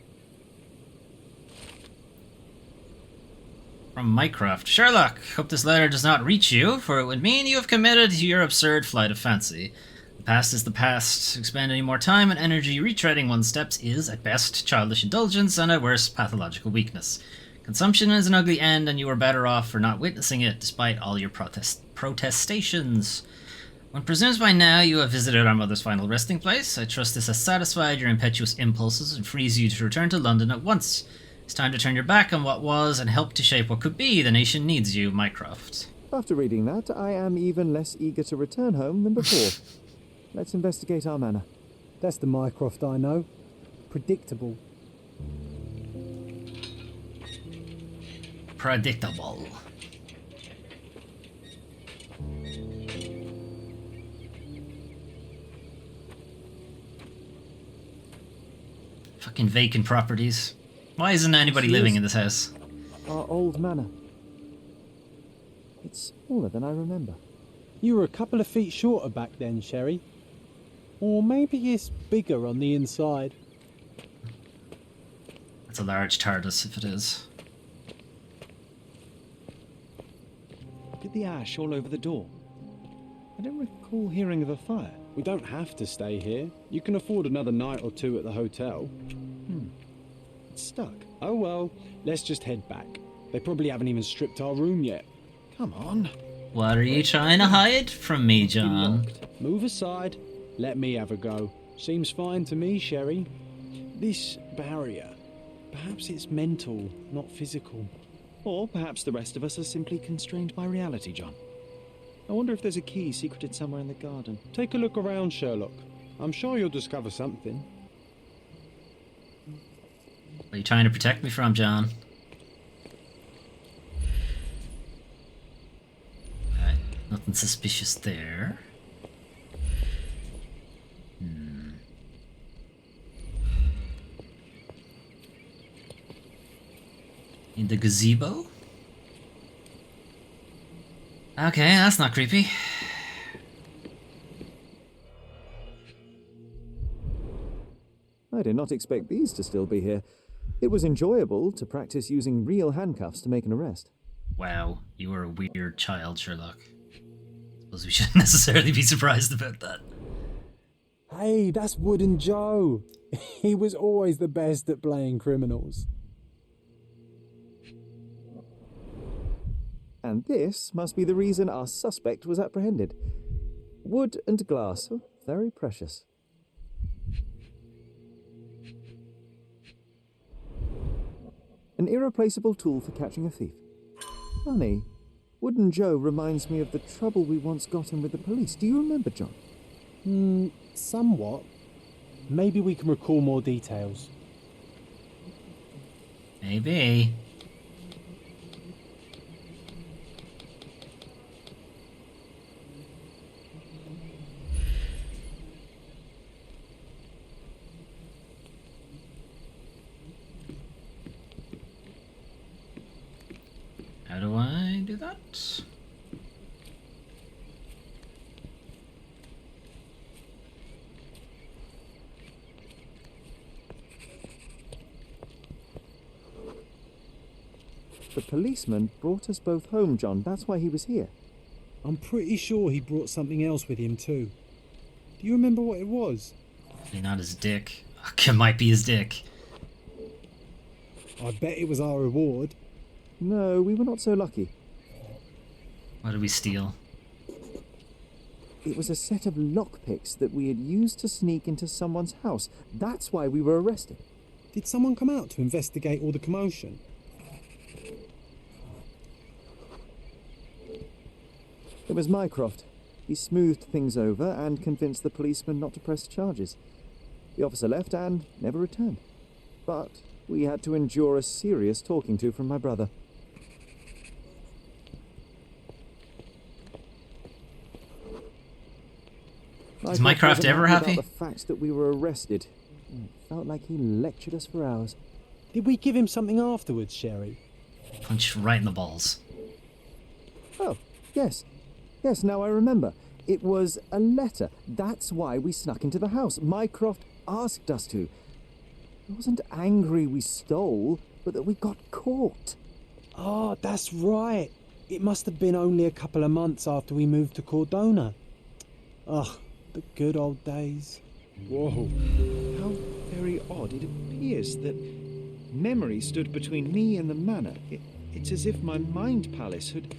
From Mycroft. Sherlock, hope this letter does not reach you, for it would mean you have committed to your absurd flight of fancy. The past is the past. To expend any more time and energy retreading one's steps is, at best, childish indulgence, and at worst, pathological weakness. Consumption is an ugly end, and you are better off for not witnessing it, despite all your protestations. One presumes by now you have visited our mother's final resting place. I trust this has satisfied your impetuous impulses and frees you to return to London at once. It's time to turn your back on what was and help to shape what could be. The nation needs you, Mycroft. After reading that, I am even less eager to return home than before. Let's investigate our manor. That's the Mycroft I know. Predictable. Predictable. Fucking vacant properties. Why isn't anybody living in this house? Our old manor. It's smaller than I remember. You were a couple of feet shorter back then, Sherry. Or maybe it's bigger on the inside. That's a large TARDIS if it is. Look at the ash all over the door. I don't recall hearing of a fire. We don't have to stay here. You can afford another night or two at the hotel. It's stuck. Oh well, let's just head back. They probably haven't even stripped our room yet. Come on. What are you trying to hide from me, John? Move aside. Let me have a go. Seems fine to me, Sherry. This barrier, perhaps it's mental, not physical. Or perhaps the rest of us are simply constrained by reality, John. I wonder if there's a key secreted somewhere in the garden. Take a look around, Sherlock. I'm sure you'll discover something. What are you trying to protect me from, John? Alright, nothing suspicious there. In the gazebo? Okay, that's not creepy. I did not expect these to still be here. It was enjoyable to practice using real handcuffs to make an arrest. Wow, you were a weird child, Sherlock. Suppose we shouldn't necessarily be surprised about that. Hey, that's Wooden Joe. He was always the best at playing criminals. And this must be the reason our suspect was apprehended. Wood and glass, oh, very precious. An irreplaceable tool for catching a thief. Funny, Wooden Joe reminds me of the trouble we once got in with the police. Do you remember, John? Somewhat. Maybe we can recall more details. Maybe. How do I do that? The policeman brought us both home, John. That's why he was here. I'm pretty sure he brought something else with him too. Do you remember what it was? Definitely not his dick. It might be his dick. I bet it was our reward. No, we were not so lucky. What did we steal? It was a set of lockpicks that we had used to sneak into someone's house. That's why we were arrested. Did someone come out to investigate all the commotion? It was Mycroft. He smoothed things over and convinced the policeman not to press charges. The officer left and never returned. But we had to endure a serious talking to from my brother. Is Mycroft ever happy? About the fact that we were arrested. It felt like he lectured us for hours. Did we give him something afterwards, Sherry? Punch right in the balls. Oh, yes. Yes, now I remember. It was a letter. That's why we snuck into the house. Mycroft asked us to. He wasn't angry we stole, but that we got caught. Oh, that's right. It must have been only a couple of months after we moved to Cordona. Ugh, the good old days. Whoa. How very odd. It appears that memory stood between me and the manor. It's as if my mind palace had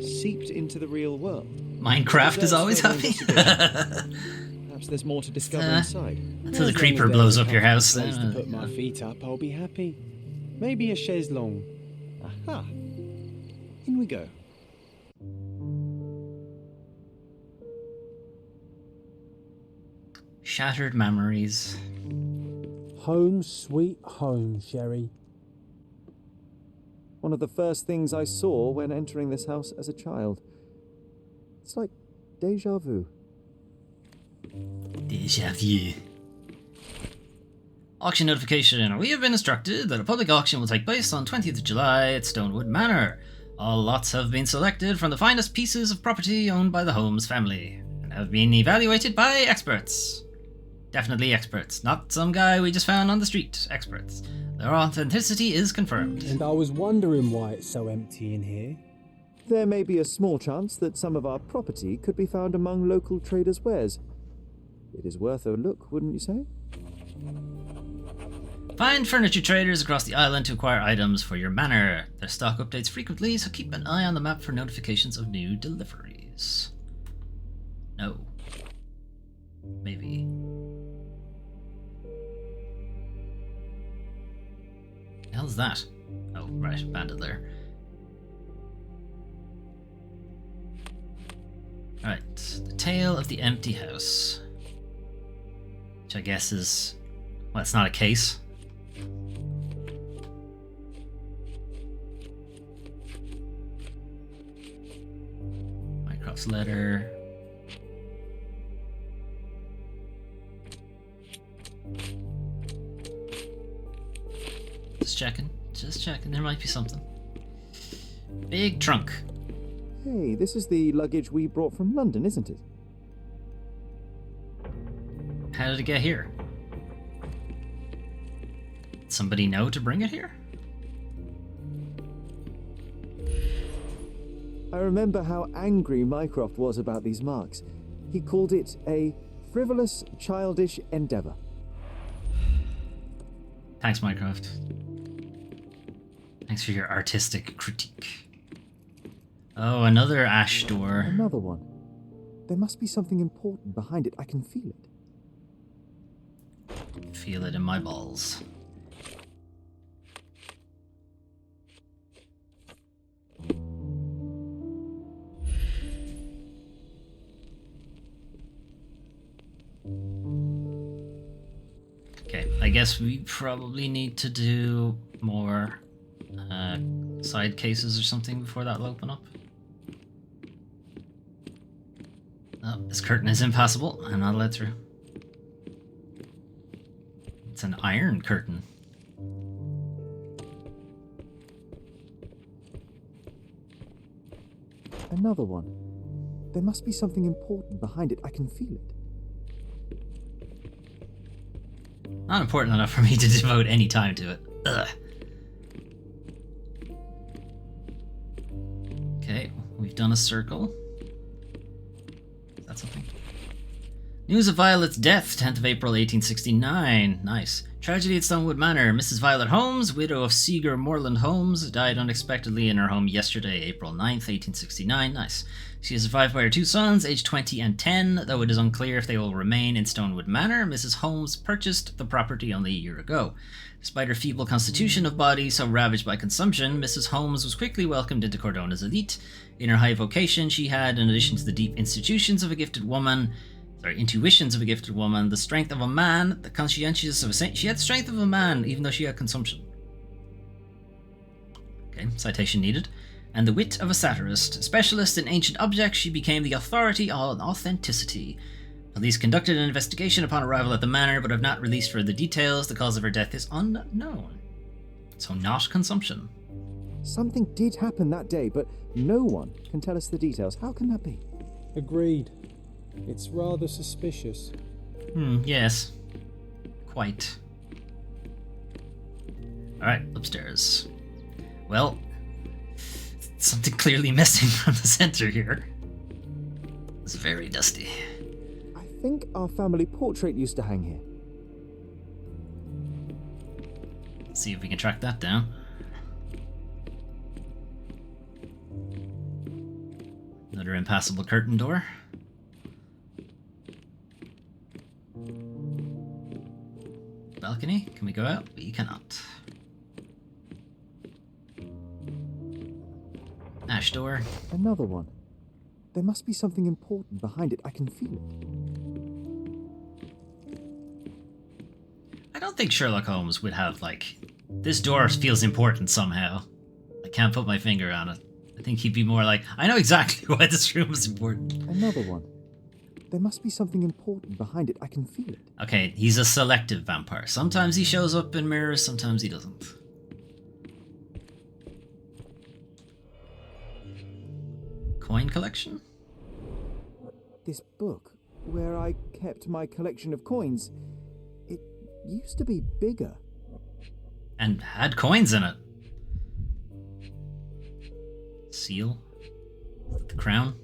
seeped into the real world. Minecraft is always happy. Perhaps there's more to discover inside. Until the creeper blows up your house. Place to put my feet up, I'll be happy. Maybe a chaise longue. Aha. In we go. Shattered memories. Home sweet home, Sherry. One of the first things I saw when entering this house as a child. It's like déjà vu. Déjà vu. Auction notification. We have been instructed that a public auction will take place on 20th of July at Stonewood Manor. All lots have been selected from the finest pieces of property owned by the Holmes family and have been evaluated by experts. Definitely experts, not some guy we just found on the street. Experts. Their authenticity is confirmed. And I was wondering why it's so empty in here. There may be a small chance that some of our property could be found among local traders' wares. It is worth a look, wouldn't you say? Find furniture traders across the island to acquire items for your manor. Their stock updates frequently, so keep an eye on the map for notifications of new deliveries. No. Maybe. The hell's that? Oh, right, bandit there. Alright, the tale of the empty house. Which I guess is... well, it's not a case. Mycroft's letter. Just checking, there might be something. Big trunk. Hey, this is the luggage we brought from London, isn't it? How did it get here? Did somebody know to bring it here? I remember how angry Mycroft was about these marks. He called it a frivolous, childish endeavour. Thanks, Mycroft. Thanks for your artistic critique. Oh, another ash door. Another one. There must be something important behind it. I can feel it. Feel it in my balls. Okay, I guess we probably need to do more side cases or something before that'll open up. Oh, this curtain is impassable. I'm not let through. It's an iron curtain. Another one. There must be something important behind it. I can feel it. Not important enough for me to devote any time to it. Ugh. Okay, we've done a circle. Is that something? News of Violet's death, 10th of April, 1869. Nice. Tragedy at Stonewood Manor. Mrs. Violet Holmes, widow of Seeger Moreland Holmes, died unexpectedly in her home yesterday, April 9th, 1869. Nice. She is survived by her two sons, aged 20 and 10, though it is unclear if they will remain in Stonewood Manor. Mrs. Holmes purchased the property only a year ago. Despite her feeble constitution of body so ravaged by consumption, Mrs. Holmes was quickly welcomed into Cordona's elite. In her high vocation, she had, in addition to the deep intuitions of a gifted woman, the strength of a man, the conscientiousness of a saint. She had the strength of a man, even though she had consumption. Okay, citation needed. And the wit of a satirist. Specialist in ancient objects, she became the authority on authenticity. Police conducted an investigation upon arrival at the manor, but have not released further details. The cause of her death is unknown. So not consumption. Something did happen that day, but no one can tell us the details. How can that be? Agreed. It's rather suspicious. Yes. Quite. Alright, upstairs. Well, something clearly missing from the center here. It's very dusty. I think our family portrait used to hang here. Let's see if we can track that down. Another impassable curtain door. Balcony? Can we go out? We cannot. Ash door. Another one. There must be something important behind it. I can feel it. I don't think Sherlock Holmes would have, like... This door feels important somehow. I can't put my finger on it. I think he'd be more like, I know exactly why this room is important. Another one. There must be something important behind it. I can feel it. Okay, he's a selective vampire. Sometimes he shows up in mirrors, sometimes he doesn't. Coin collection? This book, where I kept my collection of coins, it used to be bigger. And had coins in it. Seal? Is that the crown?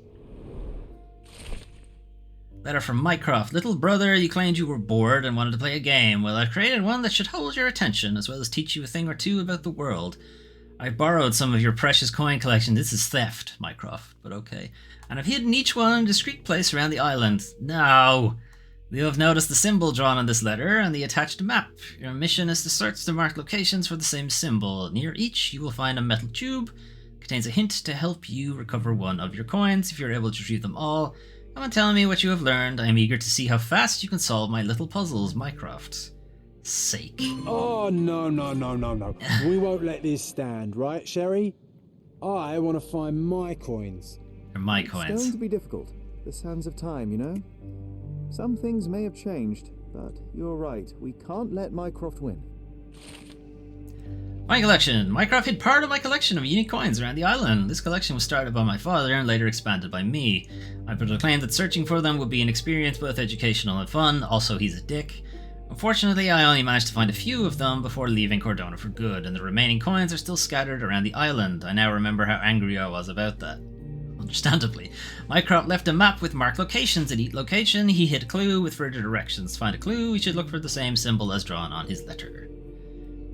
Letter from Mycroft. Little brother, you claimed you were bored and wanted to play a game. Well, I've created one that should hold your attention, as well as teach you a thing or two about the world. I borrowed some of your precious coin collection. This is theft, Mycroft, but okay. And I've hidden each one in a discreet place around the island. Now, you have noticed the symbol drawn on this letter and the attached map. Your mission is to search the marked locations for the same symbol. Near each, you will find a metal tube. It contains a hint to help you recover one of your coins if you're able to retrieve them all. Come and tell me what you have learned. I am eager to see how fast you can solve my little puzzles, Mycroft's sake. Oh, no. We won't let this stand, right, Sherry? I want to find my coins. They're my coins. It's going to be difficult. The sands of time, you know? Some things may have changed, but you're right. We can't let Mycroft win. My collection. Mycroft hid part of my collection of unique coins around the island. This collection was started by my father and later expanded by me. I proclaimed that searching for them would be an experience both educational and fun. Also, he's a dick. Unfortunately, I only managed to find a few of them before leaving Cordona for good, and the remaining coins are still scattered around the island. I now remember how angry I was about that. Understandably. Mycroft left a map with marked locations. At each location, he hid a clue with further directions. To find a clue, we should look for the same symbol as drawn on his letter.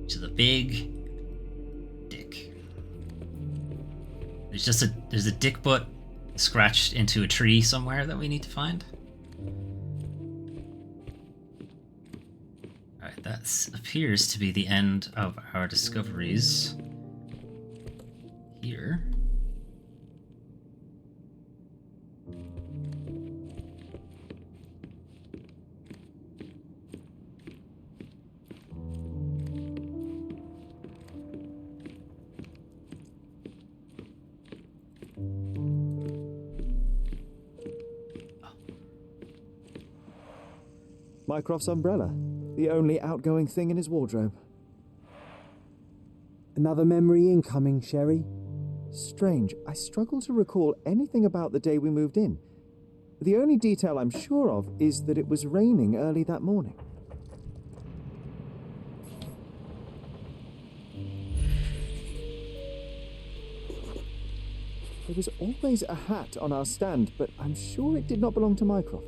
Which is a big dick. There's a dick butt scratched into a tree somewhere that we need to find. Alright, that appears to be the end of our discoveries here. Mycroft's umbrella, the only outgoing thing in his wardrobe. Another memory incoming, Sherry. Strange, I struggle to recall anything about the day we moved in. The only detail I'm sure of is that it was raining early that morning. There was always a hat on our stand, but I'm sure it did not belong to Mycroft.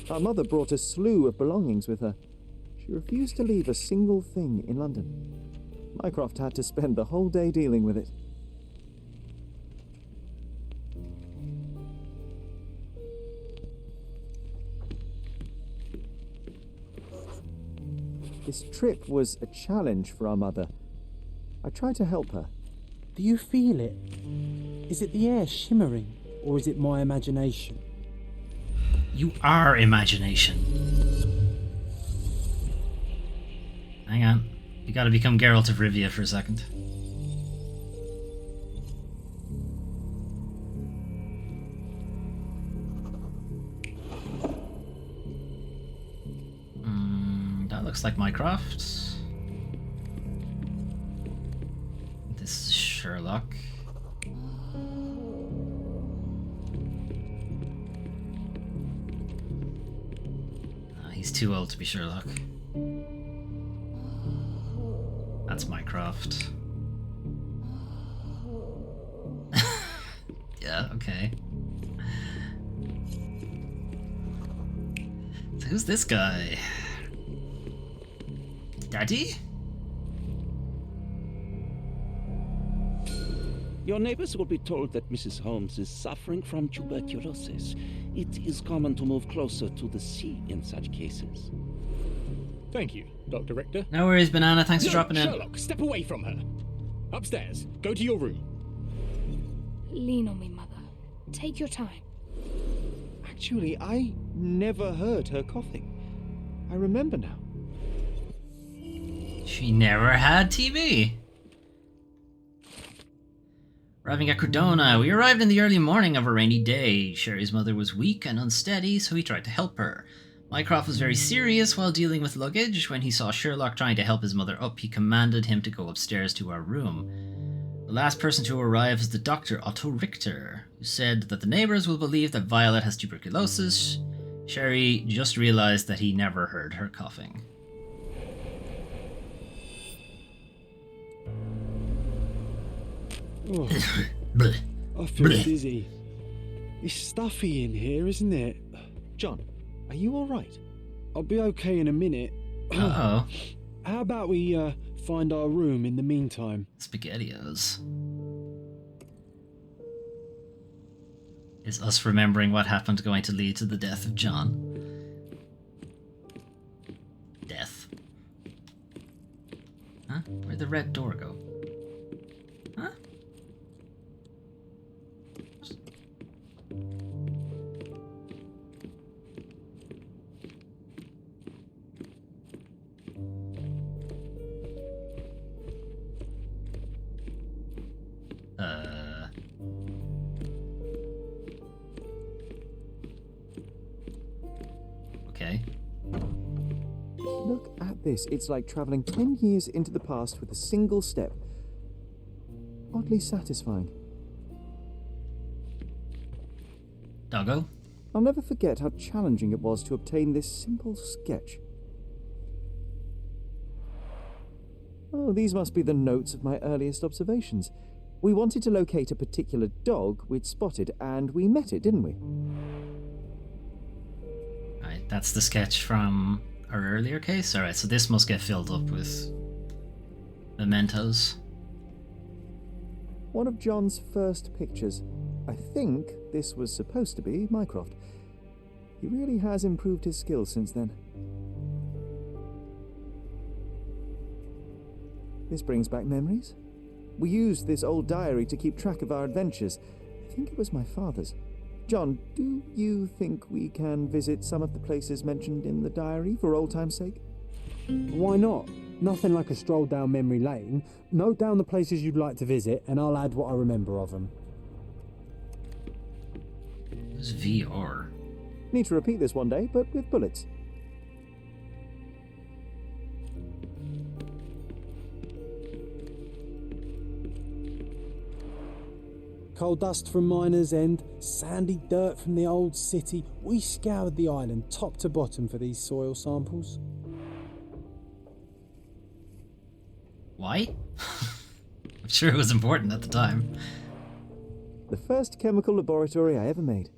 Our mother brought a slew of belongings with her. She refused to leave a single thing in London. Mycroft had to spend the whole day dealing with it. This trip was a challenge for our mother. I tried to help her. Do you feel it? Is it the air shimmering, or is it my imagination? You are imagination. Hang on. You gotta become Geralt of Rivia for a second. That looks like Mycroft. This is Sherlock. He's too old to be Sherlock. That's Mycroft. Yeah, okay. So who's this guy? Daddy? Your neighbors will be told that Mrs. Holmes is suffering from tuberculosis. It is common to move closer to the sea in such cases. Thank you, Dr. Richter. No worries, Banana. Thanks for dropping in. Sherlock, step away from her. Upstairs. Go to your room. Lean on me, Mother. Take your time. Actually, I never heard her coughing. I remember now. She never had TB. Arriving at Cordona, we arrived in the early morning of a rainy day. Sherry's mother was weak and unsteady, so he tried to help her. Mycroft was very serious while dealing with luggage. When he saw Sherlock trying to help his mother up, he commanded him to go upstairs to our room. The last person to arrive was the doctor, Otto Richter, who said that the neighbours will believe that Violet has tuberculosis. Sherry just realised that he never heard her coughing. Oh, I feel dizzy. It's stuffy in here, isn't it? John, are you alright? I'll be okay in a minute. Uh-oh. How about we find our room in the meantime? SpaghettiOs. Is us remembering what happened going to lead to the death of John? Death. Huh? Where'd the red door go? Huh? Okay. Look at this. It's like travelling 10 years into the past with a single step. Oddly satisfying. Doggo? I'll never forget how challenging it was to obtain this simple sketch. Oh, these must be the notes of my earliest observations. We wanted to locate a particular dog we'd spotted, and we met it, didn't we? Alright, that's the sketch from our earlier case. Alright, so this must get filled up with mementos. One of John's first pictures. I think this was supposed to be Mycroft. He really has improved his skills since then. This brings back memories. We used this old diary to keep track of our adventures. I think it was my father's. John, do you think we can visit some of the places mentioned in the diary for old time's sake? Why not? Nothing like a stroll down memory lane. Note down the places you'd like to visit, and I'll add what I remember of them. It's VR. Need to repeat this one day, but with bullets. Coal dust from Miner's End, sandy dirt from the old city. We scoured the island top to bottom for these soil samples. Why? I'm sure it was important at the time. The first chemical laboratory I ever made.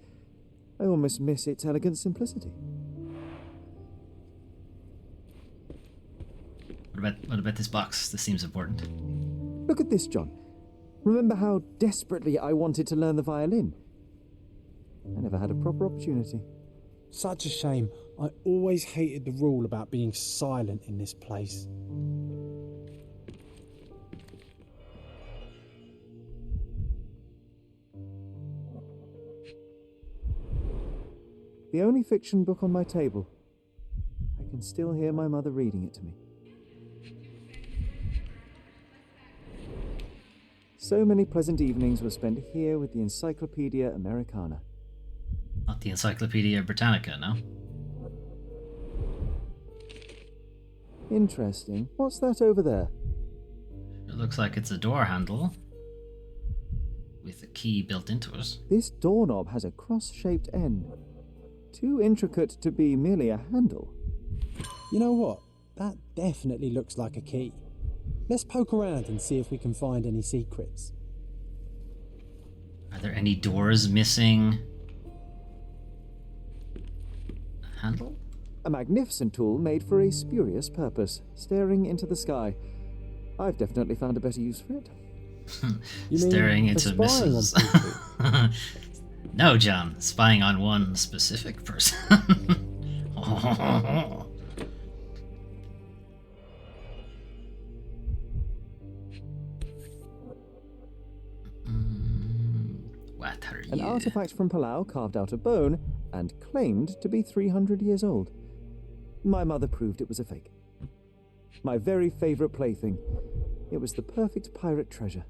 I almost miss its elegant simplicity. What about this box? This seems important. Look at this, John. Remember how desperately I wanted to learn the violin? I never had a proper opportunity. Such a shame. I always hated the rule about being silent in this place. The only fiction book on my table. I can still hear my mother reading it to me. So many pleasant evenings were spent here with the Encyclopedia Americana. Not the Encyclopedia Britannica, no? Interesting. What's that over there? It looks like it's a door handle with a key built into it. This doorknob has a cross-shaped end. Too intricate to be merely a handle. You know what? That definitely looks like a key. Let's poke around and see if we can find any secrets. Are there any doors missing a handle? A magnificent tool made for a spurious purpose, staring into the sky. I've definitely found a better use for it. Staring into missiles. No, John. Spying on one specific person. What are you? An artifact from Palau carved out of bone and claimed to be 300 years old. My mother proved it was a fake. My very favourite plaything. It was the perfect pirate treasure.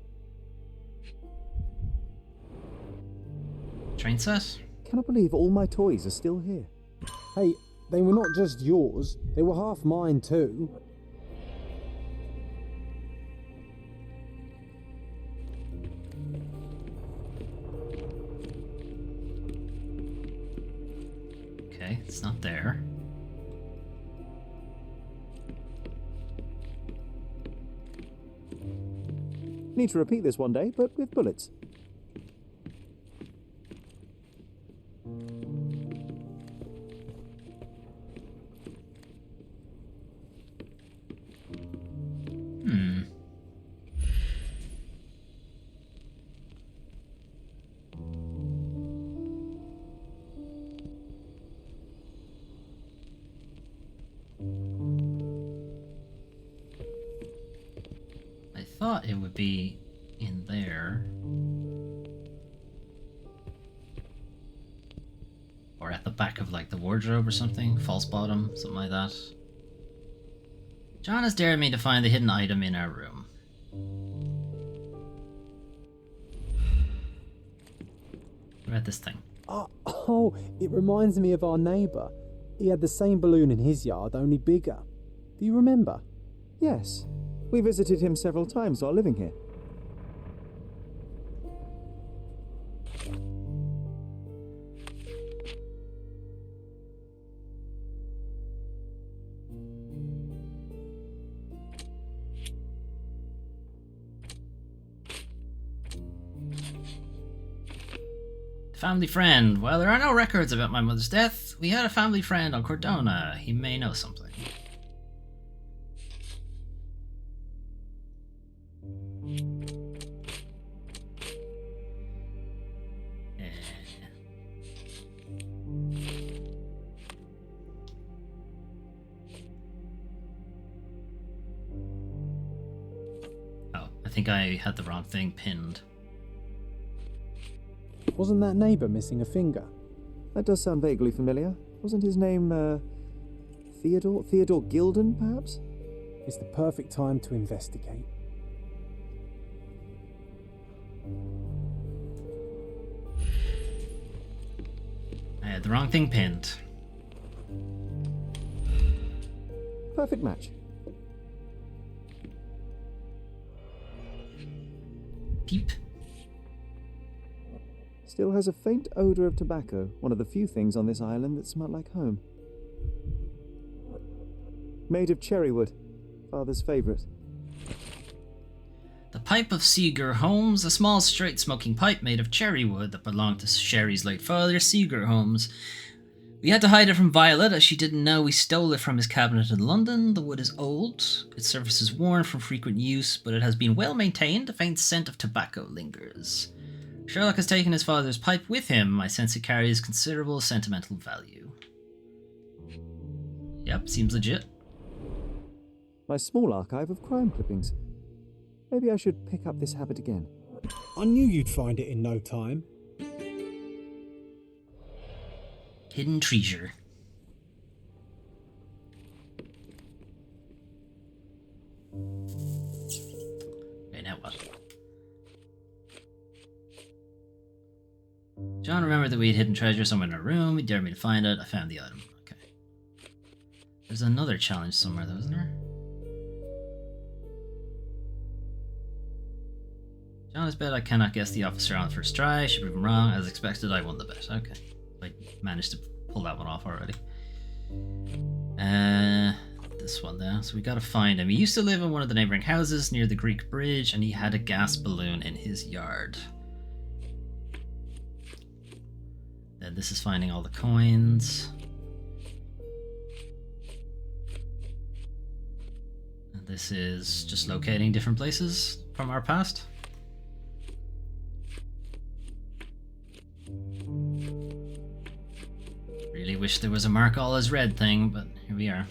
Train set? Cannot believe all my toys are still here. Hey, they were not just yours, they were half mine too. Okay, it's not there. Need to repeat this one day, but with bullets. I thought it would be in there. Or at the back of like the wardrobe or something. False bottom, something like that. John has dared me to find the hidden item in our room. What about this thing? Oh, it reminds me of our neighbour. He had the same balloon in his yard, only bigger. Do you remember? Yes. We visited him several times while living here. Family friend. Well, there are no records about my mother's death. We had a family friend on Cordona. He may know something. Oh, I think I had the wrong thing pinned. Wasn't that neighbour missing a finger? That does sound vaguely familiar. Wasn't his name, Theodore? Theodore Gilden, perhaps? It's the perfect time to investigate. I had the wrong thing pinned. Perfect match. Peep. Still has a faint odour of tobacco, one of the few things on this island that smell like home. Made of cherry wood, father's favourite. The pipe of Seeger Holmes, a small straight smoking pipe made of cherry wood that belonged to Sherry's late father, Seeger Holmes. We had to hide it from Violet as she didn't know we stole it from his cabinet in London. The wood is old, its surface is worn from frequent use, but it has been well maintained. A faint scent of tobacco lingers. Sherlock has taken his father's pipe with him. I sense it carries considerable sentimental value. Yep, seems legit. My small archive of crime clippings. Maybe I should pick up this habit again. I knew you'd find it in no time. Hidden treasure. Okay, now what? John remembered that we had hidden treasure somewhere in our room. He dared me to find it. I found the item. Okay. There's another challenge somewhere though, isn't there? John has bet I cannot guess the officer on first try. Should prove him wrong. As expected, I won the bet. Okay. I managed to pull that one off already. This one there. So we gotta find him. He used to live in one of the neighboring houses near the Greek bridge, and he had a gas balloon in his yard. Then this is finding all the coins. And this is just locating different places from our past. Really wish there was a mark all as red thing, but here we are.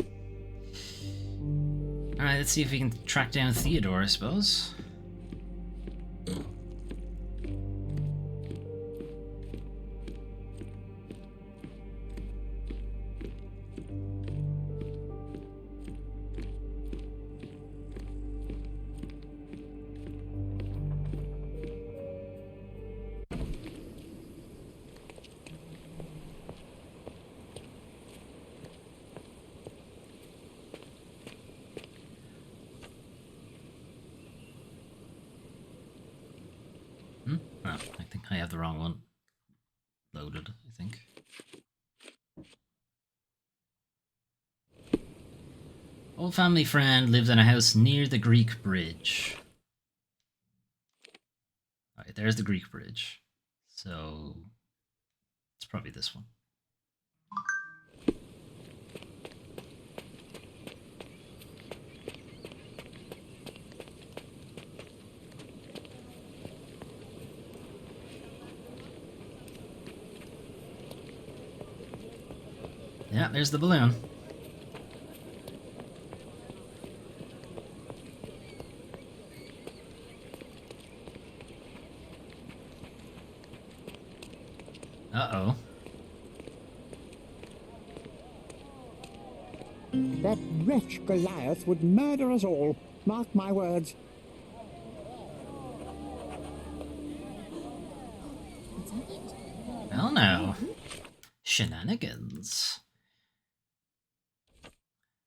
Alright, let's see if we can track down Theodore, I suppose. I have the wrong one loaded, I think. Old family friend lived in a house near the Greek bridge. Alright, there's the Greek bridge. So it's probably this one. Yeah, there's the balloon. Uh-oh. That wretch Goliath would murder us all. Mark my words. Well, now. Shenanigans.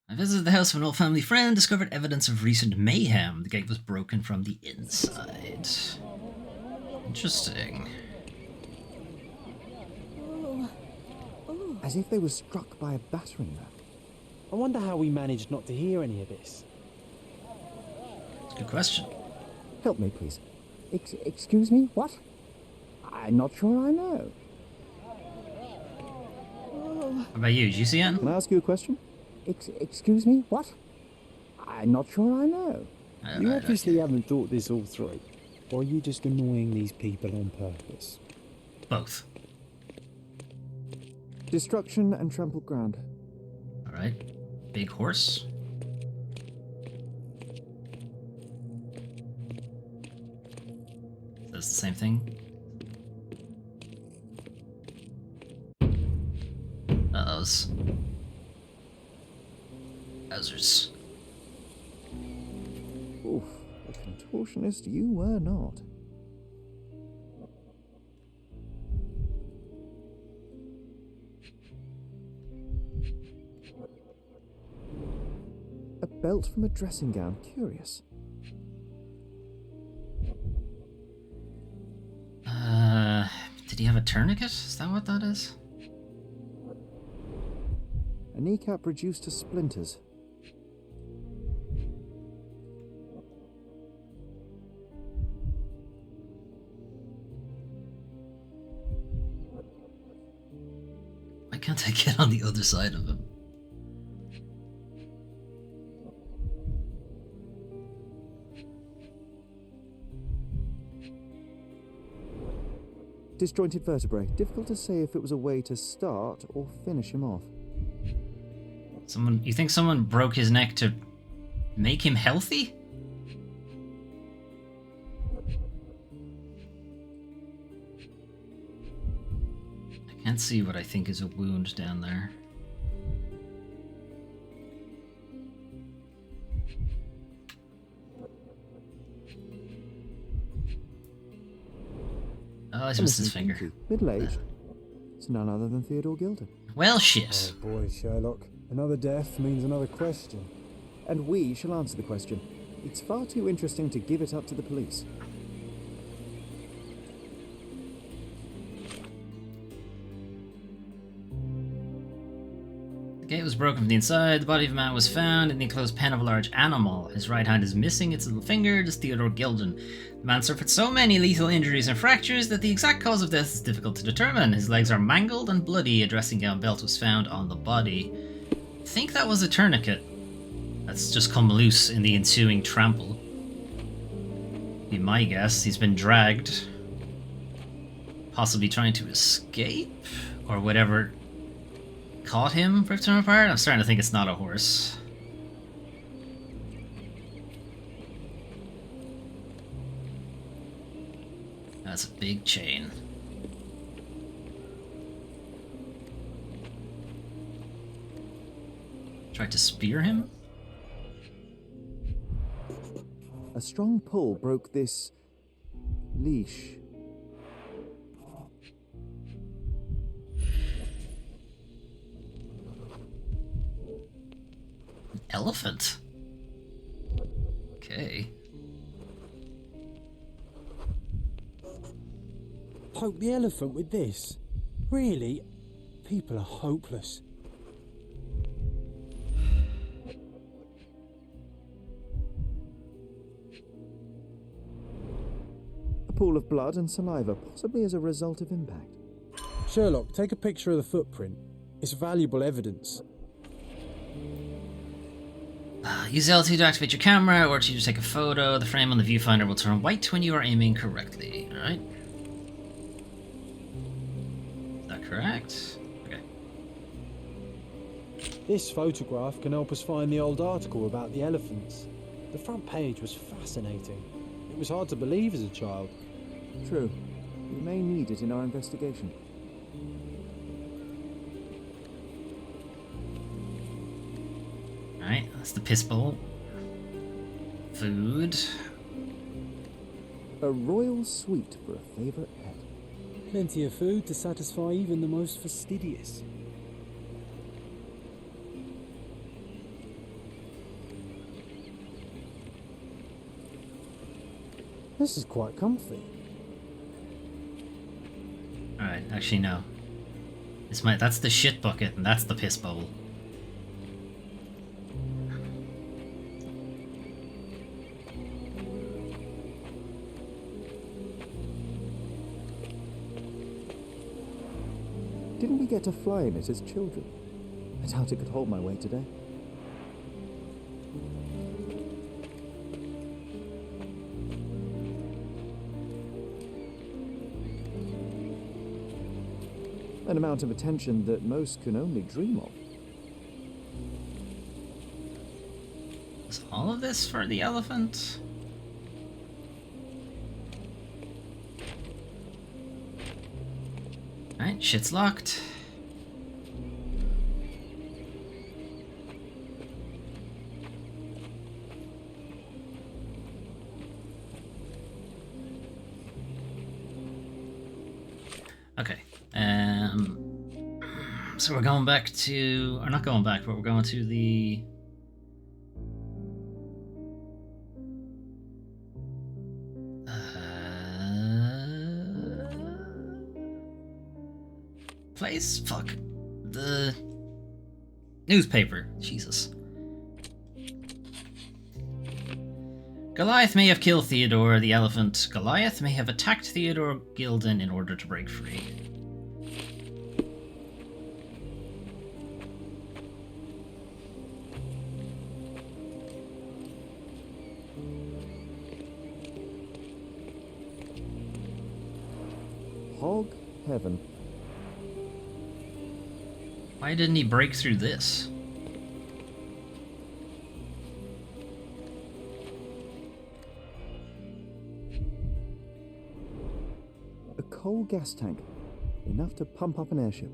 I visited the house of an old family friend, discovered evidence of recent mayhem. The gate was broken from the inside. Interesting. As if they were struck by a battering ram. I wonder how we managed not to hear any of this. Good question. Help me, please. Excuse me? What? I'm not sure I know. What about you? Did you see it? Can I ask you a question? Excuse me? What? I'm not sure I know. You obviously haven't thought this all through. Or are you just annoying these people on purpose? Both. Destruction and trampled ground. Alright. Big horse. That's the same thing. Uh-ohs. Wowzers. Oof, a contortionist you were not. A belt from a dressing gown. Curious. Did he have a tourniquet? Is that what that is? A kneecap reduced to splinters. Why can't I get on the other side of him? Disjointed vertebrae. Difficult to say if it was a way to start or finish him off. You think someone broke his neck to make him healthy? I can't see what I think is a wound down there. Oh, he's missed his finger. Middle-aged. It's none other than Theodore Gilder. Well, shit. Oh boy, Sherlock. Another death means another question. And we shall answer the question. It's far too interesting to give it up to the police. The gate was broken from the inside. The body of a man was found in the enclosed pen of a large animal. His right hand is missing its little finger. It is Theodore Gilden. The man suffered so many lethal injuries and fractures that the exact cause of death is difficult to determine. His legs are mangled and bloody. A dressing gown belt was found on the body. I think that was a tourniquet that's just come loose in the ensuing trample. Be my guess. He's been dragged, possibly trying to escape, or whatever caught him, ripped him apart. I'm starting to think it's not a horse. That's a big chain. Tried to spear him? A strong pull broke this leash. An elephant? Okay. poke the elephant with this? Really? People are hopeless. A pool of blood and saliva, possibly as a result of impact. Sherlock, take a picture of the footprint. It's valuable evidence. Use L2 to activate your camera, or to take a photo. The frame on the viewfinder will turn white when you are aiming correctly. Alright. Is that correct? Okay. This photograph can help us find the old article about the elephants. The front page was fascinating. It was hard to believe as a child. True. We may need it in our investigation. Alright, that's the piss bowl. Food. A royal suite for a favourite pet. Plenty of food to satisfy even the most fastidious. This is quite comfy. Alright, actually no. That's the shit bucket and that's the piss bowl. Didn't we get to fly in it as children? I doubt it could hold my weight today. An amount of attention that most can only dream of. Is all of this for the elephant? Alright, shit's locked. Okay. So we're going back to, or not going back, but we're going to the place? Fuck. The newspaper. Jesus. Goliath may have killed Theodore the elephant. Goliath may have attacked Theodore Gilden in order to break free. Hog heaven. Why didn't he break through this? A coal gas tank. Enough to pump up an airship.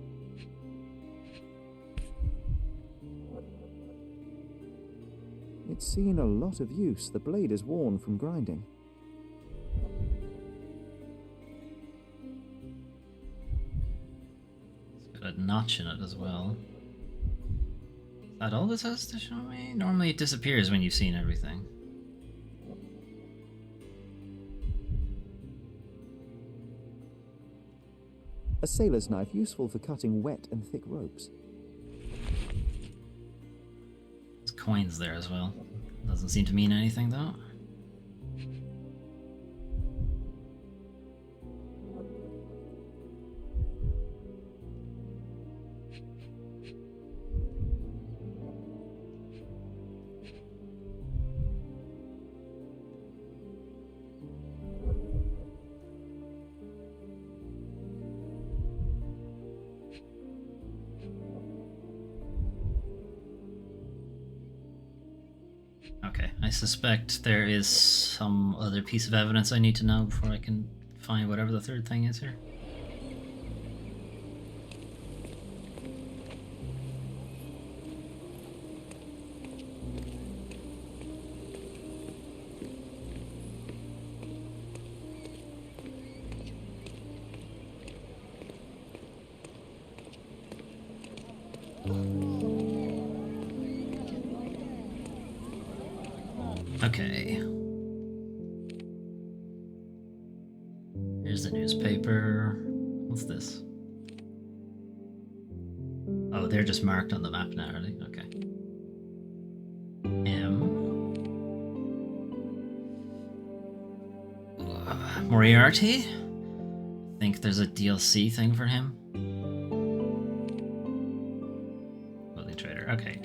It's seen a lot of use. The blade is worn from grinding. A notch in it as well. Is that all this has to show me? Normally it disappears when you've seen everything. A sailor's knife, useful for cutting wet and thick ropes. There's coins there as well. Doesn't seem to mean anything though. Okay, I suspect there is some other piece of evidence I need to know before I can find whatever the third thing is here. a newspaper. What's this? Oh, they're just marked on the map now, are they? Okay. Moriarty? I think there's a DLC thing for him. Clothing trader. Okay.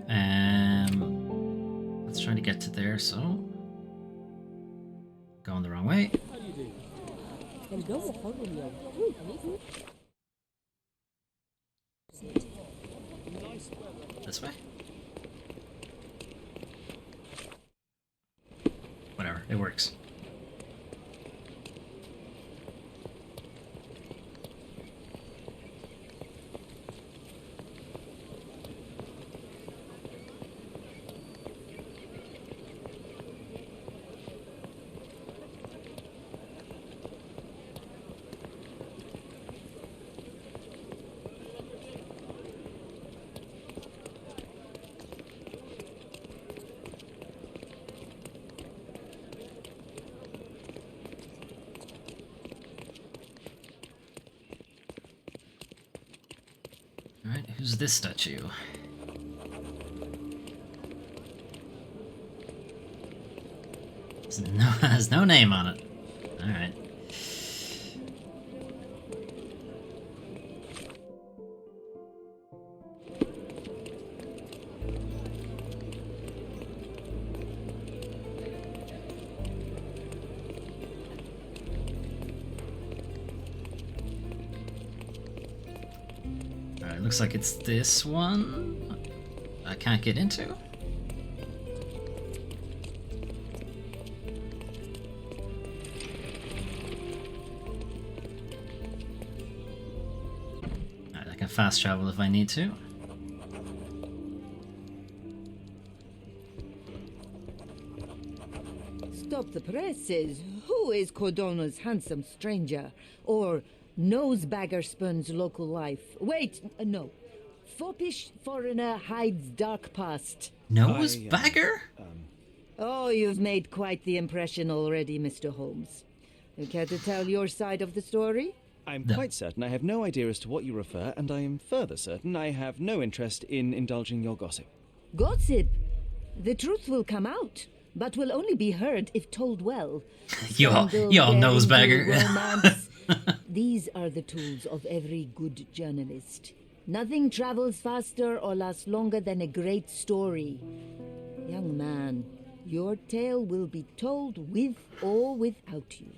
Let's try to get to there, so... Going the wrong way. This way? Whatever, it works. Alright, who's this statue? Has no name on it. Alright. Looks like it's this one I can't get into. Alright, I can fast travel if I need to. Stop the presses. Who is Cordona's handsome stranger? Or Nosebagger spurns local life? Wait, no. Foppish foreigner hides dark past. Nosebagger? Oh, you've made quite the impression already, Mr. Holmes. You care to tell your side of the story? I'm quite certain I have no idea as to what you refer, and I am further certain I have no interest in indulging your gossip. Gossip? The truth will come out, but will only be heard if told well. You're Nosebagger. These are the tools of every good journalist. Nothing travels faster or lasts longer than a great story. Young man, your tale will be told with or without you.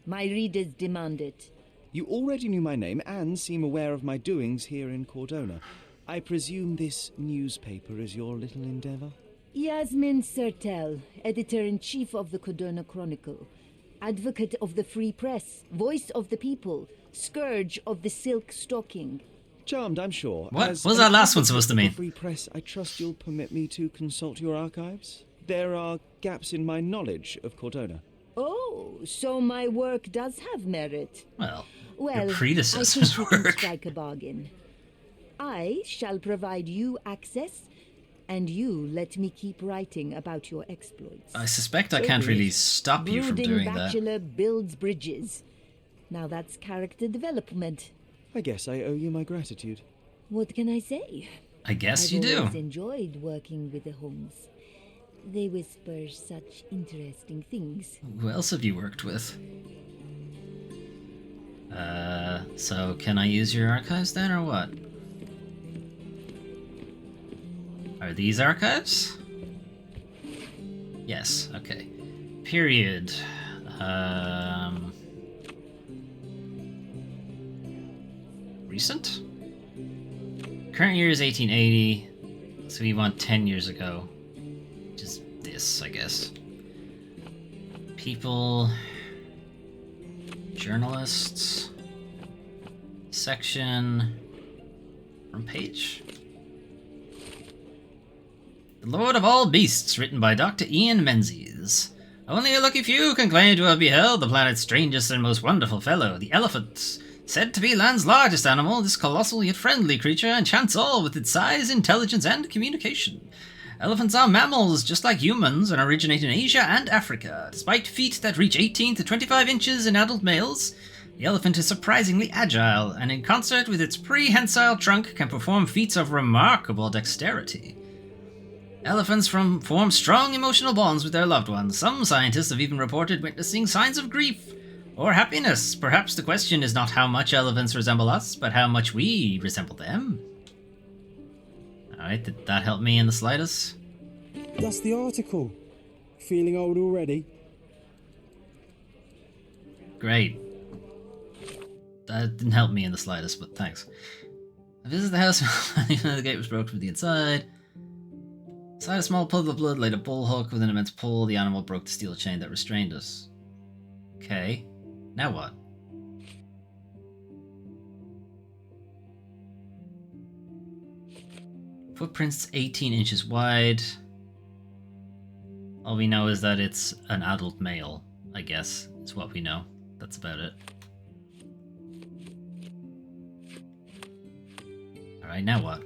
My readers demand it. You already knew my name and seem aware of my doings here in Cordona. I presume this newspaper is your little endeavor? Yasmin Sertel, editor-in-chief of the Cordona Chronicle. Advocate of the free press, voice of the people, scourge of the silk stocking. Charmed, I'm sure. What was that last one supposed to mean? Free press, I trust you'll permit me to consult your archives. There are gaps in my knowledge of Cordona. Oh, so my work does have merit. Well, your predecessor's I think we can work. strike a bargain. I shall provide you access, and you let me keep writing about your exploits. I suspect I can't really stop you from doing that. Bachelor builds bridges. Now that's character development. I guess I owe you my gratitude. What can I say? I guess you I've do. always enjoyed working with the Holmes. They whisper such interesting things. Who else have you worked with? So can I use your archives then, or what? Are these archives? Yes, okay. Period. Recent? Current year is 1880, so we want 10 years ago. Which is this, I guess. People... Journalists... Section... Front page? The Lord of All Beasts, written by Dr. Ian Menzies. Only a lucky few can claim to have beheld the planet's strangest and most wonderful fellow, the elephant. Said to be land's largest animal, this colossal yet friendly creature enchants all with its size, intelligence, and communication. Elephants are mammals, just like humans, and originate in Asia and Africa. Despite feet that reach 18 to 25 inches in adult males, The elephant is surprisingly agile, and in concert with its prehensile trunk can perform feats of remarkable dexterity. Elephants form strong emotional bonds with their loved ones. Some scientists have even reported witnessing signs of grief or happiness. Perhaps the question is not how much elephants resemble us, but how much we resemble them. Alright, did that help me in the slightest? That's the article. Feeling old already? Great. That didn't help me in the slightest, but thanks. I visited the house the gate was broken from the inside. Inside a small puddle of blood laid a bull hook with an immense pull. The animal broke the steel chain that restrained us. Okay. Now what? Footprints 18 inches wide. All we know is that it's an adult male, I guess. Is what we know. That's about it. Alright, now what?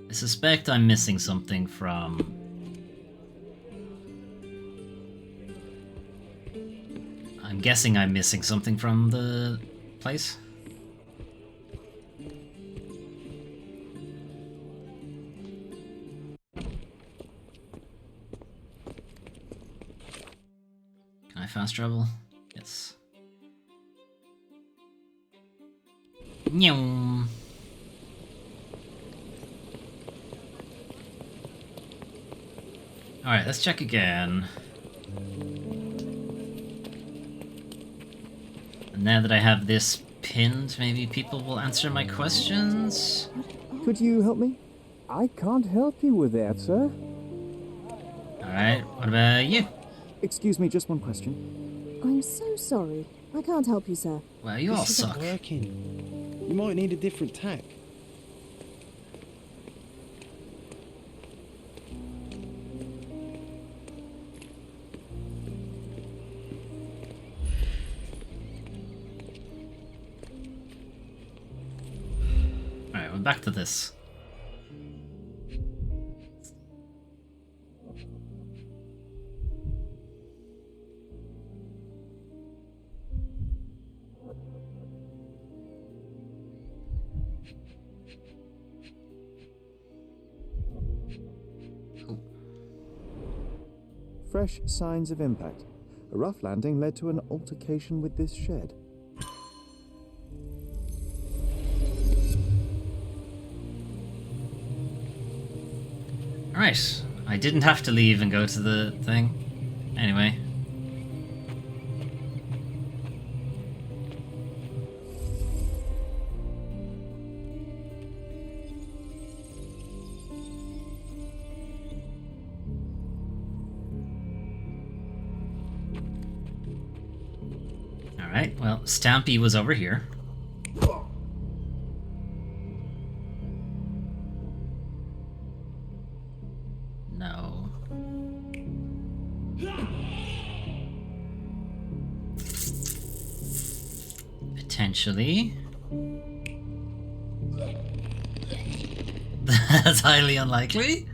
I suspect I'm missing something from... I'm guessing I'm missing something from the place. Can I fast travel? Yes. Nyum. Alright, let's check again. And now that I have this pinned, maybe people will answer my questions? Could you help me? I can't help you with that, sir. Alright, what about you? Excuse me, just one question. I'm so sorry. I can't help you, sir. Well, you all This isn't suck. working. You might need a different tack. Alright, we're back to this. Fresh signs of impact. A rough landing led to an altercation with this shed. Alright, I didn't have to leave and go to the thing. Anyway. Alright, well, Stampy was over here. No. Potentially. That's highly unlikely.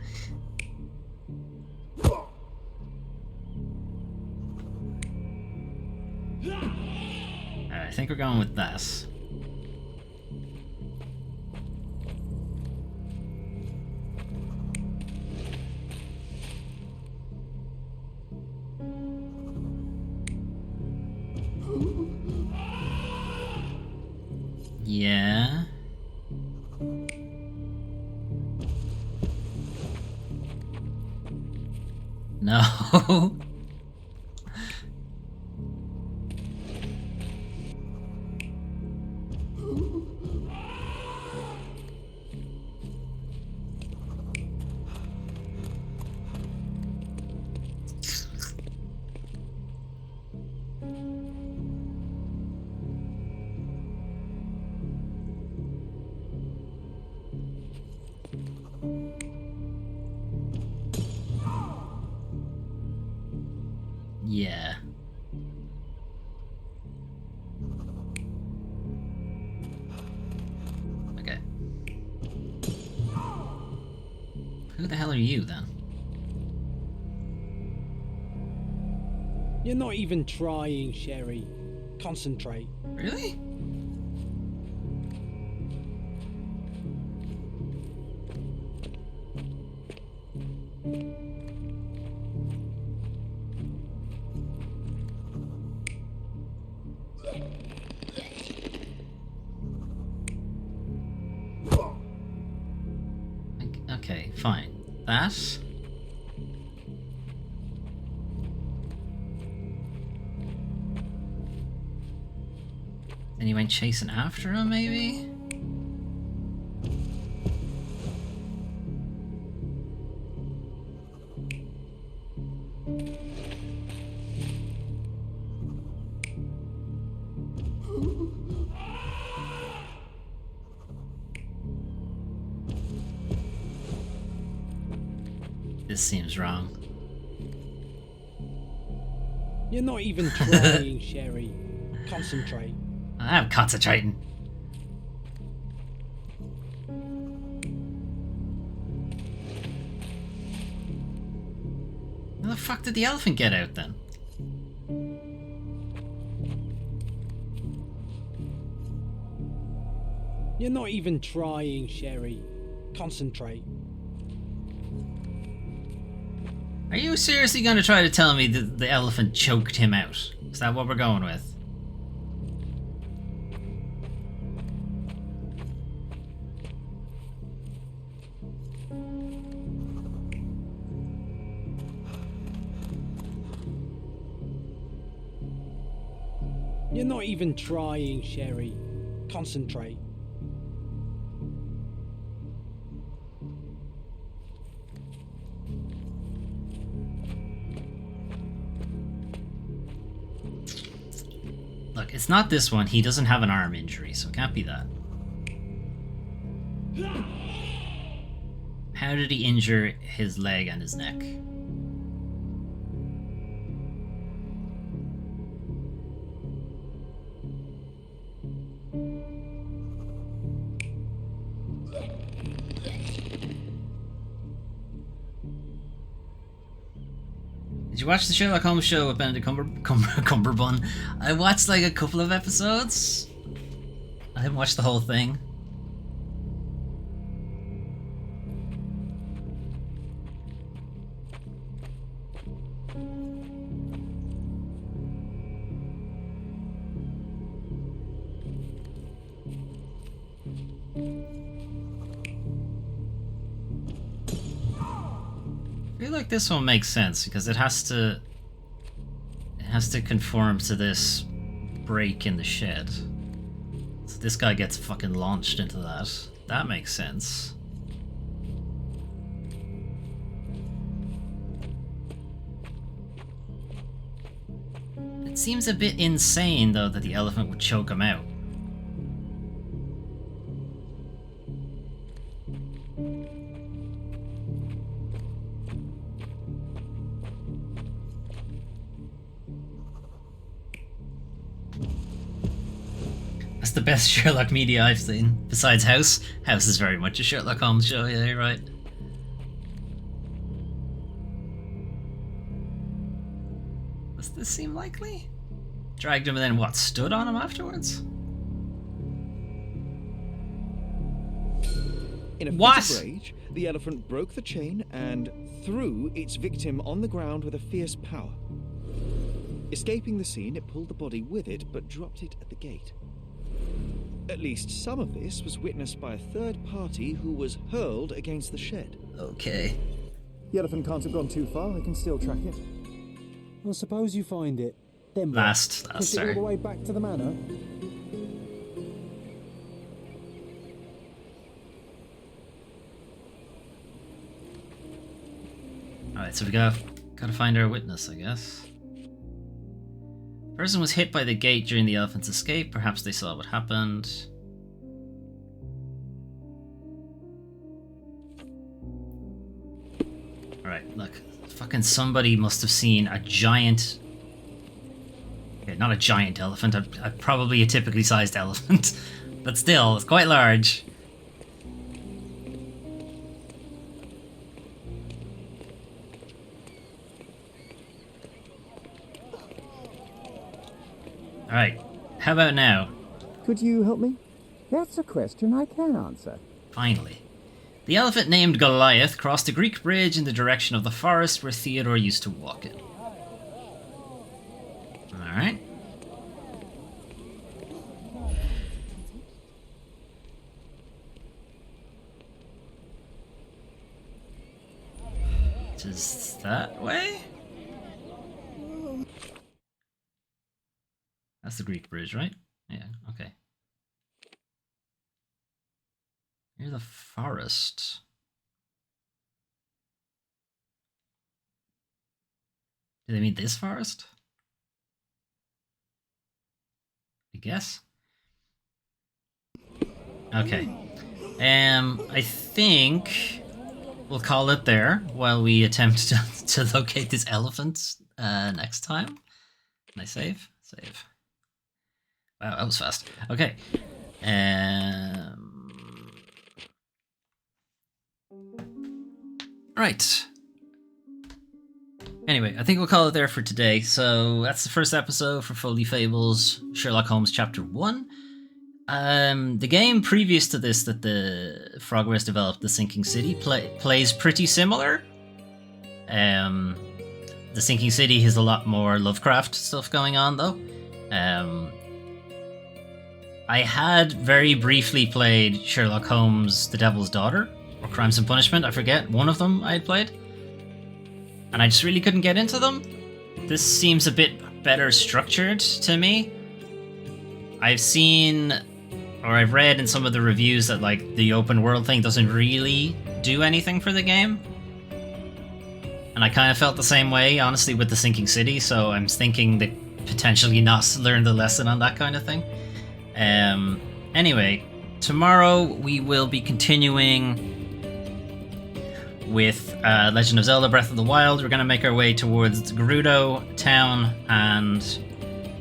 I think we're going with this. Yeah. No. Yeah. Okay. Who the hell are you, then? You're not even trying, Sherry. Concentrate. Really? Okay, fine. That. Then he went chasing after him, maybe? This seems wrong. You're not even trying, Sherry. Concentrate. I'm concentrating. How the fuck did the elephant get out then? You're not even trying, Sherry. Concentrate. Are you seriously going to try to tell me that the elephant choked him out? Is that what we're going with? You're not even trying, Sherry. Concentrate. Look, it's not this one. He doesn't have an arm injury, so it can't be that. How did he injure his leg and his neck? Did you watch the Sherlock Holmes show with Benedict Cumberbatch? I watched like a couple of episodes. I didn't watch the whole thing. I feel like this one makes sense because it has to conform to this break in the shed. So this guy gets fucking launched into that. That makes sense. It seems a bit insane though that the elephant would choke him out. That's the best Sherlock media I've seen. Besides House. House is very much a Sherlock Holmes show, yeah, you're right. Does this seem likely? Dragged him and then what, stood on him afterwards? In a What? fit of rage, the elephant broke the chain and threw its victim on the ground with a fierce power. Escaping the scene, it pulled the body with it, but dropped it at the gate. At least some of this was witnessed by a third party who was hurled against the shed. Okay. The elephant can't have gone too far. I can still track it. Well, suppose you find it. Then what? Last, Push it all sorry. the way back to the manor? Alright, so we gotta find our witness, I guess. Person was hit by the gate during the elephant's escape. Perhaps they saw what happened. Alright, look. Fucking somebody must have seen a giant... Okay, not a giant elephant. Probably a typically sized elephant. But still, it's quite large. Alright, how about now? Could you help me? That's a question I can answer. Finally. The elephant named Goliath crossed the Greek bridge in the direction of the forest where Theodore used to walk in. Alright. Just that way? That's the Greek bridge, right? Yeah, okay. Near the forest. Do they mean this forest? I guess. Okay. I think we'll call it there while we attempt to locate this elephant next time. Can I save? Save. Wow, that was fast. Okay. Right. Anyway, I think we'll call it there for today. So that's the first episode for Foley Fables, Sherlock Holmes Chapter 1. The game previous to this that the Frogwares developed, The Sinking City, plays pretty similar. The Sinking City has a lot more Lovecraft stuff going on, though. I had very briefly played Sherlock Holmes, The Devil's Daughter, or Crimes and Punishment, I forget, one of them I had played. And I just really couldn't get into them. This seems a bit better structured to me. I've seen, or I've read in some of the reviews that like the open world thing doesn't really do anything for the game. And I kind of felt the same way, honestly, with The Sinking City, so I'm thinking that potentially not learn the lesson on that kind of thing. Anyway, tomorrow we will be continuing with Legend of Zelda Breath of the Wild. We're going to make our way towards Gerudo Town and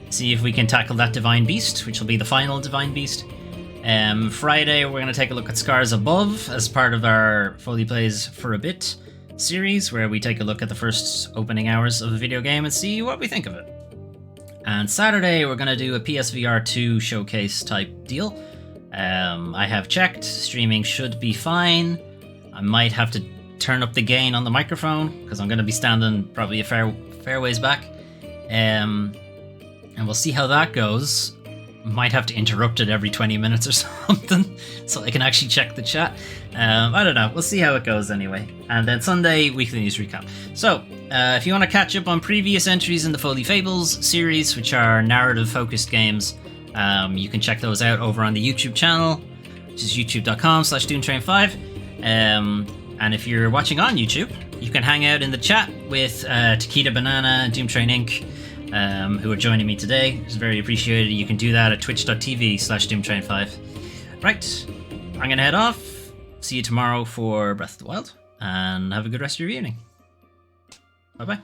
see if we can tackle that Divine Beast, which will be the final Divine Beast. Friday, we're going to take a look at Scars Above as part of our Foley Plays for a Bit series, where we take a look at the first opening hours of a video game and see what we think of it. And Saturday, we're going to do a PSVR 2 showcase type deal. I have checked, streaming should be fine. I might have to turn up the gain on the microphone, because I'm going to be standing probably a fair ways back. And we'll see how that goes. Might have to interrupt it every 20 minutes or something, so I can actually check the chat. I don't know, we'll see how it goes anyway. And then Sunday, weekly news recap. So, if you want to catch up on previous entries in the Foley Fables series, which are narrative-focused games, you can check those out over on the YouTube channel, which is youtube.com/DoomTrain5. And if you're watching on YouTube, you can hang out in the chat with Takeda Banana and Doomtrain Inc., who are joining me today. It's very appreciated. You can do that at twitch.tv/DoomTrain5. Right, I'm going to head off. See you tomorrow for Breath of the Wild, and have a good rest of your evening. Bye-bye.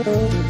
Thank you.